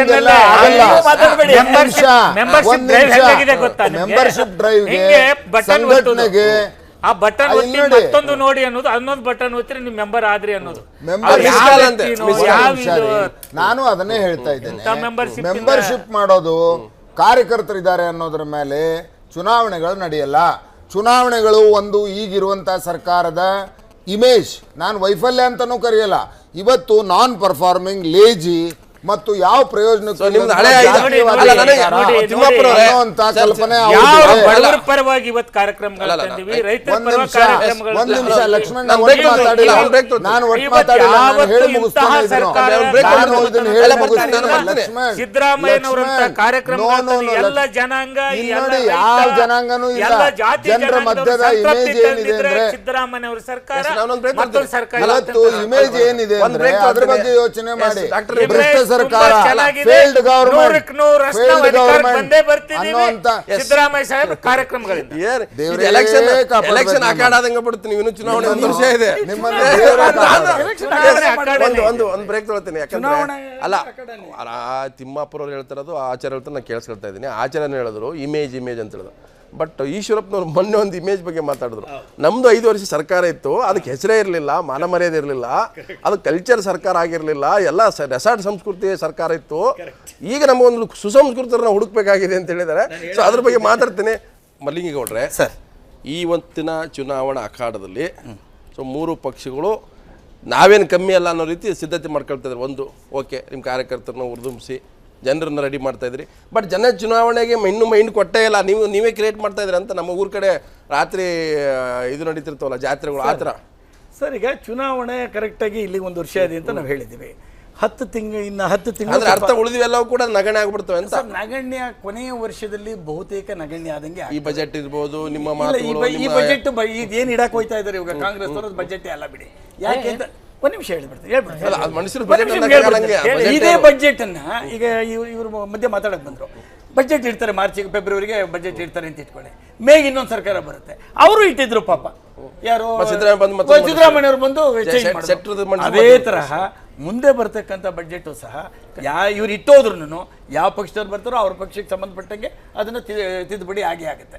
ಹಂಗೆಲ್ಲ ಆಗಲ್ಲ. ಮೆಂಬರ್ಶಿಪ್ ಡ್ರೈವ್ಗೆ ಸಂಘಟನೆಗೆ ಆ ಬಟನ್ ಒತ್ತಿ ಮತ್ತೊಂದು ನೋಡಿ ಅನ್ನೋದು, ಅನ್ನೊಂದು ಬಟನ್ ಒತ್ತಿರಿ ನೀವು ಮೆಂಬರ್ ಆದ್ರಿ ಅನ್ನೋದು. ನಾನು ಅದನ್ನೇ ಹೇಳ್ತಾ ಇದ್ದೇನೆ. ಮೆಂಬರ್ಶಿಪ್ ಮಾಡೋದು ಕಾರ್ಯಕರ್ತರಿದ್ದಾರೆ ಅನ್ನೋದ್ರ ಮೇಲೆ ಚುನಾವಣೆಗಳು ನಡೆಯಲ್ಲ. ಚುನಾವಣೆಗಳು ಒಂದು ಈಗಿರುವಂಥ ಸರ್ಕಾರದ ಇಮೇಜ್, ನಾನು ವೈಫಲ್ಯ ಅಂತನೂ ಕರೆಯಲ್ಲ, ಇವತ್ತು ನಾನ್ ಪರ್ಫಾರ್ಮಿಂಗ್, ಲೇಜಿ ಮತ್ತು ಯಾವ ಪ್ರಯೋಜನಕ್ಕೂ ಪರವಾಗಿ ಇವತ್ತು ಕಾರ್ಯಕ್ರಮಗಳು ತಂದಿವಿ, ರೈತರ ಪರವಾಗಿ ಕಾರ್ಯಕ್ರಮಗಳು. ಒಂದ್ ನಿಮಿಷ ಲಕ್ಷ್ಮಣ್, ನಾನು ಒಟ್ಟು ಮಾತಾಡಿಲ್ಲ, ನಾನು ಹೇಳಿ ಮುಗಿಸ್ತಾನೆ ಸಿದ್ದರಾಮಯ್ಯನವರಂತ ಕಾರ್ಯಕ್ರಮಗಳು ಎಲ್ಲ ಜನಾಂಗ, ನೋಡಿ ಯಾವ ಜನಾಂಗನೂ ಇಲ್ಲ. ಜನರ ಮಧ್ಯದ ಇಮೇಜ್ ಏನಿದೆ ಅಂದ್ರೆ ಸಿದ್ದರಾಮಯ್ಯನವರ ಸರ್ಕಾರ ಇವತ್ತು ಇಮೇಜ್ ಏನಿದೆ ಅಂದ್ರೆ ಅದ್ರ ಬಗ್ಗೆ ಯೋಚನೆ ಮಾಡಿ. ಭ್ರಷ್ಟ ಸರ್ಕಾರ, ಫೇಲ್ಡ್ ಗವರ್ನಮೆಂಟ್ ಸಿದ್ದರಾಮಯ್ಯ ಸಾಹೇಬ್ ಕಾರ್ಯಕ್ರಮಗಳಿಂದ ಎಲೆಕ್ಷನ್ ಅಖಾಡಾದಂಗ ಬಿಡ್ತೀನಿ. ಇನ್ನು ಚುನಾವಣೆ ಒಂದು ವರ್ಷ ಇದೆ. ಒಂದು ಬ್ರೇಕ್ ತಗೊಳ್ತೀನಿ. ಯಾಕಂದ್ರೆ ಅಲ್ಲ, ತಿಮ್ಮಾಪುರ ಅವ್ರು ಹೇಳ್ತಾರದು, ಆಚಾರ್ಯ ಹೇಳ್ತಾರೆ, ನಾನು ಕೇಳಿಸ್ಕೊಳ್ತಾ ಇದ್ದೀನಿ. ಆಚಾರ್ಯನ ಹೇಳಿದ್ರು ಇಮೇಜ್ ಅಂತ ಹೇಳಿದ್ರು. ಬಟ್ ಈಶ್ವರಪ್ಪನವ್ರು ಮೊನ್ನೆ ಒಂದು ಇಮೇಜ್ ಬಗ್ಗೆ ಮಾತಾಡಿದ್ರು. ನಮ್ದು 5 ವರ್ಷ ಸರ್ಕಾರ ಇತ್ತು, ಅದಕ್ಕೆ ಹೆಸರೇ ಇರಲಿಲ್ಲ, ಮಾನ ಮರ್ಯಾದೆ ಇರಲಿಲ್ಲ, ಅದು ಕಲ್ಚರ್ ಸರ್ಕಾರ ಆಗಿರಲಿಲ್ಲ, ಎಲ್ಲ ರೆಸಾರ್ಟ್ ಸಂಸ್ಕೃತಿ ಸರ್ಕಾರ ಇತ್ತು. ಈಗ ನಮಗೊಂದು ಸುಸಂಸ್ಕೃತರನ್ನ ಹುಡುಕ್ಬೇಕಾಗಿದೆ ಅಂತ ಹೇಳಿದ್ದಾರೆ. ಸೊ ಅದ್ರ ಬಗ್ಗೆ ಮಾತಾಡ್ತೀನಿ. ಮಲ್ಲಿಂಗೇಗೌಡ್ರೆ, ಸರ್, ಇವತ್ತಿನ ಚುನಾವಣಾ ಅಖಾಡದಲ್ಲಿ ಸೊ 3 ಪಕ್ಷಗಳು ನಾವೇನು ಕಮ್ಮಿ ಅಲ್ಲ ಅನ್ನೋ ರೀತಿ ಸಿದ್ಧತೆ ಮಾಡ್ಕೊಳ್ತಿದ್ದಾರೆ. ಒಂದು, ಓಕೆ, ನಿಮ್ಮ ಕಾರ್ಯಕರ್ತರನ್ನ ಹುರಿದುಂಬಿಸಿ ಜನರನ್ನ ರೆಡಿ ಮಾಡ್ತಾ ಇದ್ರಿ. ಬಟ್ ಜನ ಚುನಾವಣೆಗೆ ಇನ್ನೂ ಮೈಂಡ್ ಕೊಟ್ಟೇ ಇಲ್ಲ, ನೀವೇ ಕ್ರಿಯೇಟ್ ಮಾಡ್ತಾ ಇದ್ರಿ ಅಂತ ನಮ್ಮ ಊರ ಕಡೆ ರಾತ್ರಿ ಇದು ನಡೀತಿರ್ತವಲ್ಲ ಜಾತ್ರೆಗಳು, ಆ ಥರ. ಸರ್, ಈಗ ಚುನಾವಣೆ ಕರೆಕ್ಟಾಗಿ ಇಲ್ಲಿ 1 ವರ್ಷ ಇದೆ ಅಂತ ನಾವು ಹೇಳಿದ್ದೀವಿ. 10 ತಿಂಗಳು ಅಂದ್ರೆ ಅರ್ಥ ಉಳಿದಿವೆಲ್ಲವೂ ಕೂಡ ನಗಣ್ಯ ಆಗ್ಬಿಡ್ತವೆ ಅಂತ. ನಗಣ್ಯ ಕೊನೆಯ ವರ್ಷದಲ್ಲಿ ಬಹುತೇಕ ನಗಣ್ಯ ಆದಂಗೆ. ಈ ಬಜೆಟ್ ಇರ್ಬೋದು, ನಿಮ್ಮ ಈ ಬಜೆಟ್ ಏನು ಇಡಕ್ ಹೋಯ್ತಾ ಇದ್ದಾರೆ ಇವಾಗ ಕಾಂಗ್ರೆಸ್ ಅವರ ಬಜೆಟ್ ಅಲ್ಲ ಬಿಡಿ. ಯಾಕೆ ಅಂತ ಒಂದು ನಿಮಿಷ ಹೇಳ್ಬಿಡ್ತೀನಿ. ಇದೇ ಬಜೆಟ್ ಅನ್ನ ಈಗ ಇವರು ಮಧ್ಯೆ ಮಾತಾಡಕ್ ಬಂದ್ರು. ಬಜೆಟ್ ಇಡ್ತಾರೆ ಮಾರ್ಚಿಗೆ, ಫೆಬ್ರವರಿಗೆ ಬಜೆಟ್ ಇಡ್ತಾರೆ ಅಂತ ಇಟ್ಕೊಳ್ಳಿ. ಮೇಗೆ ಇನ್ನೊಂದು ಸರ್ಕಾರ ಬರುತ್ತೆ, ಅವರು ಇಟ್ಟಿದ್ರು ಪಾಪ. ಯಾರು? ಸಿದ್ದರಾಮಯ್ಯವ್ರು ಬಂದು ಅದೇ ತರಹ ಮುಂದೆ ಬರ್ತಕ್ಕಂಥ ಬಜೆಟ್ ಸಹ ಇವ್ರು ಇಟ್ಟೋದ್ರು ಯಾವ ಪಕ್ಷದವ್ರು ಬರ್ತಾರೋ ಅವ್ರ ಪಕ್ಷಕ್ಕೆ ಸಂಬಂಧಪಟ್ಟಂಗೆ ಅದನ್ನು ತಿದ್ದುಪಡಿ ಆಗೇ ಆಗುತ್ತೆ.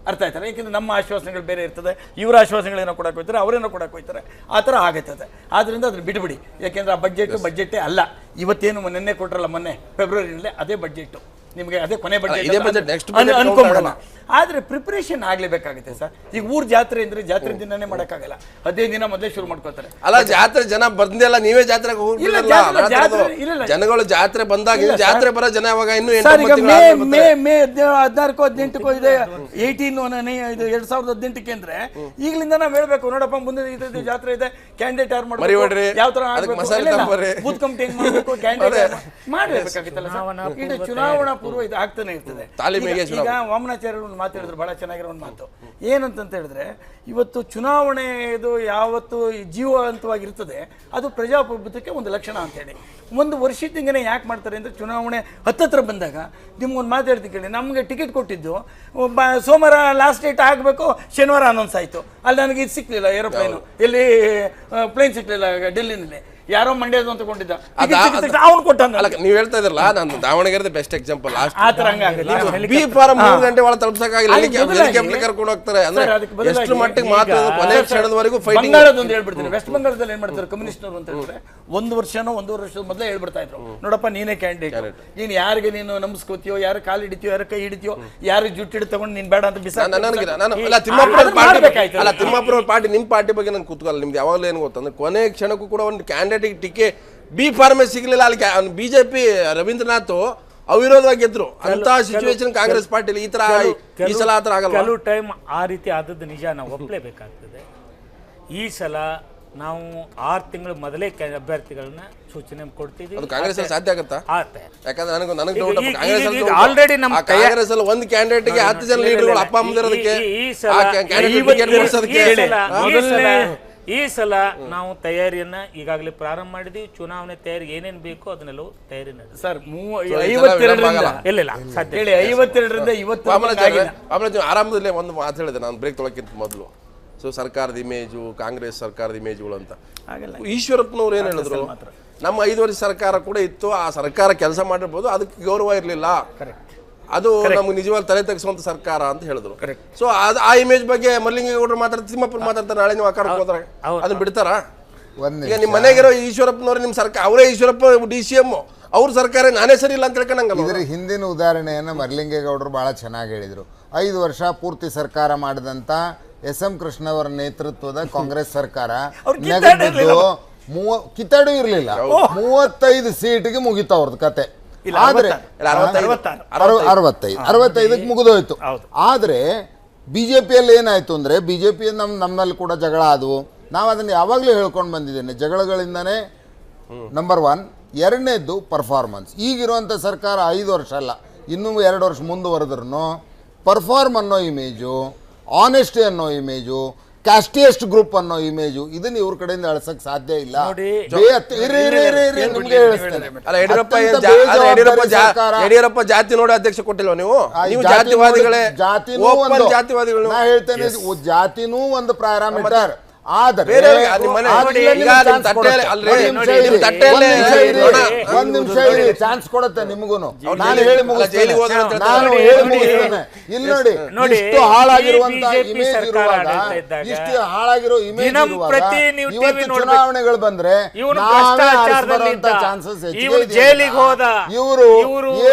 ಅರ್ಥ ಆಯ್ತಾರೆ? ಯಾಕೆಂದ್ರೆ ನಮ್ಮ ಆಶ್ವಾಸನೆಗಳು ಬೇರೆ ಇರ್ತದೆ, ಇವರ ಆಶ್ವಾಸನೆಗಳೇನೋ ಕೊಡಕ್ಕೆ ಹೋಗ್ತಾರೆ, ಅವರೇನೋ ಕೊಡಕ್ಕೆ ಹೋಗ್ತಾರೆ, ಆ ಥರ ಆಗೈತದೆ. ಆದ್ದರಿಂದ ಅದನ್ನು ಬಿಟ್ಬಿಡಿ. ಯಾಕೆಂದ್ರೆ ಆ ಬಜೆಟ್ಟೇ ಅಲ್ಲ. ಇವತ್ತೇನು ನಿನ್ನೆ ಕೊಟ್ಟರಲ್ಲ, ಮೊನ್ನೆ ಫೆಬ್ರವರಿನಲ್ಲೇ ಅದೇ ಬಜೆಟ್ಟು ನಿಮಗೆ, ಅದೇ ಕೊನೆ ಬಜೆಟ್ ಅನ್ಕೊಂಬಿಡೋಣ. ಆದರೆ ಪ್ರಿಪರೇಷನ್ ಆಗಲೇಬೇಕಾಗುತ್ತೆ ಸರ್. ಈಗ ಊರ್ ಜಾತ್ರೆ ಅಂದ್ರೆ ಜಾತ್ರೆ ದಿನನೇ ಮಾಡೋಕ್ಕಾಗಲ್ಲ, 15 ದಿನ ಮೊದಲೇ ಶುರು ಮಾಡ್ಕೋತಾರೆ. ಅಲ್ಲ, ಜಾತ್ರೆ ಜನ ಬಂದಿಲ್ಲ, ನೀವೇ ಜಾತ್ರೆಗೆ ಹೋಗಿಲ್ಲ. ಜನಗಳು ಜಾತ್ರೆ ಬಂದಾಗ ಜಾತ್ರೆ ಬರೋ ಜನ ಇವಾಗ ಇನ್ನು ಮೇ 14 18 ಇದೆ, 2018 ಅಂದ್ರೆ ಈಗಲಿಂದ ನಾವು ಹೇಳ್ಬೇಕು. ನೋಡಪ್ಪ, ಮುಂದೆ ಜಾತ್ರೆ ಇದೆ, ಕ್ಯಾಂಡಿಡೇಟ್ ಯಾರು ಮಾಡ್ಬೇಕು, ಯಾವ ತರ ಬೂತ್ ಕಮಿಟಿ ಹೆಂಗ್ ಮಾಡ್ಬೇಕು, ಕ್ಯಾಂಡಿಡೇಟ್ ಮಾಡಬೇಕಾಗಿತ್ತಲ್ಲ. ಇದು ಚುನಾವಣಾ ಪೂರ್ವ ಇದು ಆಗ್ತಾನೆ ಇರ್ತದೆ. ಈಗ ವಾಮನಾಚಾರ್ಯರು ಮಾತಾಡಿದ್ರು, ಬಹಳ ಚೆನ್ನಾಗಿರೋ ಒಂದು ಮಾತು ಏನಂತ ಹೇಳಿದ್ರೆ, ಇವತ್ತು ಚುನಾವಣೆ ಇದು ಯಾವತ್ತು ಜೀವಂತವಾಗಿರ್ತದೆ ಅದು ಪ್ರಜಾಪ್ರಭುತ್ವಕ್ಕೆ ಒಂದು ಲಕ್ಷಣ ಅಂತ ಹೇಳಿ. ಒಂದು ವರ್ಷದಿಂಗನೇ ಯಾಕೆ ಮಾಡ್ತಾರೆ ಅಂದರೆ, ಚುನಾವಣೆ ಹತ್ತತ್ರ ಬಂದಾಗ ನಿಮ್ಗೊಂದು ಮಾತಾಡ್ತೀನಿ ಕೇಳಿ. ನಮಗೆ ಟಿಕೆಟ್ ಕೊಟ್ಟಿದ್ದು ಸೋಮವಾರ ಲಾಸ್ಟ್ ಡೇಟ್ ಆಗಬೇಕು, ಶನಿವಾರ ಅನೌನ್ಸ್ ಆಯಿತು. ಅಲ್ಲಿ ನನಗೆ ಇದು ಸಿಕ್ಕಲಿಲ್ಲ, ಏರೋಪ್ಲೇನು ಇಲ್ಲಿ ಪ್ಲೇನ್ ಸಿಕ್ಕಲಿಲ್ಲ ಡೆಲ್ಲಿನಲ್ಲಿ. ಯಾರೋ ಮಂಡ್ಯದ ಅಂತ ಕೊಂಡಿದ್ದ, ಅವ್ನು ಕೊಟ್ಟ. ನೀವು ಹೇಳ್ತಾ ಇದ್ರಲ್ಲ, ನಾನು Davanagere best example. B form 3 ಗಂಟೆ ಒಳಗೆ ತಲುಪಿಸಕ್ಕಾಗಿಲ್ಲ, ಕರ್ಕೊಂಡು ಹೋಗ್ತಾರೆ. ಅಂದ್ರೆ ಎಷ್ಟು ಮಟ್ಟಿಗೆ ಮಾತ್ರ ಕೊನೆ ಕ್ಷಣದವರೆಗೂ ಫೈಟಿಂಗ್. ಬಂಗಾಳದೊಂದು ಹೇಳ್ಬಿಡ್ತೀನಿ, ವೆಸ್ಟ್ ಬಂಗಾಳದಲ್ಲಿ ಏನ್ ಮಾಡ್ತಾರೆ ಕಮ್ಯುನಿಸ್ಟ್ನವರು ಅಂತ ಹೇಳಿದ್ರೆ, 1 ವರ್ಷನೋ 1.5 ವರ್ಷದ ಮೊದಲೇ ಹೇಳ್ಬಿಡ್ತಾ ಇದ್ರು, ನೋಡಪ್ಪ ನೀನೇ ಕ್ಯಾಂಡಿಡೇಟ್, ನೀನು ಯಾರಿಗೆ ನೀನು ನಮಸ್ಕೋತೀಯೋ, ಯಾರು ಕಾಲು ಹಿಡಿತೀಯೋ, ಯಾರು ಕೈ ಹಿಡಿತೀಯೋ, ಯಾರು ಜುಟ್ಟಿಡ್ ತಗೊಂಡು ನೀನ್ ಬೇಡ ಅಂತ ಬಿಸಾಕ. ತಿಮ್ಮಾಪುರ ಪಾರ್ಟಿ, ನಿಮ್ ಪಾರ್ಟಿ ಬಗ್ಗೆ ನನ್ಗೆ ಕೂತ್ಕೊಳ್ಳಲ್ಲ. ನಿಮ್ದು ಯಾವಾಗಲೂ ಏನು ಗೊತ್ತಂದ್ರೆ, ಕೊನೆ ಕ್ಷಣಕ್ಕೂ ಕೂಡ ಒಂದು ಕ್ಯಾಂಡಿಡೇಟ್ ಟಿಕೆ ಬಿ ಫಾರ್ಮೇ ಸಿಗಲಿಲ್ಲ. ಅಲ್ಲಿ ಬಿಜೆಪಿ ರವೀಂದ್ರನಾಥ್ ಅವಿರೋಧವಾಗಿ ಗೆದ್ರು. ಅಂತ ಸಿಚುವೇಶನ್ ಕಾಂಗ್ರೆಸ್ ಪಾರ್ಟಿಲಿ ಈ ಸಲ ಆ ಥರ ಆಗಲ್ಲ. ಕೆಲವು ಟೈಮ್ ಆ ರೀತಿ ಆದದ್ದು ನಿಜ, ನಾವು ಒಪ್ಪಲೇಬೇಕಾಗ್ತದೆ. ಈ ಸಲ ನಾವು 6 ತಿಂಗಳ ಮೊದಲೇ ಅಭ್ಯರ್ಥಿಗಳನ್ನ ಸೂಚನೆ ಕೊಡ್ತಿದ್ದೀವಿ. ಅದು ಕಾಂಗ್ರೆಸ್ ಸಾಧ್ಯ ಆಗುತ್ತಾ? ಯಾಕಂದ್ರೆ ನನಗೆ ಆಲ್ರೆಡಿ ನಮ್ಮ ಕಾಂಗ್ರೆಸ್ ಅಲ್ಲಿ ಒಂದು ಕ್ಯಾಂಡಿಡೇಟ್ಗೆ 10 ಜನ ಲೀಡರ್ಗಳು ಅಪ್ಪ ಅಮ್ಮದಿರೋದಕ್ಕೆ ಈ ಸಲ ನಾವು ತಯಾರಿಯನ್ನ ಈಗಾಗಲೇ ಪ್ರಾರಂಭ ಮಾಡಿದೀವಿ. ಚುನಾವಣೆ ತಯಾರಿ ಏನೇನು ಬೇಕೋ ಅದನ್ನೆಲ್ಲ ತಯಾರಿ ನಡೆದ ಸರ್. 52ರಿಂದ 50 ಆರಾಮದಲ್ಲಿ ಒಂದು ಮಾತು ಹೇಳಿದೆ ನಾನು ಬ್ರೇಕ್ ತೊಳಕ್ಕಿಂತ ಮೊದಲು. ಸೊ ಸರ್ಕಾರದ ಇಮೇಜು, ಕಾಂಗ್ರೆಸ್ ಸರ್ಕಾರದ ಇಮೇಜ್ಗಳು ಅಂತ. ಈಶ್ವರಪ್ಪನವ್ರು ಏನು ಹೇಳಿದ್ರು, ನಮ್ಮ 5 ವರ್ಷ ಸರ್ಕಾರ ಕೂಡ ಇತ್ತು, ಆ ಸರ್ಕಾರ ಕೆಲಸ ಮಾಡಿರ್ಬೋದು, ಅದಕ್ಕೆ ಗೌರವ ಇರಲಿಲ್ಲ, ಅದು ನಮ್ಗೆ ನಿಜವಾಗ್ಲೂ ತಲೆ ತೆಗೆಸುವಂತ ಸರ್ಕಾರ ಅಂತ ಹೇಳಿದ್ರು. ಸೊ ಆ ಇಮೇಜ್ ಬಗ್ಗೆ ಮಲ್ಲಿಂಗೇಗೌಡರು ಮಾತಾಡ್ತಾರೆ, ತಿಮ್ಮಪ್ಪರು ಮಾತಾಡ್ತಾರೆ, ನಾಳೆ ನೀವು ಆಕಾರಕ್ಕೆ ಹೋದ್ರೆ ಅದನ್ನ ಬಿಡ್ತಾರ? ಈಗ ನಿಮ್ಮ ಮನೆಗಿರೋ ಈಶ್ವರಪ್ಪನವ್ರು ನಿಮ್ಮ ಸರ್ಕಾರ, ಅವರೇ ಈಶ್ವರಪ್ಪ DCM, ಅವ್ರ ಸರ್ಕಾರ ನಾನೇ ಸರಿ ಇಲ್ಲ ಅಂತ ಹೇಳ್ಕೊಂಡಂಗಲ್ಲ. ಇದ್ರ ಹಿಂದಿನ ಉದಾಹರಣೆಯನ್ನು ಮಲ್ಲಿಂಗೇಗೌಡರು ಬಹಳ ಚೆನ್ನಾಗಿ ಹೇಳಿದರು. 5 ವರ್ಷ ಪೂರ್ತಿ ಸರ್ಕಾರ ಮಾಡಿದಂಥ SM ಕೃಷ್ಣ ಅವರ ನೇತೃತ್ವದ ಕಾಂಗ್ರೆಸ್ ಸರ್ಕಾರ ನೆಗೆದಿದ್ದು ಕಿತ್ತಾಡು ಇರಲಿಲ್ಲ, 35 ಸೀಟಿಗೆ ಮುಗಿತು ಅವ್ರದ್ದು ಕತೆ. ಆದ್ರೆ 65ಕ್ಕೆ ಮುಗಿದೋಯ್ತು. ಆದ್ರೆ ಬಿಜೆಪಿಯಲ್ಲಿ ಏನಾಯ್ತು ಅಂದ್ರೆ, ಬಿಜೆಪಿ ನಮ್ಮಲ್ಲಿ ಕೂಡ ಜಗಳ ಆದವು. ನಾವು ಅದನ್ನು ಯಾವಾಗಲೂ ಹೇಳ್ಕೊಂಡು ಬಂದಿದ್ದೇನೆ, ಜಗಳಗಳಿಂದನೇ ನಂಬರ್ 1. ಎರಡನೇದ್ದು ಪರ್ಫಾರ್ಮೆನ್ಸ್. ಈಗಿರುವಂಥ ಸರ್ಕಾರ 5 ವರ್ಷ ಅಲ್ಲ, ಇನ್ನೂ 2 ವರ್ಷ ಮುಂದುವರೆದ್ರೂ ಪರ್ಫಾರ್ಮ್ ಅನ್ನೋ ಇಮೇಜು, ಆನೆಸ್ಟಿ ಅನ್ನೋ ಇಮೇಜು, ಕ್ಯಾಸ್ಟಿಯಸ್ಟ್ ಗ್ರೂಪ್ ಅನ್ನೋ ಇಮೇಜು, ಇದನ್ನ ಇವ್ರ ಕಡೆಯಿಂದ ಅಳಿಸಕ್ ಸಾಧ್ಯ ಇಲ್ಲ. ಯಡಿಯೂರಪ್ಪ ಜಾತಿ ನೋಡಿ ಅಧ್ಯಕ್ಷ ಕೊಟ್ಟಿಲ್ವ ನೀವು? ಜಾತಿವಾದಿಗಳೇ. ನಾ ಹೇಳ್ತೇನೆ, ಜಾತಿನೂ ಒಂದು ಪ್ಯಾರಾಮೀಟರ್. ಆದರೆ ಒಂದ್ ನಿಮಿಷ ಚಾನ್ಸ್ ಕೊಡುತ್ತೆ ನಿಮಗೂ. ನಾನು ಹೇಳಿ ಮುಗಿಸ್ತೇನೆ. ಇಲ್ಲಿ ನೋಡಿ, ಇಷ್ಟು ಹಾಳಾಗಿರುವಂತ ಇಮೇಜ್ ಇರುವಾಗ, ಇಷ್ಟು ಹಾಳಾಗಿರೋ ಇಮೇಜ್ ಇರುವಾಗ ಇವತ್ತು ಚುನಾವಣೆಗಳು ಬಂದ್ರೆ ಚಾನ್ಸಸ್ ಹೆಚ್ಚಿಗೆ. ಇವರು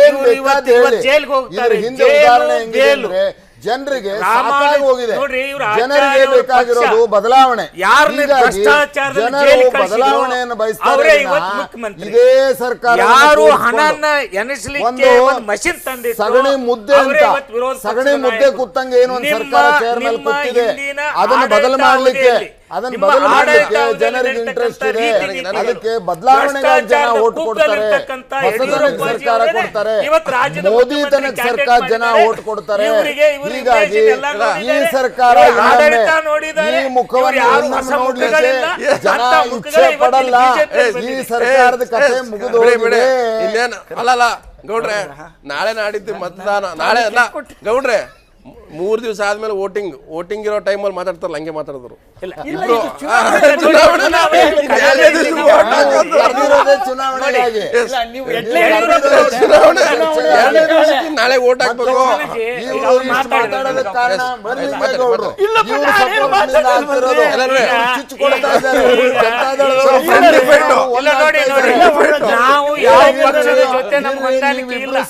ಏನ್ ಬೇಕಾದ ಹೇಳಿ, ಇದ್ರ ಹಿಂದೆ ಉದಾಹರಣೆ ಹೆಂಗಿದೆ ಅಂದ್ರೆ, ಜನರಿಗೆ ಸಾಕಾಗಿ ಹೋಗಿದೆ. ಜನರಿಗೆ ಬೇಕಾಗಿರೋದು ಬದಲಾವಣೆ. ಜನರು ಬದಲಾವಣೆಯನ್ನು ಬಯಸ್ತಾರೆ. ಇದೇ ಸರ್ಕಾರ ಸಗಣಿ ಮುದ್ದೆ ಅಂತ, ಸಗಣಿ ಮುದ್ದೆ ಕುತ್ತಂಗೆ ಏನು ಒಂದು ಸರ್ಕಾರ ಚೇರ್ ಮೇಲೆ ಕೂತಿದೆ, ಅದನ್ನು ಬದಲು ಮಾಡ್ಲಿಕ್ಕೆ ಜನರಿಗೆ ಇಂಟ್ರೆಸ್ಟ್ ಇದೆ. ಅದಕ್ಕೆ ಬದಲಾವಣೆಗಾಗಿ ಜನ ಓಟ್ ಕೊಡ್ತಾರೆ, ಹೊಸತನಕ್ಕೆ ಸರ್ಕಾರ ಕೊಡ್ತಾರೆ, ಮೋದಿ ತನಕ ಸರ್ಕಾರ ಜನ ಓಟ್ ಕೊಡ್ತಾರೆ. ಹೀಗಾಗಿ ಈ ಸರ್ಕಾರ ಈ ಮುಖವನ್ನು ನೋಡ್ಲಿಕ್ಕೆ ಜನ ಇಚ್ಛೆ ಪಡಲ್ಲ. ಈ ಸರ್ಕಾರದ ಕಥೆ ಮುಗಿದು ಹೋಗಿದೆ. ಅಲ್ಲಲ್ಲ ಗೌಡ್ರೆ, ನಾಳೆ ನಾಡಿದ್ದು ಮತದಾನ, ನಾಳೆ ಅಲ್ಲ ಗೌಡ್ರೆ, 3 ದಿವಸ ಆದ್ಮೇಲೆ ವೋಟಿಂಗ್ ಇರೋ ಟೈಮಲ್ಲಿ ಮಾತಾಡ್ತಾರಲ್ಲ, ಹಂಗೆ ಮಾತಾಡಿದ್ರು. ನಾಳೆ ವೋಟ್ ಹಾಕ್ಬೇಕು.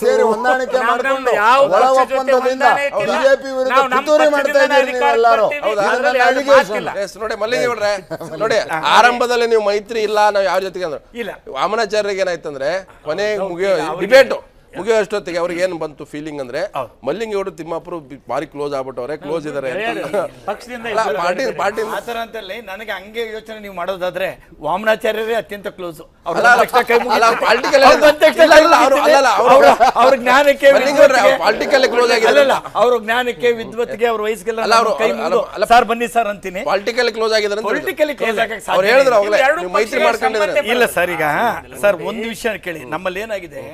ಸೇರಿ ಹೊಂದಾಣಿಕೆ ಮಾಡಿಕೊಂಡು ಒಳ ಒಪ್ಪಂದದಿಂದ ಬಿಜೆಪಿ ವಿರುದ್ಧ ಪಿತೂರಿ ಮಾಡ್ತಾ ಇದ್ದೀರಿ ನೀವೆಲ್ಲರೂ. ನೋಡಿ ಮಲ್ಲಿಗೇಗೌಡ್ರೆ, ನೋಡಿ ಆರಂಭದಲ್ಲಿ ನೀವು ಮೈತ್ರಿ ಇಲ್ಲ, ನಾವು ಯಾವ ಜೊತೆಗೆ ಅಂದ್ರೆ ವಾಮನಾಚಾರ್ಯರಿಗೆ ಏನಾಯ್ತಂದ್ರೆ, ಕೊನೆ ಡಿಬೇಟ್ ಮುಗಿಯೋ ಅಷ್ಟೊತ್ತಿಗೆ ಅವ್ರಿಗೆ ಏನ್ ಬಂತು ಫೀಲಿಂಗ್ ಅಂದ್ರೆ, ಮಲ್ಲಿಂಗೇಗೌಡರು ತಿಮ್ಮಾಪುರ ಭಾರಿ ಕ್ಲೋಸ್ ಆಗ್ಬಿಟ್ಟವ್ರೆ, ಕ್ಲೋಸ್ ಇದಾರೆ ಪಾರ್ಟಿ ಅಂತಲ್ಲಿ. ನನಗೆ ಹಂಗೆ ಯೋಚನೆ ನೀವು ಮಾಡೋದಾದ್ರೆ ವಾಮನಾಚಾರ್ಯರೇ ಅತ್ಯಂತ ಕ್ಲೋಸ್. ಅವ್ರ ಜ್ಞಾನಕ್ಕೆ ಕ್ಲೋಸ್ ಆಗಿಲ್ಲ, ಅವ್ರ ಜ್ಞಾನಕ್ಕೆ ವಿದ್ವತ್ಗೆ ಅವ್ರ ವಯಸ್ಸಿಗೆಲ್ಲ ಸರ್ ಬನ್ನಿ ಸರ್ ಅಂತೀನಿ. ಪೊಲಿಟಿಕಲಿ ಕ್ಲೋಸ್ ಆಗಿದ್ದಾರೆ, ಪೊಲಿಟಿಕಲಿ ಕ್ಲೋಸ್ ಆಗಕ್ಕೆ ಅವ್ರು ಹೇಳಿದ್ರು ಮೈತ್ರಿ ಮಾಡ್ಕೊಂಡಿದ್ದಾರೆ. ಇಲ್ಲ ಸರ್, ಈಗ ಸರ್ ಒಂದು ವಿಷಯ ಕೇಳಿ, ನಮ್ಮಲ್ಲಿ ಏನಾಗಿದೆ,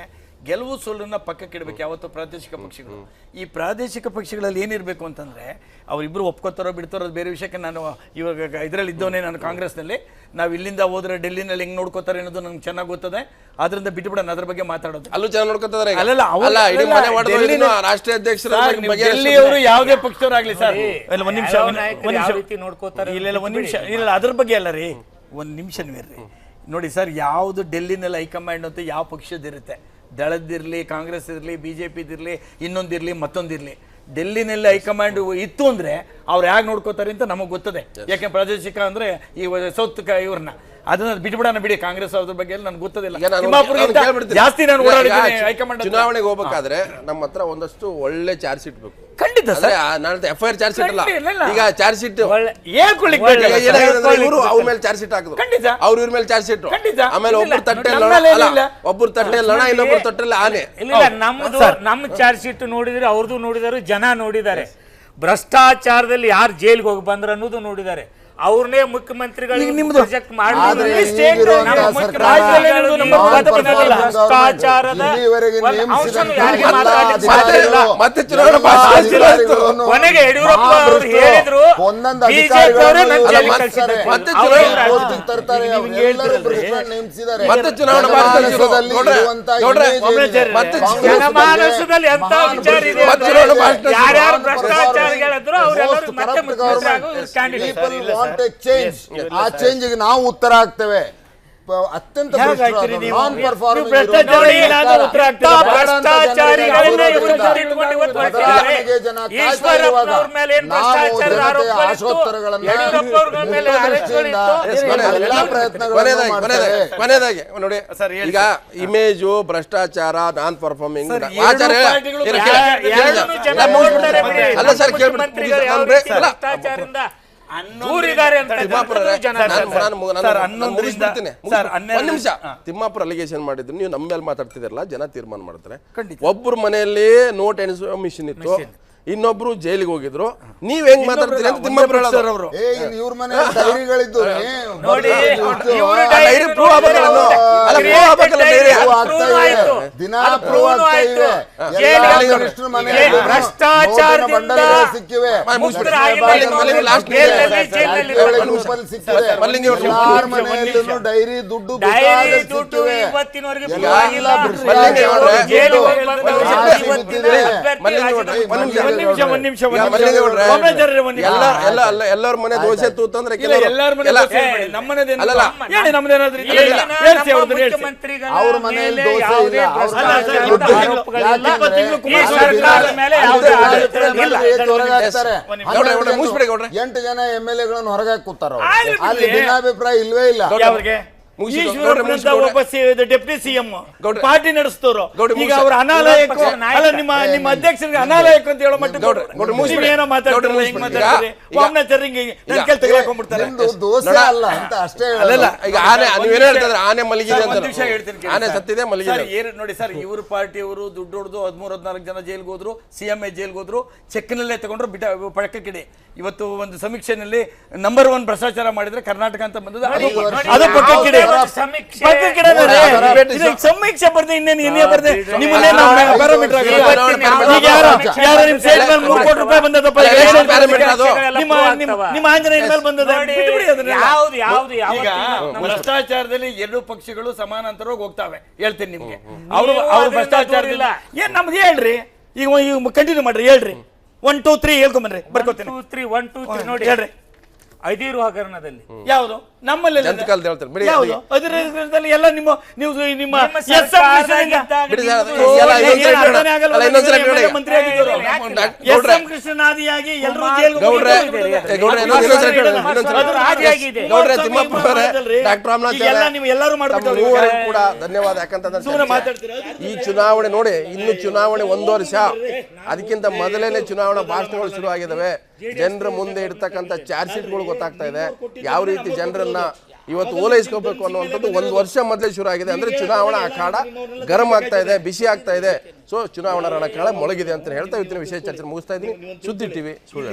ಗೆಲುವು ಸೋಲನ್ನ ಪಕ್ಕಕ್ಕೆ ಇಡಬೇಕು ಯಾವತ್ತು ಪ್ರಾದೇಶಿಕ ಪಕ್ಷಗಳು. ಈ ಪ್ರಾದೇಶಿಕ ಪಕ್ಷಗಳಲ್ಲಿ ಏನಿರಬೇಕು ಅಂತಂದ್ರೆ, ಅವರಿಬ್ಬರು ಒಪ್ಕೋತಾರೋ ಬಿಡ್ತಾರೋ ಅದು ಬೇರೆ ವಿಷಯಕ್ಕೆ. ನಾನು ಇವಾಗ ಇದರಲ್ಲಿ ಇದ್ದವನೇ, ನಾನು ಕಾಂಗ್ರೆಸ್ನಲ್ಲಿ. ನಾವು ಇಲ್ಲಿಂದ ಹೋದ್ರೆ ಡೆಲ್ಲಿನಲ್ಲಿ ಹೆಂಗ್ ನೋಡ್ಕೋತಾರೆ ಅನ್ನೋದು ನಮ್ಗೆ ಚೆನ್ನಾಗಿ ಗೊತ್ತದೆ. ಆದ್ರಿಂದ ಬಿಟ್ಟುಬಿಡೋಣ, ಅದ್ರ ಬಗ್ಗೆ ಮಾತಾಡೋದು. ಅಲ್ಲೂ ಚೆನ್ನಾಗಿ ನೋಡ್ಕೋತಾರೆ. ರಾಷ್ಟ್ರೀಯ ಅಧ್ಯಕ್ಷರು ಡೆಲ್ಲಿಯವರು ಯಾವುದೇ ಪಕ್ಷದವರಾಗ್ಲಿ ಸರ್, ಒಂದ್ ನಿಮಿಷ ಇಲ್ಲ, ಅದ್ರ ಬಗ್ಗೆ ಅಲ್ಲ ರೀ, ಒಂದ್ ನಿಮಿಷ ನೀವ್ರಿ ನೋಡಿ ಸರ್. ಯಾವುದು ಡೆಲ್ಲಿನಲ್ಲಿ ಹೈಕಮಾಂಡ್ ಅಂತ ಯಾವ ಪಕ್ಷದಿರುತ್ತೆ, ದಳದಿರಲಿ, ಕಾಂಗ್ರೆಸ್ ಇರಲಿ, BJP-ದಿರಲಿ, ಇನ್ನೊಂದಿರಲಿ, ಮತ್ತೊಂದಿರಲಿ, ಡೆಲ್ಲಿನಲ್ಲಿ ಹೈಕಮಾಂಡ್ ಇತ್ತು ಅಂದ್ರೆ ಅವ್ರು ಯಾಕೆ ನೋಡ್ಕೋತಾರೆ ಅಂತ ನಮಗೆ ಗೊತ್ತದೆ. ಯಾಕೆ ಪ್ರಾದೇಶಿಕ ಅಂದ್ರೆ ಈ ಸೌತ್ ಇವ್ರನ್ನ ಅದನ್ನ ಬಿಟ್ಬಿಡೋಣ ಬಿಡಿ. ಕಾಂಗ್ರೆಸ್ ಅವ್ರ ಬಗ್ಗೆ ನನ್ಗೆ ಗೊತ್ತದಿಲ್ಲ, ಜಾಸ್ತಿ ನಾನು ಹೈಕಮಾಂಡ್. ಚುನಾವಣೆಗೆ ಹೋಗ್ಬೇಕಾದ್ರೆ ನಮ್ಮ ಹತ್ರ ಒಂದಷ್ಟು ಒಳ್ಳೆ ಚಾರ್ಜ್ ಶೀಟ್ ಬೇಕು. ಖಂಡಿತ FIR ಚಾರ್ಜ್ ಶೀಟ್ ಅಲ್ಲ, ಈಗ ಚಾರ್ಜ್ ಶೀಟ್ ಅವ್ರ ಮೇಲೆ ಚಾರ್ಜ್ ಶೀಟ್ ಹಾಕಿದ್ರು, ಖಂಡಿತ ಅವ್ರ ಇವ್ರ ಮೇಲೆ ಚಾರ್ಜ್ ಶೀಟ್. ಆಮೇಲೆ ಒಬ್ಬರು ತಟ್ಟೆ ಲಣ, ಇನ್ನೊಬ್ಬರು ತಟ್ಟೆಲ್ಲ ಆನೆ. ನಮ್ಮ ಚಾರ್ಜ್ ಶೀಟ್ ನೋಡಿದ್ರೆ ಅವ್ರದ್ದು ನೋಡಿದಾರೆ, ಜನ ನೋಡಿದ್ದಾರೆ. ಭ್ರಷ್ಟಾಚಾರದಲ್ಲಿ ಯಾರು ಜೈಲಿಗೆ ಹೋಗಿ ಬಂದ್ರು ಅನ್ನೋದು ನೋಡಿದ್ದಾರೆ. ಅವ್ರನ್ನೇ ಮುಖ್ಯಮಂತ್ರಿಗಳು ನಿಮ್ದು ಪ್ರೊಜೆಕ್ಟ್ ಆದ್ರೆ ಮಾಡಿ ಈಗಿರುವಂತಹ ಸರ್ಕಾರ ಭ್ರಷ್ಟಾಚಾರದ ಮತ್ತೆ ಚುನಾವಣಾ ಕೊನೆಗೆ ಯಡಿಯೂರಪ್ಪ ಅವರು ಹೇಳಿದ್ರು ಒಂದೊಂದು ಮತ್ತೆ ಚುನಾವಣಾ ಜನಮಾನಸದಲ್ಲಿ ಎಂತ ವಿಚಾರ ಇದೆ ಯಾರ್ಯಾರು ಭ್ರಷ್ಟಾಚಾರಿಗಳಿದ್ರು ಅವರೆಲ್ಲರೂ ಮತ್ತೆ ಮುಖ್ಯಮಂತ್ರಿ ಆ ಚೇಂಜ್ಗೆ ನಾವು ಉತ್ತರ ಆಗ್ತೇವೆ. ಅತ್ಯಂತ ಕೊನೆಯದಾಗಿ ನೋಡಿ ಈಗ ಇಮೇಜು ಭ್ರಷ್ಟಾಚಾರ ನಾನ್ ಪರ್ಫಾರ್ಮಿಂಗ್ ಅಲ್ಲ ಸರ್ ಕೇಳ್ಬಿಡ್ತೀನಿ ತಿಮ್ಮಾಪುರ ಅಲಿಗೇಷನ್ ಮಾಡಿದ್ರು ನೀವು ನಮ್ಮ ಮೇಲೆ ಮಾತಾಡ್ತಿದ್ರಲ್ಲ ಜನ ತೀರ್ಮಾನ ಮಾಡ್ತಾರೆ. ಒಬ್ಬರು ಮನೆಯಲ್ಲಿ ನೋಟ್ ಎಣಿಸುವ ಮಿಷಿನ್ ಇತ್ತು, ಇನ್ನೊಬ್ರು ಜೈಲಿಗೆ ಹೋಗಿದ್ರು. ನೀವ್ ಹೆಂಗ್ ಮಾತಾಡ್ತೀರಿ ಅಂತ ತಿಮ್ಮಾಪುರ ಹೇಳೋರು. ಇವ್ರ ಮನೆ ಡೈರಿಗಳಿದ್ದು ಸಿಕ್ಕಿವೆ. ಮನೆಯಲ್ಲೂ ಡೈರಿ ದುಡ್ಡು ಎಲ್ಲರ ಮನೆ ದೋಸೆ ತೂತಂದ್ರೆ ಅವ್ರ ಮನೆಯಲ್ಲಿ ದೋಸೆ ಇಲ್ಲ. 8 ಜನ MLA-ಗಳನ್ನು ಹೊರಗೆ ಕೂತಾರ. ಅಲ್ಲಿ ಭಿನ್ನಾಭಿಪ್ರಾಯ ಇಲ್ವೇ ಇಲ್ಲ. ಡೆಪ್ಟಿ ಸಿಎಂ ಪಾರ್ಟಿ ನಡೆಸ್ತವ್ರು ಈಗ ಅವ್ರ ಅನಾಲಯಕ ಅಲ್ಲ ನಿಮ್ಮ ಅಧ್ಯಕ್ಷರಿಗೆ ಅನಾಲಯಕ ಅಂತ ಹೇಳೋ ಮಟ್ಟ ಏನೋ ಮಾತಾಡ್ತಾರೆ. ದೋಸೆ ಅಲ್ಲ ಅಂತ ಅಷ್ಟೇ. ಈಗ ಆನೆ ಮಲಗಿದೆ ಅಂತ ಆನೆ ಸತ್ತಿದೆ ಮಲಗಿದೆ. ನೋಡಿ ಸರ್, ಇವ್ರ ಪಾರ್ಟಿಯವರು ದುಡ್ಡು ಹೊಡೆದು 13-14 ಜನ ಜೈಲ್ಗೆ ಹೋದ್ರು, CM ಜೈಲ್ಗೆ ಹೋದ್ರು, ಚೆಕ್ನಲ್ಲೇ ತಗೊಂಡ್ರು ಪಕ್ಕಕ್ಕಿಡೆ. ಇವತ್ತು ಒಂದು ಸಮೀಕ್ಷೆನಲ್ಲಿ ನಂಬರ್ 1 ಭ್ರಷ್ಟಾಚಾರ ಮಾಡಿದ್ರೆ ಕರ್ನಾಟಕ ಅಂತ ಬಂದದ್ದು ಅದು ಪಕ್ಕಕ್ಕಿಡೆ. ಸಮೀಕ್ಷೆ ಬರ್ದೆ ಇನ್ನೇನು ಏನೇ ಬರ್ದೆ ನಿಮ್ಮನ್ನೇ ಪ್ಯಾರಾಮೀಟರ್ ನಿಮ್ಮ ಆಂಜನೇಯ ಮೇಲೆ ಬಂದದ. ಭ್ರಷ್ಟಾಚಾರದಲ್ಲಿ 2 ಪಕ್ಷಗಳು ಸಮಾನಾಂತರವಾಗಿ ಹೋಗ್ತಾವೆ. ಹೇಳ್ತೀನಿ ನಿಮ್ಗೆ, ಅವರು ಭ್ರಷ್ಟಾಚಾರದಿಂದ ಏನ್ ನಮ್ದು ಹೇಳ್ರಿ. ಈಗ ಕಂಟಿನ್ಯೂ ಮಾಡ್ರಿ, ಹೇಳ್ರಿ 1 2 3 ಹೇಳ್ಕೊಂಬನ್ರಿ, ಬರ್ಕೋತೀನಿ. 1 2 3 ನೋಡಿ ಹೇಳ್ರಿ. ಐದೀರು ಹಗರಣದಲ್ಲಿ ಯಾವುದು ನಮ್ಮಲ್ಲಿ ಎಲ್ಲ ನಿಮ್ಮ ಕೃಷ್ಣನಾದಿಯಾಗಿ ಎಲ್ಲರೂ ಎಲ್ಲರೂ ಮಾಡ್ಬಿಟ್ಟು ಕೂಡ ಧನ್ಯವಾದ. ಯಾಕಂತಂದ್ರೆ ಈ ಚುನಾವಣೆ ನೋಡಿ, ಇನ್ನು ಚುನಾವಣೆ 1 ವರ್ಷ, ಅದಕ್ಕಿಂತ ಮೊದಲೇನೆ ಚುನಾವಣಾ ಭಾಷಣಗಳು ಶುರು ಆಗಿದಾವೆ. ಜನರ ಮುಂದೆ ಇಡ್ತಕ್ಕಂಥ ಚಾರ್ಜ್ ಶೀಟ್ಗಳು ಗೊತ್ತಾಗ್ತಾ ಇದೆ. ಯಾವ ರೀತಿ ಜನರನ್ನ ಇವತ್ತು ಓಲೈಸ್ಕೋಬೇಕು ಅನ್ನುವಂಥದ್ದು 1 ವರ್ಷ ಮೊದಲೇ ಶುರು ಆಗಿದೆ. ಅಂದ್ರೆ ಚುನಾವಣಾ ಅಖಾಡ ಗರಂ ಆಗ್ತಾ ಇದೆ, ಬಿಸಿ ಆಗ್ತಾ ಇದೆ. ಸೊ ಚುನಾವಣಾ ರಣಕಳ ಮೊಳಗಿದೆ ಅಂತ ಹೇಳ್ತಾ ಇವತ್ತಿನ ವಿಶೇಷ ಚರ್ಚೆ ಮುಗಿಸ್ತಾ ಇದ್ದೀನಿ. ಸುದ್ದಿ ಟಿವಿ ಸುಳ್ಳು.